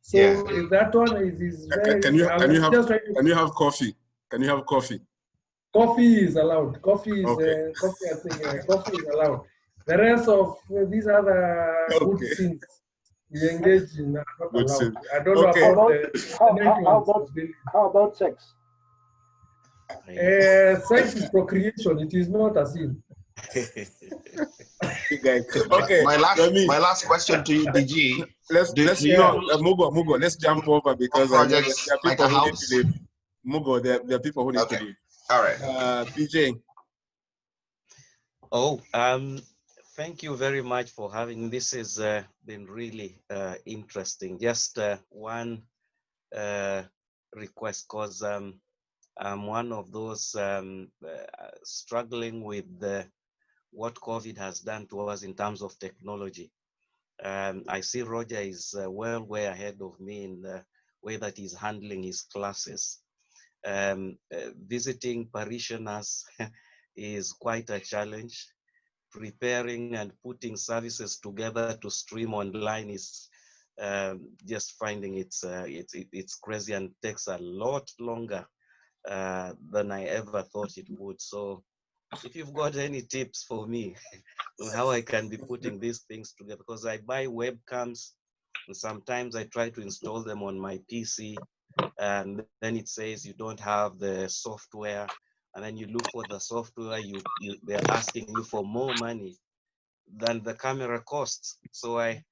So if that one is very. Can you have coffee? Can you have coffee? Coffee is allowed. Coffee is coffee. I think coffee is allowed. The rest of these other good things we engage in are not allowed. I don't know how about sex? Sex is procreation. It is not a sin. Okay. My last question to you, DG. Mugo, let's jump over because there are people who need to leave. Mugo, there are people who need to leave. All right. PJ. Oh, thank you very much for having. This has been really interesting. Just one request, because I'm one of those struggling with what COVID has done to us in terms of technology. I see Roger is well way ahead of me in the way that he's handling his classes. Visiting parishioners is quite a challenge. Preparing and putting services together to stream online is just finding it's crazy and takes a lot longer than I ever thought it would. So if you've got any tips for me on how I can be putting these things together, because I buy webcams and sometimes I try to install them on my PC and then it says you don't have the software, and then you look for the software, they're asking you for more money than the camera costs. So I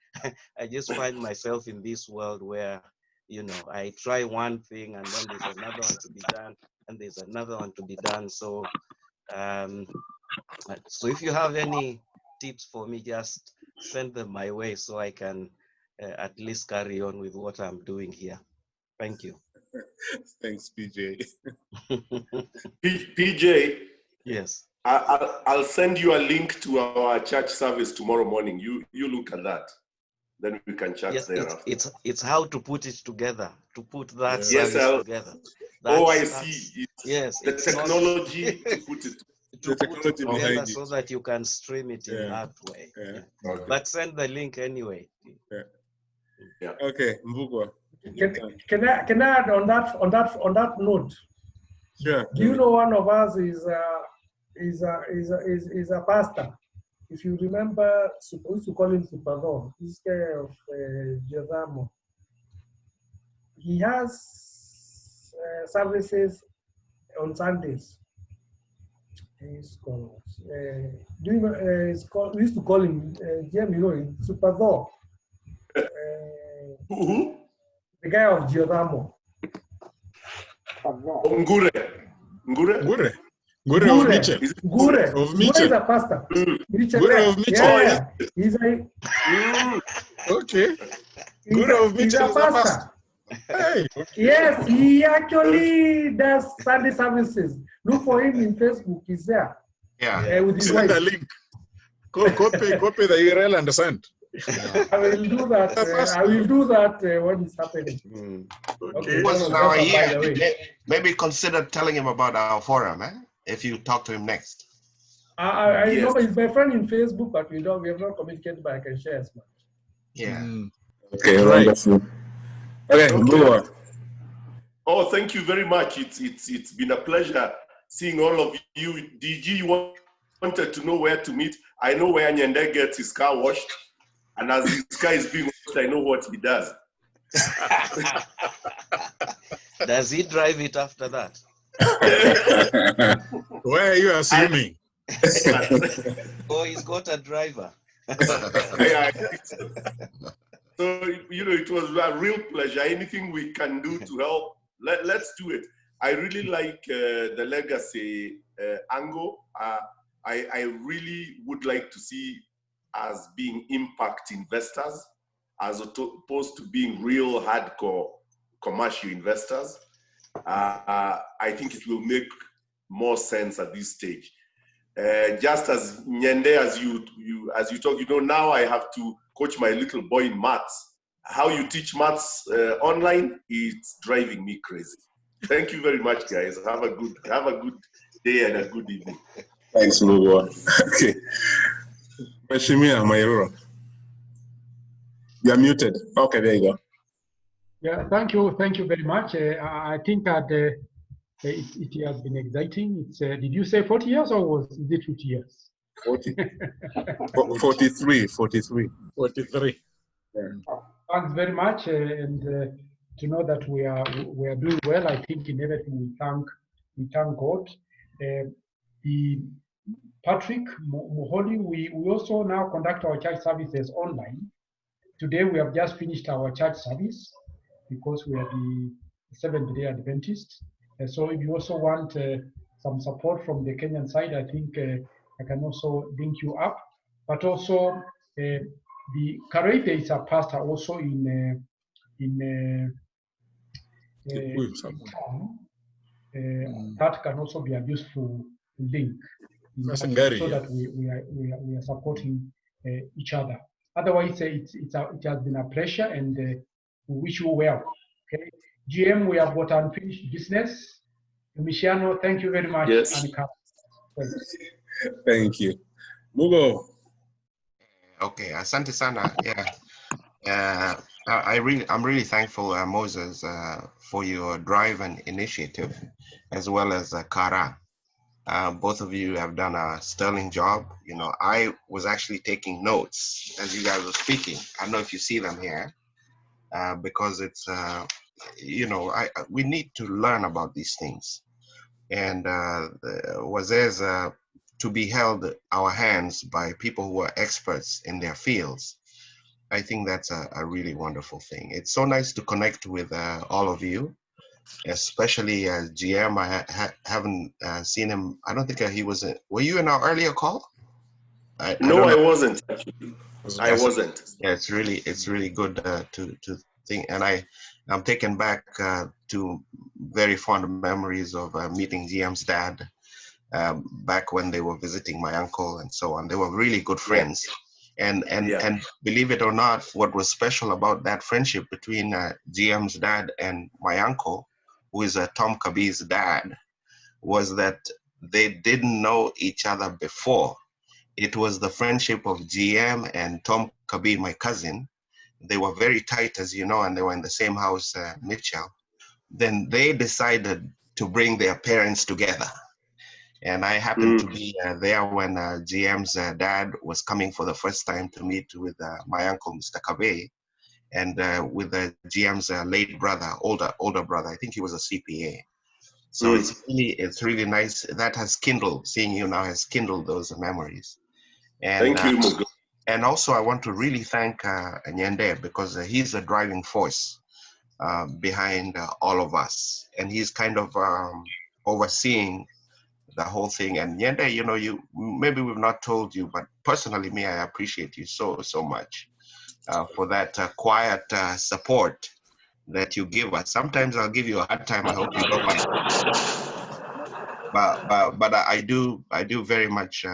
just find myself in this world where, you know, I try one thing and then there's another one to be done and there's another one to be done. So so if you have any tips for me, just send them my way so I can at least carry on with what I'm doing here. Thank you. Thanks, PJ. PJ. Yes. I'll send you a link to our church service tomorrow morning. You look at that. Then we can chat there. It's how to put it together, to put that service together. I see. Yes, the technology to put it together so that you can stream it in that way. Okay. But send the link anyway. Yeah. Okay, Mbugwa. Can I add on that note? Sure. Do you know one of us is a pastor? If you remember, we used to call him Superdome. He's guy of Giordano. He has services on Sundays. He's called. We used to call him Jim. You know him, Superdome. The guy of Giordano. Ngure of Mitchell. Ngure is a pastor. Ngure of Mitchell. Yeah. He's a okay. Ngure of Mitchell is a pastor. Hey. Yes, he actually does Sunday services. Look for him in Facebook. He's there. Yeah. With his send wife. a link. Copy the URL and send. I will do that. I will do that when it's happening. Okay. Maybe consider telling him about our forum, if you talk to him next. I know he's my friend in Facebook, but we have not communicated, but I can share as much. Yeah. Okay, wonderful. Okay. Oh, thank you very much. It's been a pleasure seeing all of you. DG, you wanted to know where to meet. I know where Nyende gets his car washed. And as his car is being washed, I know what he does. Does he drive it after that? Why are you assuming? Oh, he's got a driver. So, you know, it was a real pleasure. Anything we can do to help, let's do it. I really like the legacy angle. I really would like to see as being impact investors as opposed to being real hardcore commercial investors. I think it will make more sense at this stage. Just as Nyende, as you talk, you know, now I have to coach my little boy in maths. how you teach maths online, it's driving me crazy. Thank you very much, guys. Have a good day and a good evening. Thanks, Mugo. Okay. Mheshimiwa Mairuro. You're muted. Okay, there you go. Yeah, thank you very much. I think that it has been exciting. It's did you say 40 years or is it 50 years? 40. 43. 43. 43. Yeah. Thanks very much, and to know that we are doing well. I think in everything we thank God. The Patrick Muholi, we also now conduct our church services online. Today we have just finished our church service because we are the Seventh-day Adventists. So if you also want some support from the Kenyan side, I think I can also link you up. But also the Karete is a pastor also in town. That can also be a useful link so that we are supporting each other. Otherwise, it has been a pleasure, and we wish you well. Okay, GM, we have got unfinished business. Michiano, thank you very much. Yes. Thank you. Mugo. Okay, asante sana. Yeah. I'm really thankful, Moses, for your drive and initiative, as well as Kara. Both of you have done a sterling job. You know, I was actually taking notes as you guys were speaking. I don't know if you see them here, because it's, you know, we need to learn about these things. And to be held our hands by people who are experts in their fields. I think that's a really wonderful thing. It's so nice to connect with all of you, especially GM. I haven't seen him. I don't think he was. Were you in our earlier call? I wasn't. Actually. I wasn't. Yeah, it's really good to think, and I'm taken back to very fond memories of meeting GM's dad back when they were visiting my uncle and so on. They were really good friends. And believe it or not, what was special about that friendship between GM's dad and my uncle, who is Tom Kabi's dad, was that they didn't know each other before. It was the friendship of GM and Tom Kabi, my cousin. They were very tight, as you know, and they were in the same house, Mitchell. Then they decided to bring their parents together. And I happened to be there when GM's dad was coming for the first time to meet with my uncle, Mr. Kabe, and with GM's late brother, older brother. I think he was a CPA. So it's really nice. That has kindled, seeing you now has kindled those memories. And, thank you, Mugo. And also I want to really thank Nyende, because he's a driving force behind all of us. And he's kind of overseeing the whole thing. And Nyende, you know, maybe we've not told you, but personally, I appreciate you so much for that quiet support that you give us. Sometimes I'll give you a hard time. I hope you don't mind. But I do very much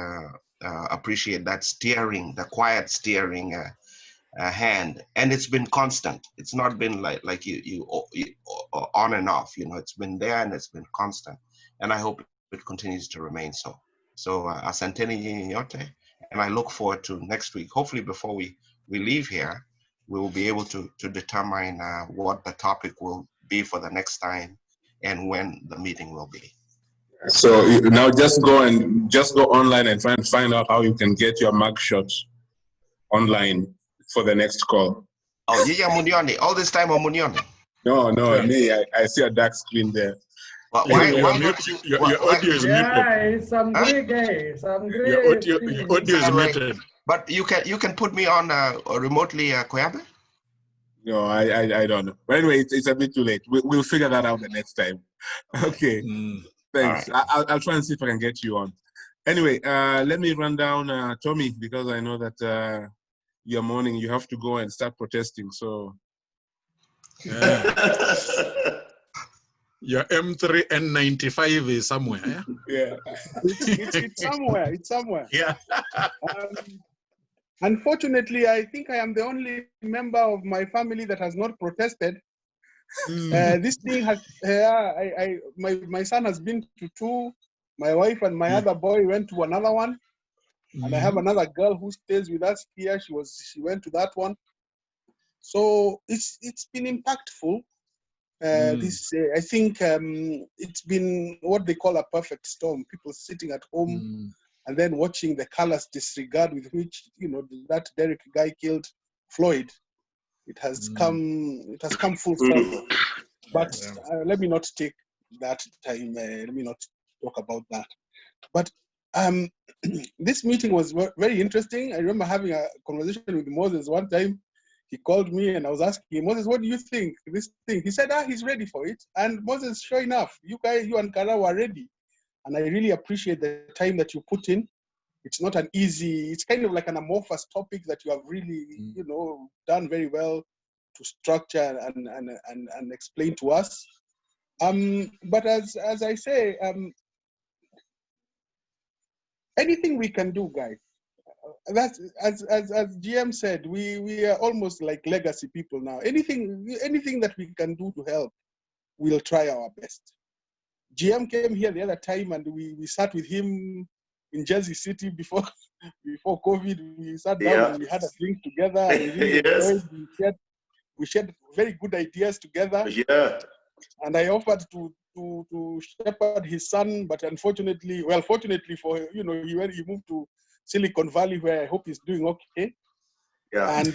appreciate that steering, the quiet steering hand, and it's been constant. It's not been like you on and off. You know, it's been there and it's been constant, and I hope it continues to remain so. So asanteni nyinyi nyote, and I look forward to next week. Hopefully before we leave here, we will be able to determine what the topic will be for the next time and when the meeting will be. So now just go online and try and find out how you can get your mugshot online for the next call. Oh, yeah, Munioni. All this time on Munioni. No, me. I see a dark screen there. Why your audio is muted. Yeah, it's some great guy. Some great. Your audio is muted. But you can put me on remotely, Koyabe? No, I don't know. But anyway, it's a bit too late. We'll figure that out the next time. Okay. Thanks. Right. I'll try and see if I can get you on. Anyway, let me run down Tommy, because I know that your morning you have to go and start protesting. So. Yeah. Your M3 N95 is somewhere. Yeah. It's somewhere. It's somewhere. Yeah. Unfortunately, I think I am the only member of my family that has not protested. This thing has, my son has been to 2. My wife and my other boy went to another one. And I have another girl who stays with us here. She went to that one. So it's been impactful. I think it's been what they call a perfect storm. People sitting at home and then watching the callous disregard with which that Derek guy killed Floyd. It has come full circle. But let me not take that time. Let me not talk about that. But this meeting was very interesting. I remember having a conversation with Moses one time. He called me and I was asking him, Moses, what do you think this thing? He said, he's ready for it. And Moses, sure enough, you and Kara were ready. And I really appreciate the time that you put in. It's not an easy, it's kind of like an amorphous topic that you have really, done very well to structure and explain to us. But as I say, anything we can do, guys. That's as GM said, we are almost like legacy people now. Anything that we can do to help, we'll try our best. GM came here the other time and we sat with him in Jersey City before COVID. We sat down and we had a drink together and we really enjoyed. We shared very good ideas together. Yeah. And I offered to shepherd his son, but unfortunately, fortunately for he moved to Silicon Valley, where I hope he's doing okay. Yeah. And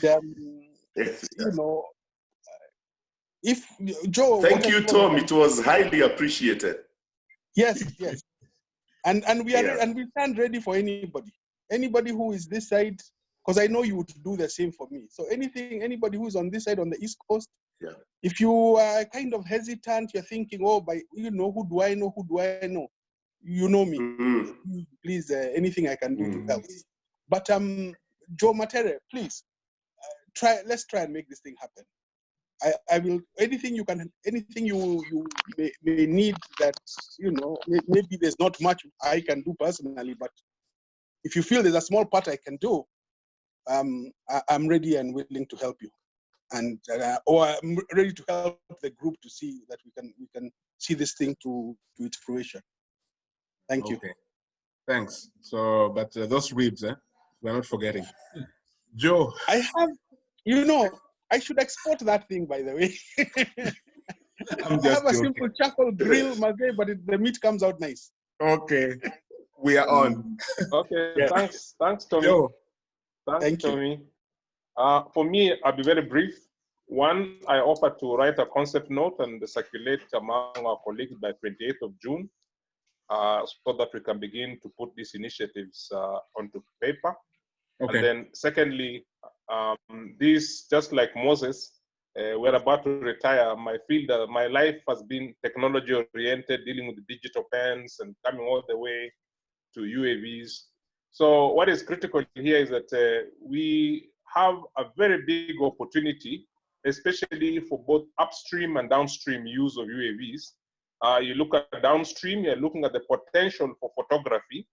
if Joe, thank you, Tom. It was highly appreciated. Yes. And we are and we stand ready for anybody who is this side, because I know you would do the same for me. So anybody who's on this side on the East Coast, if you are kind of hesitant, you're thinking, who do I know? You know me. Please, anything I can do to help. But Joe Matere, please let's try and make this thing happen. I will anything you may need that maybe there's not much I can do personally, but if you feel there's a small part I can do, I'm ready and willing to help you, and or I'm ready to help the group to see that we can see this thing to its fruition. Thank you. Okay, thanks. So, but those ribs, we're not forgetting. Joe, I have, I should export that thing, by the way. I'm just I have a joking. simple charcoal grill, but the meat comes out nice. Okay, we are on. Okay, Yeah. thanks, Tommy. Joe. Thanks, Tommy. For me, I'll be very brief. One, I offer to write a concept note and circulate among our colleagues by 28th of June, so that we can begin to put these initiatives onto paper. Okay. And then secondly, this, just like Moses, we're about to retire. My life has been technology oriented, dealing with digital pens and coming all the way to UAVs. So what is critical here is that we have a very big opportunity, especially for both upstream and downstream use of UAVs. You look at downstream, you're looking at the potential for photography.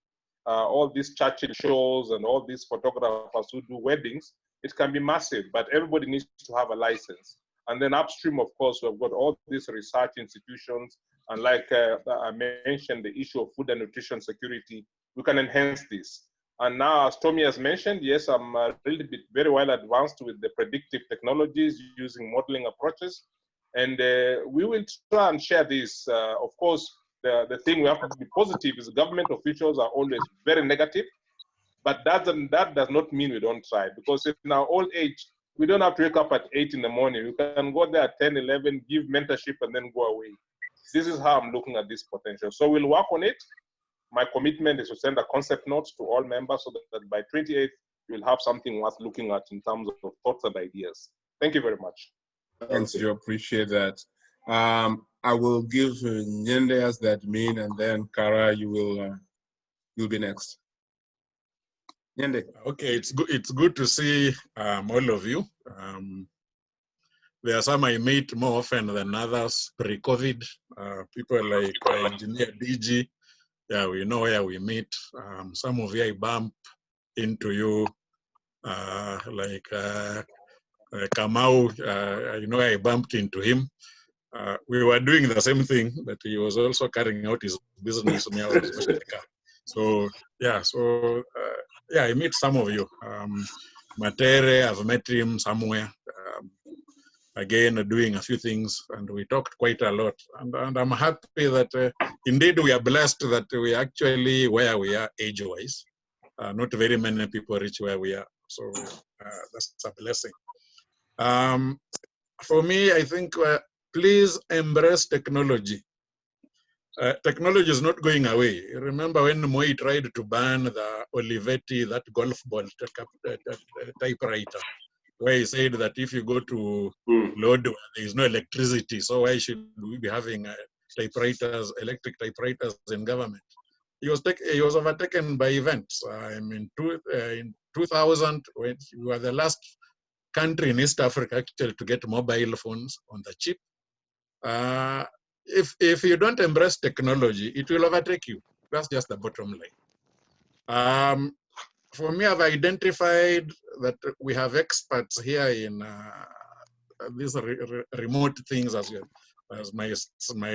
All these Churchill shows and all these photographers who do weddings, it can be massive, but everybody needs to have a license. And then upstream, of course, we've got all these research institutions. And like I mentioned, the issue of food and nutrition security, we can enhance this. And now, as Tommy has mentioned, yes, I'm very well advanced with the predictive technologies using modeling approaches. And we will try and share this. Of course, the thing we have to be positive is government officials are always very negative, but that does not mean we don't try, because in our old age, we don't have to wake up at 8 in the morning. We can go there at 10, 11, give mentorship, and then go away. This is how I'm looking at this potential. So we'll work on it. My commitment is to send a concept note to all members so that by 28th, you'll have something worth looking at in terms of thoughts and ideas. Thank you very much. Thanks, Joe. Appreciate that. I will give Nyende as the admin, and then Kara, you'll be next. Nyende. Okay, it's good to see all of you. There are some I meet more often than others pre-COVID. People like Engineer DG. Yeah, we know where we meet. Some of you I bump into you like Kamau, I bumped into him. We were doing the same thing, but he was also carrying out his business. Me, I was washing the car. So I meet some of you. Matere, I've met him somewhere. Again, doing a few things, and we talked quite a lot. And I'm happy that indeed we are blessed that we are actually where we are age-wise. Not very many people reach where we are, so that's a blessing. For me, I think please embrace technology. Technology is not going away. Remember when Moi tried to ban the Olivetti, that golf ball typewriter, where he said that if you go to Lord, there is no electricity, so why should we be having typewriters, electric typewriters in government? He was overtaken by events. In 2000, when we were the last country in East Africa actually to get mobile phones on the chip. If you don't embrace technology, it will overtake you. That's just the bottom line. For me, I've identified that we have experts here in these remote things, as my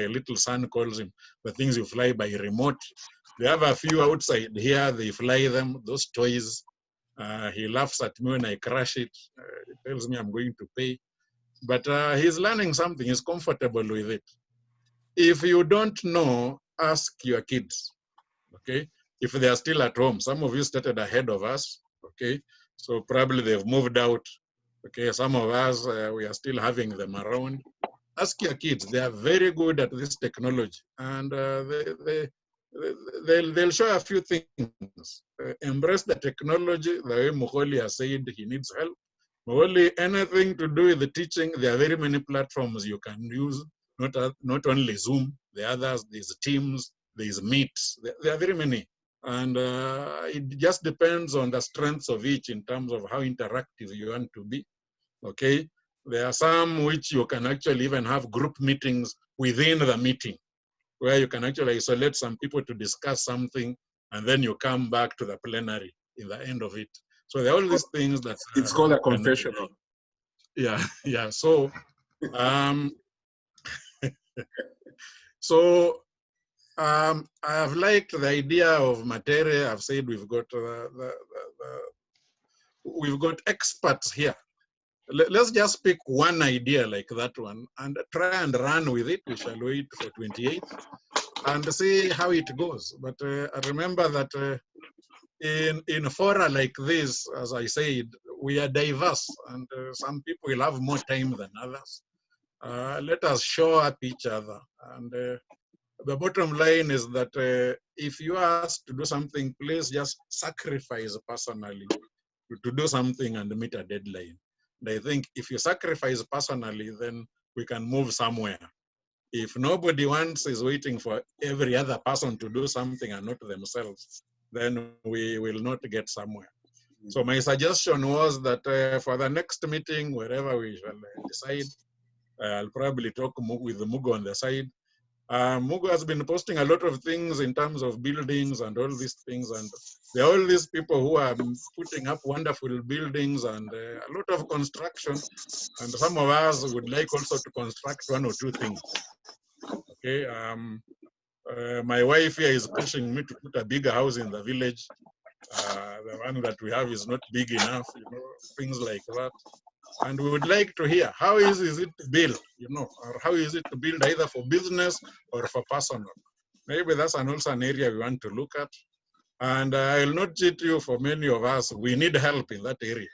little son calls them, the things you fly by remote. They have a few outside here, they fly them, those toys. He laughs at me when I crash it. He tells me I'm going to pay. But he's learning something, he's comfortable with it. If you don't know, ask your kids, okay? If they are still at home. Some of you started ahead of us, okay? So probably they've moved out, okay? Some of us, we are still having them around. Ask your kids, they are very good at this technology, and they'll show a few things. Embrace the technology, the way Mukholi has said he needs help. Mukholi, anything to do with the teaching, there are very many platforms you can use, not only Zoom, the others, there's Teams, there's Meet, there are very many. And it just depends on the strengths of each in terms of how interactive you want to be, okay? There are some which you can actually even have group meetings within the meeting, where you can actually isolate some people to discuss something, and then you come back to the plenary in the end of it. So there are all these things that... It's called a confessional. Yeah. So, I have liked the idea of Matere. I've said we've got experts here. Let's just pick one idea like that one and try and run with it. We shall wait for 28th and see how it goes. But I remember that in fora like this, as I said, we are diverse, and some people will have more time than others. Let us show up each other. And the bottom line is that if you are asked to do something, please just sacrifice personally to do something and meet a deadline. And I think if you sacrifice personally, then we can move somewhere. If nobody is waiting for every other person to do something and not themselves, then we will not get somewhere. So my suggestion was that for the next meeting, wherever we shall decide, I'll probably talk with Mugo on the side. Mugo has been posting a lot of things in terms of buildings and all these things, and there are all these people who are putting up wonderful buildings and a lot of construction, and some of us would like also to construct one or two things. Okay, my wife here is pushing me to put a bigger house in the village. The one that we have is not big enough, things like that. And we would like to hear how easy is it to build, or how is it to build either for business or for personal. Maybe that's also an area we want to look at. And I'll not cheat you, for many of us, we need help in that area.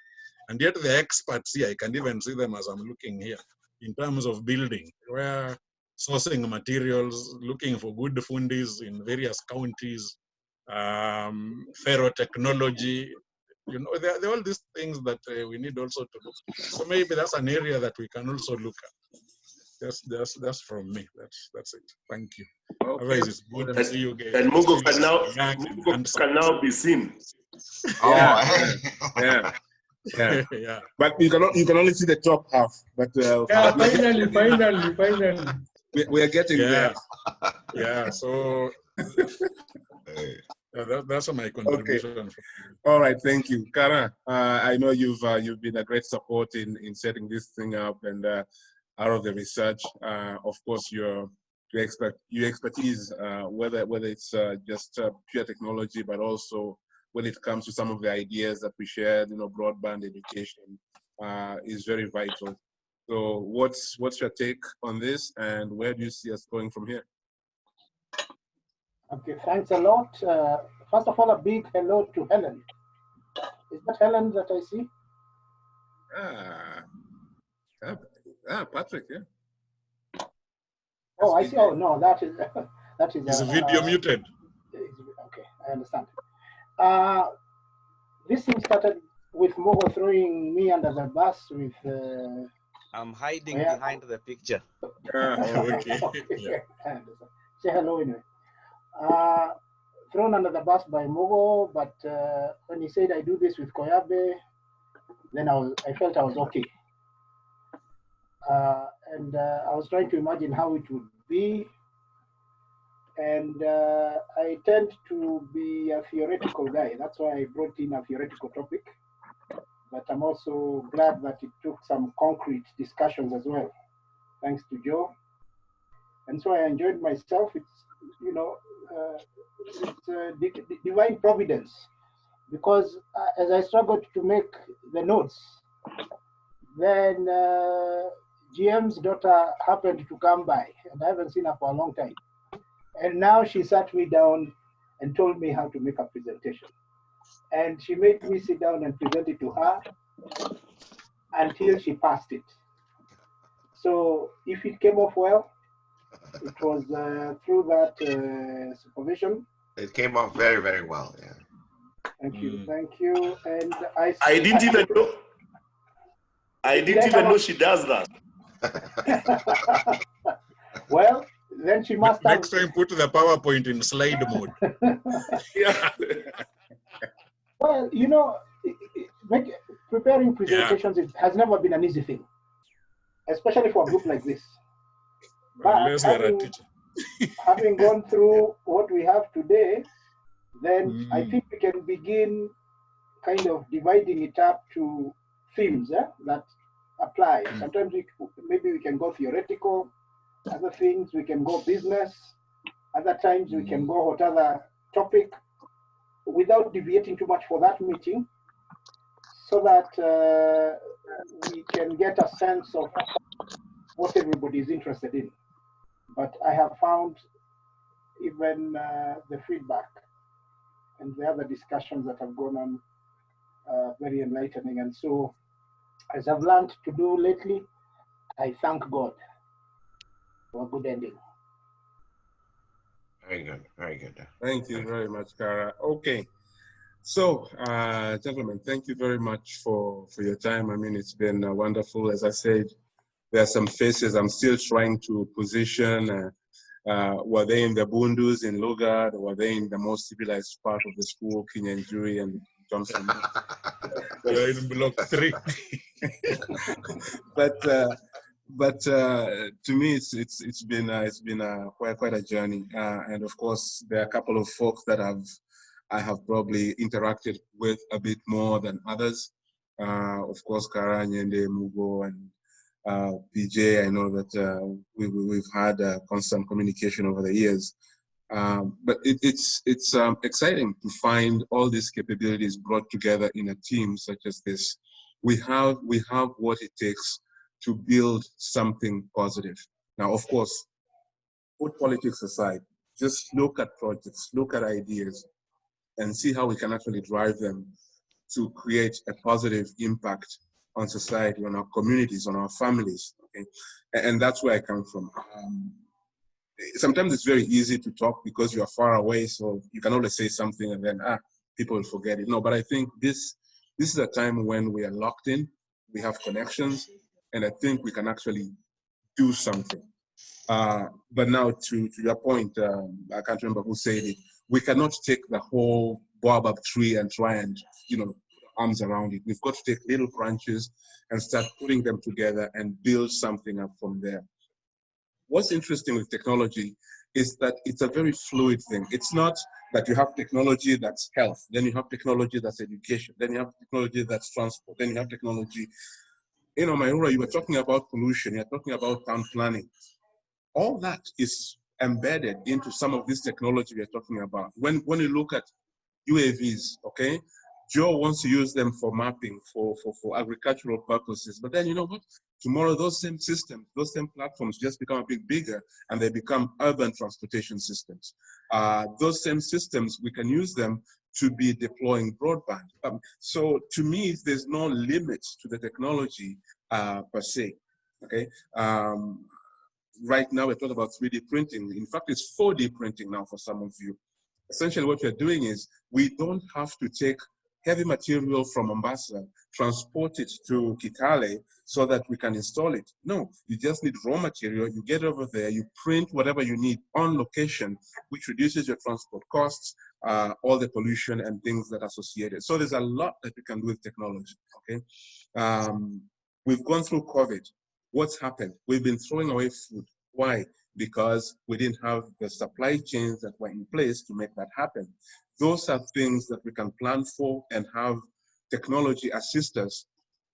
And yet the experts here, I can even see them as I'm looking here, in terms of building, where sourcing materials, looking for good fundis in various counties, ferro technology, there are all these things that we need also to look. So maybe that's an area that we can also look at. That's from me. That's it. Thank you. Okay. Otherwise, it's good to see you guys. And Mugo can now be seen. Yeah. Yeah. But you can only see the top half. But finally, we are getting there. Yeah. So That's my contribution. Okay. All right, thank you, Kara. I know you've been a great support in setting this thing up, and out of the research, of course, your expertise, whether it's just pure technology, but also when it comes to some of the ideas that we shared, broadband education, is very vital. So, what's your take on this, and where do you see us going from here? Okay, thanks a lot. First of all, a big hello to Helen. Is that Helen that I see? Patrick, yeah. Oh, I see. Oh, no, that is Is video muted? Okay, I understand. This thing started with Mogo throwing me under the bus with. I'm hiding behind the picture. Okay. Yeah. Say hello anyway. Thrown under the bus by Mogo, but when he said I do this with Koyabe, then I felt I was okay. And I was trying to imagine how it would be. And I tend to be a theoretical guy. That's why I brought in a theoretical topic. But I'm also glad that it took some concrete discussions as well, thanks to Joe. And so I enjoyed myself. It's, it's divine providence, because as I struggled to make the notes, then GM's daughter happened to come by, and I haven't seen her for a long time. And now she sat me down and told me how to make a presentation. And she made me sit down and present it to her until she passed it. So if it came off well, it was through that supervision. It came off very, very well. Yeah. Thank you, thank you. And I didn't even know. I didn't even know she does that. Well, then she must have. Next time, put the PowerPoint in slide mode. Yeah. Well, preparing presentations has never been an easy thing, especially for a group like this. But having gone through what we have today, then I think we can begin kind of dividing it up to themes that apply. Sometimes maybe we can go theoretical, other things we can go business, other times we can go whatever topic, without deviating too much for that meeting, so that we can get a sense of what everybody is interested in. But I have found even the feedback and the other discussions that have gone on very enlightening. And so, as I've learned to do lately, I thank God for a good ending. Very good, very good. Thank you very much, Kara. Okay, so gentlemen, thank you very much for your time. I mean, it's been wonderful. As I said, there are some faces I'm still trying to position. Were they in the Bundus in Lugard, or were they in the most civilized part of the school, Kinyanjui and Johnson? They're in block 3. But to me, it's been quite a journey, and of course there are a couple of folks that I have probably interacted with a bit more than others. Of course, Kara, Nyende, Mugo, and PJ. I know that we've had constant communication over the years. But it's exciting to find all these capabilities brought together in a team such as this. We have what it takes to build something positive. Now, of course, put politics aside, just look at projects, look at ideas, and see how we can actually drive them to create a positive impact on society, on our communities, on our families. Okay? And that's where I come from. Sometimes it's very easy to talk because you are far away, so you can always say something and then people will forget it. No, but I think this is a time when we are locked in, we have connections, and I think we can actually do something. But now to your point, I can't remember who said it, we cannot take the whole baobab tree and try and, arms around it. We've got to take little branches and start putting them together and build something up from there. What's interesting with technology is that it's a very fluid thing. It's not That you have technology that's health, then you have technology that's education, then you have technology that's transport, then you have technology. You know, Maura, you were talking about pollution, you're talking about town planning. All that is embedded into some of this technology we're talking about. When you look at UAVs, okay, Joe wants to use them for mapping, for agricultural purposes. But then you know what? Tomorrow those same systems, those same platforms just become a bit bigger and they become urban transportation systems. Those same systems, we can use them to be deploying broadband. So to me, there's no limit to the technology per se, okay? Right now we're talking about 3D printing. In fact, it's 4D printing now for some of you. Essentially what we're doing is we don't have to take heavy material from Mombasa, transport it to Kitale so that we can install it. No, you just need raw material, you get over there, you print whatever you need on location, which reduces your transport costs, all the pollution and things that are associated. So there's a lot that we can do with technology, okay? We've gone through COVID. What's happened? We've been throwing away food. Why? Because we didn't have the supply chains that were in place to make that happen. Those are things that we can plan for and have technology assist us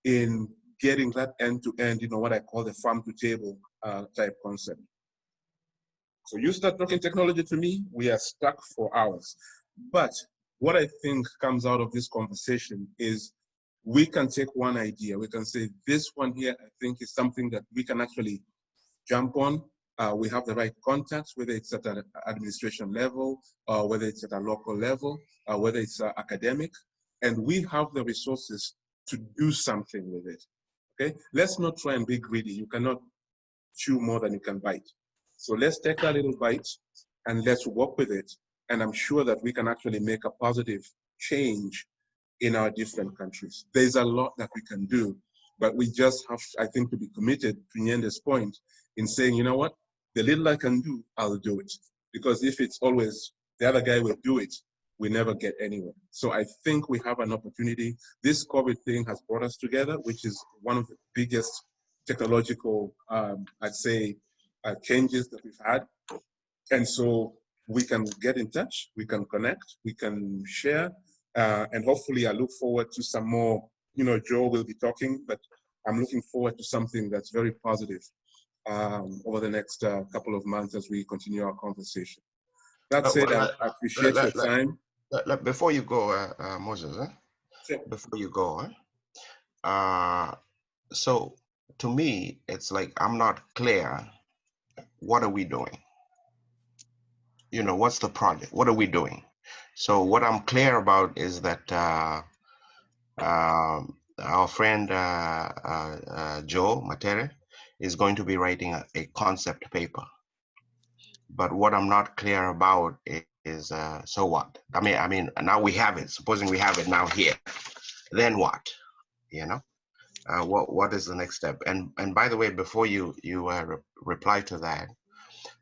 in getting that end-to-end, you know, what I call the farm-to-table type concept. So you start talking technology to me, we are stuck for hours. But what I think comes out of this conversation is we can take one idea, we can say this one here, I think is something that we can actually jump on. We have the right contacts, whether it's at an administration level, or whether it's at a local level, or whether it's academic, and we have the resources to do something with it, okay? Let's not try and be greedy. You cannot chew more than you can bite. So let's take that little bite and let's work with it. And I'm sure that we can actually make a positive change in our different countries. There's a lot that we can do, but we just have, I think, to be committed to Nyende's point in saying, you know what, the little I can do, I'll do it. Because if it's always the other guy will do it, we never get anywhere. So I think we have an opportunity. This COVID thing has brought us together, which is one of the biggest technological, I'd say, changes that we've had. And so we can get in touch, we can connect, we can share, and hopefully I look forward to some more, you know, Joe will be talking, but I'm looking forward to something that's very positive over the next couple of months as we continue our conversation. That said, I appreciate your time. Before you go, Moses, Sure. Before you go, so to me, it's like I'm not clear. What are we doing? You know, what's the project? What are we doing? So what I'm clear about is that our friend Joe Matere is going to be writing a concept paper. But what I'm not clear about is so what? I mean, now we have it. Supposing we have it now here, then what? You know, what is the next step? And by the way, before you reply to that,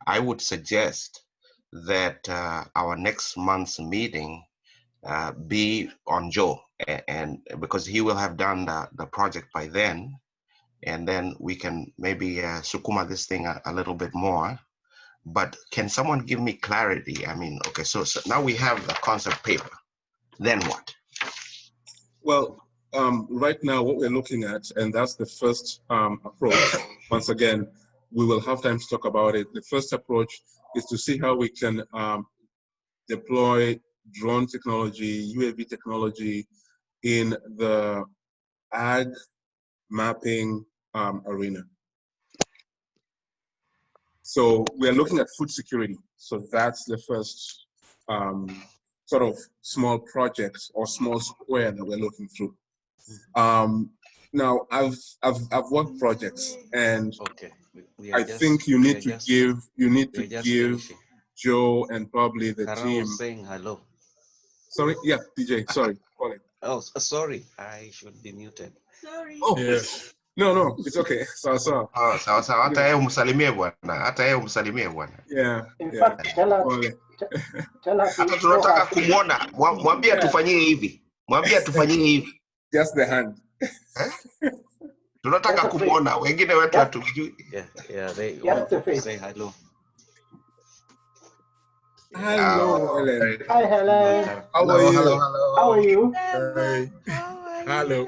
I would suggest that our next month's meeting be on Joe, and because he will have done the project by then, and then we can maybe sukuma this thing a little bit more. But can someone give me clarity? I mean, okay, so now we have the concept paper, then what? Well, right now what we're looking at, and that's the first approach, once again, we will have time to talk about it. The first approach is to see how we can deploy drone technology, UAV technology in the ag mapping arena. So we're looking at food security. So that's the first sort of small project or small square that we're looking through. Now I've worked projects, and okay. I think you need to give Joe and probably the team. Saying hello. Sorry, yeah, DJ. Sorry, Colin. Oh, sorry, I should be muted. Sorry. Oh, Yes. No, it's okay. So. Sawa. Hata yeye umsalimie bwana. Yeah. In fact, tell us. Hata tunataka kumwona, mwambie atufanyie hivi. Mwambie atufanyie hivi. Just the hand. Tunataka kumwona, wengine wetu hatujui. Yeah, they Just the face. say hello. Hello, Helen. Hi, Helen. How are you? Hello. How are you? Hi. Hello.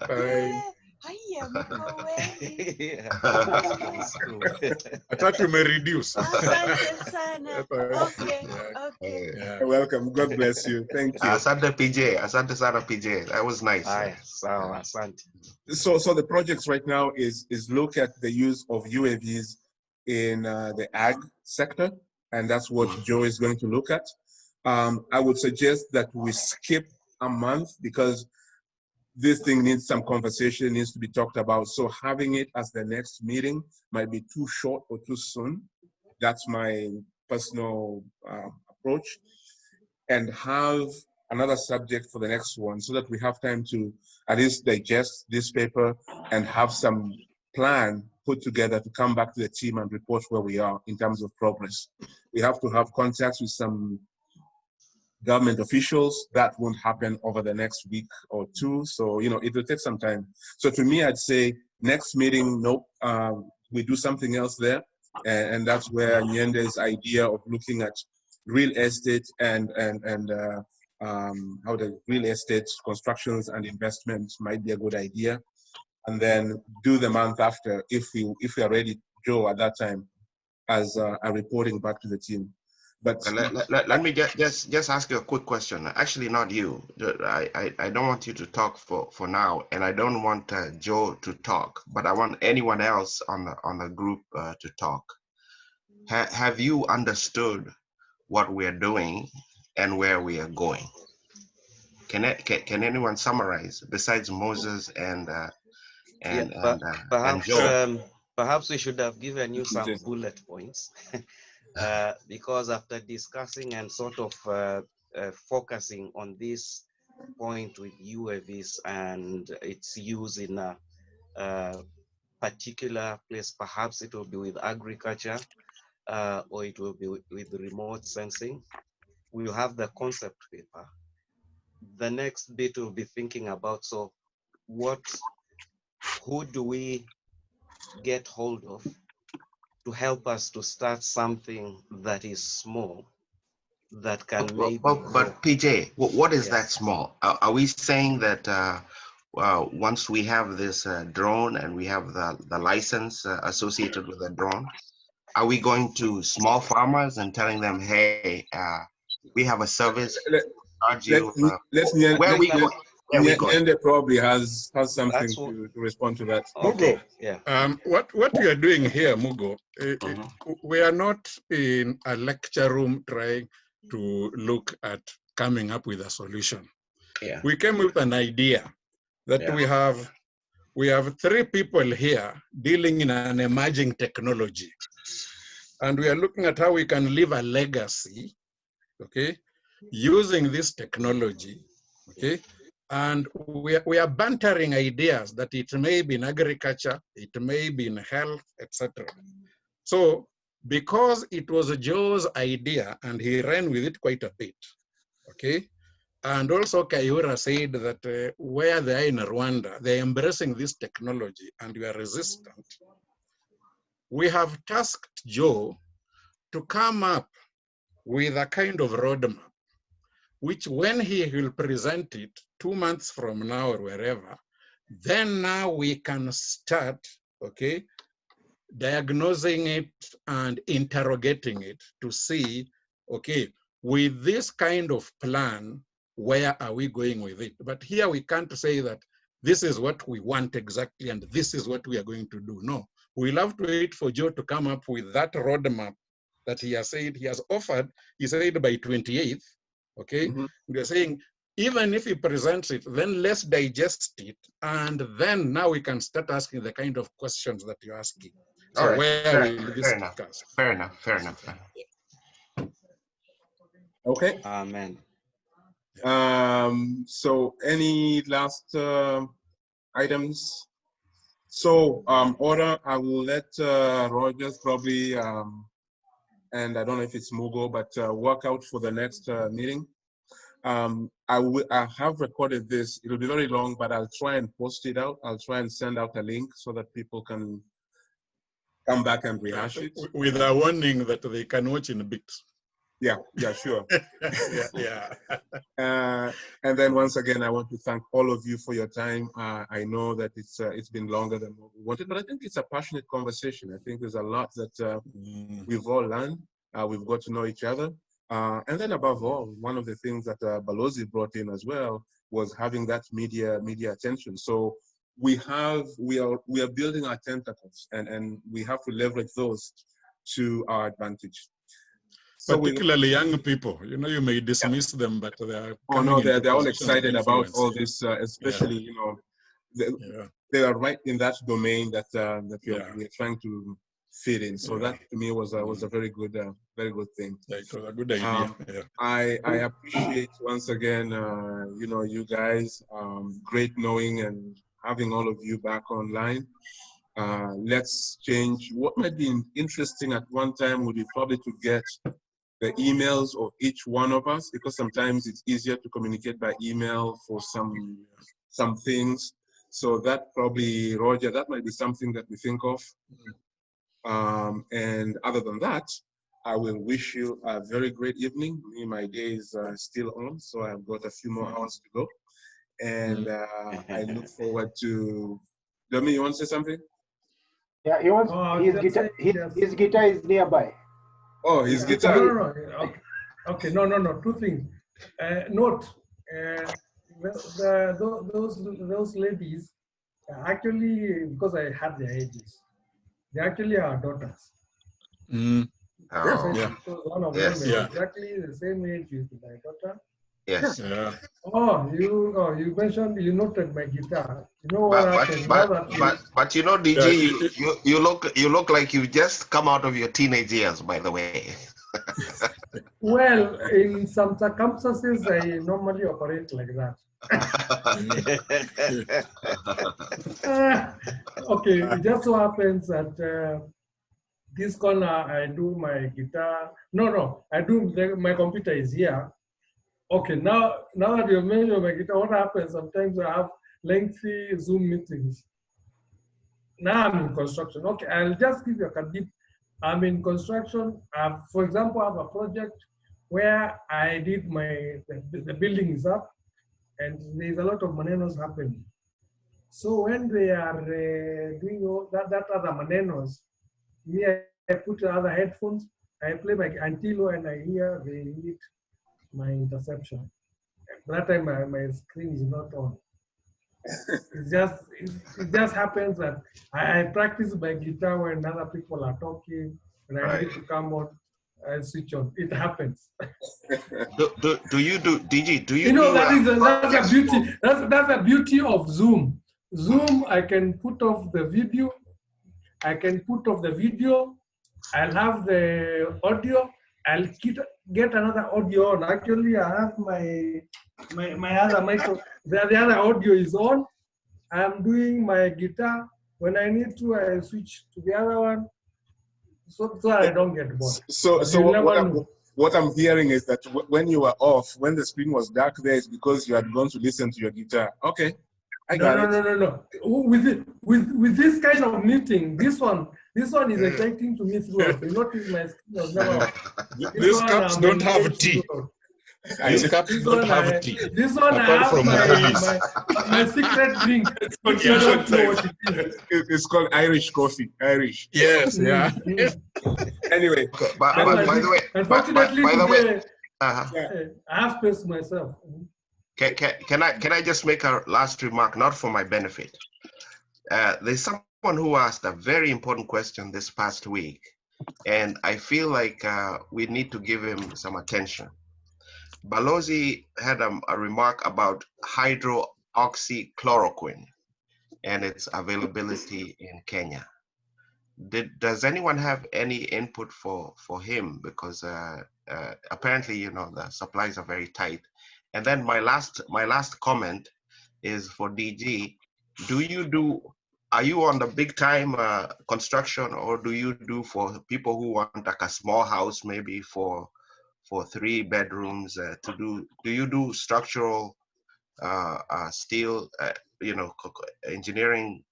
Hi. I thought you may reduce. You're welcome. God bless you. Thank you. Asante PJ. Asante Sana PJ. That was nice. So the project right now is look at the use of UAVs in the ag sector, and that's what Joe is going to look at. I would suggest that we skip a month because this thing needs some conversation, needs to be talked about. So having it as the next meeting might be too short or too soon. That's my personal approach. And have another subject for the next one so that we have time to at least digest this paper and have some plan put together to come back to the team and report where we are in terms of progress. We have to have contacts with some government officials. That won't happen over the next week or two. So, you know, it will take some time. So to me, I'd say next meeting, nope, we do something else there. And that's where Nyende's idea of looking at real estate and how the real estate constructions and investments might be a good idea. And then do the month after if we are ready, Joe, at that time, as a reporting back to the team. But let me just ask you a quick question. Actually, not you. I don't want you to talk for now, and I don't want Joe to talk, but I want anyone else on the group to talk. Have you understood what we are doing and where we are going? Can anyone summarize besides Moses and Joe? Perhaps we should have given you some bullet points. Because after discussing and sort of focusing on this point with UAVs and its use in a particular place, perhaps it will be with agriculture or it will be with remote sensing. We will have the concept paper. The next bit we'll be thinking about, so who do we get hold of to help us to start something that is small, that can maybe but PJ, what is that small? Are we saying that once we have this drone and we have the license associated with the drone, are we going to small farmers and telling them, hey, we have a service, where are we going? Nyende probably has something to respond to that. Mugo, what we are doing here, Mugo, we are not in a lecture room trying to look at coming up with a solution. Yeah. We came with an idea that we have three people here dealing in an emerging technology. And we are looking at how we can leave a legacy, okay, using this technology, okay? And we are bantering ideas that it may be in agriculture, it may be in health, etc. So because it was Joe's idea and he ran with it quite a bit, okay? And also Kayura said that where they are in Rwanda, they're embracing this technology and we are resistant. We have tasked Joe to come up with a kind of roadmap, which when he will present it 2 months from now or wherever, then now we can start, okay, diagnosing it and interrogating it to see, okay, with this kind of plan, where are we going with it? But here we can't say that this is what we want exactly and this is what we are going to do. No, we'll have to wait for Joe to come up with that roadmap that he has said, he has offered, he said by 28th, okay? We are saying, even if he presents it, then let's digest it. And then now we can start asking the kind of questions that you're asking. So all right, where will this discuss? Fair enough. Okay. Amen. So any last items? So order, I will let Rogers probably, and I don't know if it's Mugo, but work out for the next meeting. I have recorded this. It'll be very long, but I'll try and post it out. I'll try and send out a link so that people can come back and rehash it. With a warning that they can watch in bits. Yeah, sure. Yeah. And then once again, I want to thank all of you for your time. I know that it's been longer than what we wanted, but I think it's a passionate conversation. I think there's a lot that we've all learned. We've got to know each other. And then above all, one of the things that Balozi brought in as well was having that media attention. So we are building our tentacles, and we have to leverage those to our advantage. So particularly young people, you know, you may dismiss them, but they are they're all excited about all this, especially you know, they are right in that domain that we're trying to fit in. So that to me was a very good thing. Yeah, it was a good idea. I appreciate once again, you know, you guys. Great knowing and having all of you back online. Let's change. What might be interesting at one time would be probably to get the emails of each one of us, because sometimes it's easier to communicate by email for some things. So that probably, Roger, that might be something that we think of. And other than that, I will wish you a very great evening. My day is still on, so I've got a few more hours to go. And I look forward to, Domi, you want to say something? Yeah, he wants his guitar is nearby. Oh, his guitar. No. Okay, no. Two things. Note, those ladies, actually, because I had their ages, they actually are daughters. Oh, yeah. One of them is exactly the same age with my daughter. Yes. Yeah. Oh, you mentioned, you noted my guitar. You know what happened? But you know, DG, you look like you just come out of your teenage years, by the way. Well, in some circumstances, I normally operate like that. Okay, it just so happens that this corner I do my guitar. No, I do my computer is here. Okay, now that you mentioned my guitar, what happens? Sometimes I have lengthy Zoom meetings. Now I'm in construction. Okay, I'll just give you a deep. I'm in construction. For example, I have a project where I did the building is up, and there's a lot of manenos happening. So when they are doing all that other manenos, me, I put other headphones, I play my antilo, and I hear they need my interception. That time my screen is not on. It just happens that I practice my guitar when other people are talking, and I need to come on and switch on. It happens. do you do, DG? Do you? You know, that's a beauty. That's a beauty of Zoom. Zoom, I can put off the video. I'll have the audio. I'll get another audio on. Actually, I have my other micro. The other audio is on. I'm doing my guitar. When I need to, I switch to the other one, so I don't get bored. So what I'm hearing is that when you were off, when the screen was dark there, it's because you had gone to listen to your guitar. Okay, I got it. No. With this kind of meeting, this one is exciting to me throughout. You notice my screen was never off. These cups don't have tea. These cups don't have tea. This one I have my secret drink. It's called Irish coffee. Irish. Yes, yeah. Anyway, by the way, unfortunately, by the way, I have space myself. Can I just make a last remark, not for my benefit? There's someone who asked a very important question this past week, and I feel like we need to give him some attention. Balozi had a remark about hydroxychloroquine and its availability in Kenya. Does anyone have any input for him? Because apparently, you know, the supplies are very tight. And then my last comment is for DG. Are you on the big time construction, or do you do for people who want like a small house, maybe for 3 bedrooms? Do you do structural steel, engineering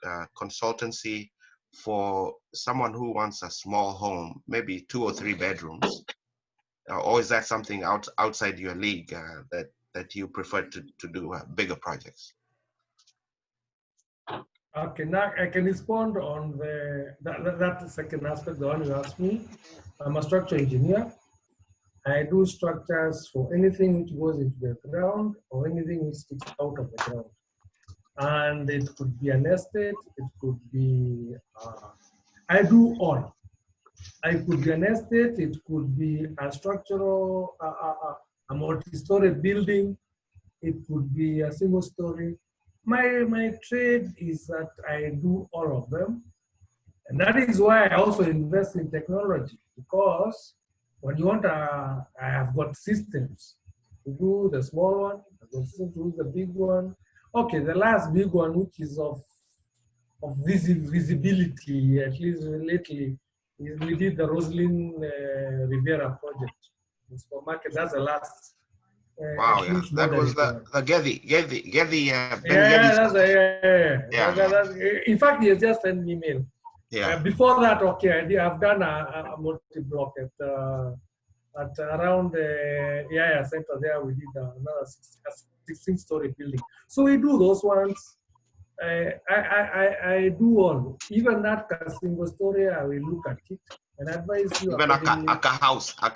consultancy for someone who wants a small home, maybe 2 or 3 bedrooms? or is that something outside your league that you prefer to do bigger projects? Okay, now I can respond on that second aspect, the one you asked me. I'm a structural engineer. I do structures for anything which goes into the ground or anything which sticks out of the ground. And it could be an estate, it could be, I do all. It could be an estate, it could be a structural, a multi-story building, it could be a single story. My trade is that I do all of them. And that is why I also invest in technology, because when you want I have got systems to do the small one, I've got systems to do the big one. Okay, the last big one, which is of visibility, at least lately, is we did the Roslyn Rivera project. The supermarket, that's the last. Wow, yeah. That was the Getty. In fact, he has just sent me email. Yeah. Before that, okay, I've done a multi-block at around the center there. We did another 16-story building. So we do those ones. I do all. Even that single story, I will look at it and advise you. Even a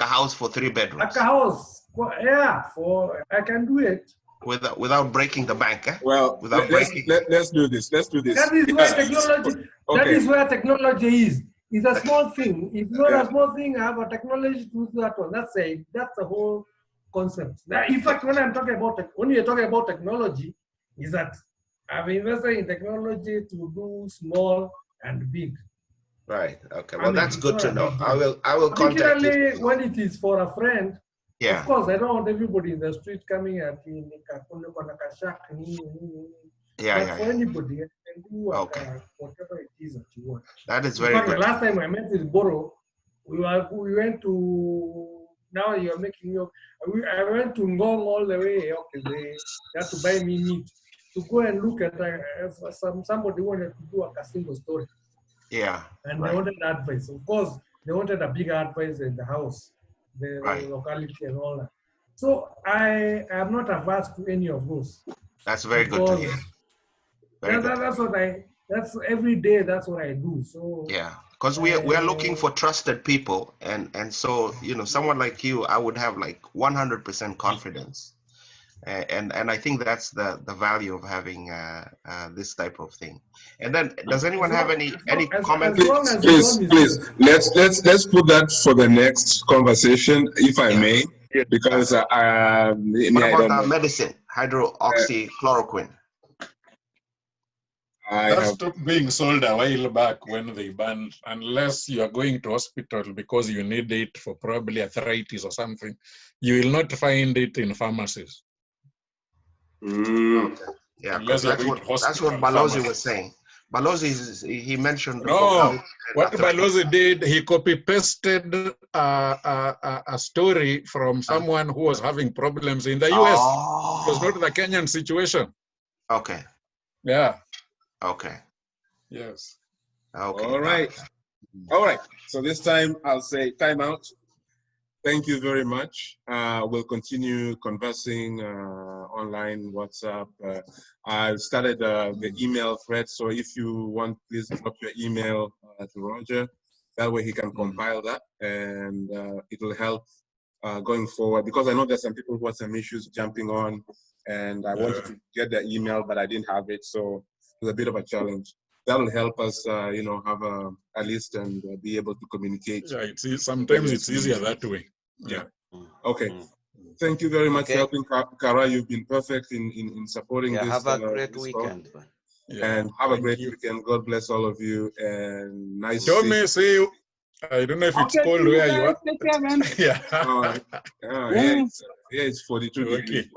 house for 3 bedrooms. A house, yeah, I can do it. Without breaking the bank, eh? Well, let's do this. Let's do this. That is where technology. Okay. That is where technology is. It's a small thing. If not a small thing, I have a technology to do that one. That's the whole concept. Now, in fact, when you're talking about technology, is that I've invested in technology to do small and big. Right. Okay. Well, that's good to know. I will contact you. Particularly when it is for a friend. Yeah. Of course, I don't want everybody in the street coming at me. Yeah. For anybody, I can do whatever it is that you want. That is very good. The last time I met with Boro, we went to. Now you're making me. I went to Ngong all the way. Okay, they had to buy me meat to go and look at somebody wanted to do a single story. Yeah. And they wanted advice. Of course, they wanted a bigger advice in the house, the locality and all that. So I am not averse to any of those. That's very good to hear. That's every day. That's what I do. So yeah, because we are looking for trusted people, and so someone like you, I would have like 100% confidence, and I think that's the value of having this type of thing. And then, does anyone have any comments? Please, let's put that for the next conversation, if I may, because what about medicine, hydroxychloroquine? That stopped being sold a while back when they banned, unless you are going to hospital because you need it for probably arthritis or something. You will not find it in pharmacies. Yeah, because that's what Balozi was saying. Balozi, he mentioned. No, what Balozi did, he copy-pasted a story from someone who was having problems in the US. It was not the Kenyan situation. Okay. Yeah. Okay. Yes. Okay. All right. All right. So this time I'll say time out. Thank you very much. We'll continue conversing online, WhatsApp. I started the email thread, so if you want, please drop your email to Roger. That way he can compile that, and it will help going forward, because I know there's some people who have some issues jumping on, and I wanted to get their email, but I didn't have it, so it was a bit of a challenge. That will help us, have a list and be able to communicate. Yeah, sometimes it's easier that way. Yeah. Okay. Thank you very much for helping, Kara. You've been perfect in supporting this. Have a great weekend. And have a great weekend. God bless all of you. And nice to see you. I don't know if it's cold where you are. It's 42 degrees.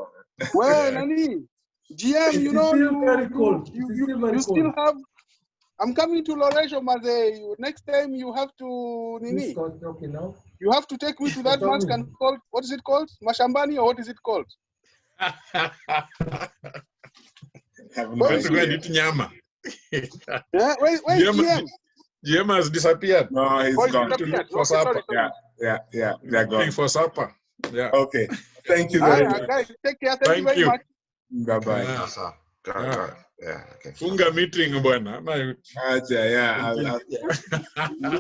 Well, Nani, GM, you still have. I'm coming to Loresho, Maze. Next time you have to Nini. You have to take me to that Mexican called, what is it called? Mashambani, or what is it called? Where's Nyama? Where's GM? GM has disappeared. No, he's gone. Sorry. They're gone. For supper. Yeah. Okay. Thank you very much. Guys, take care. Thank you very much. Bye-bye. Yeah, okay. Funga meeting bwana. Yeah.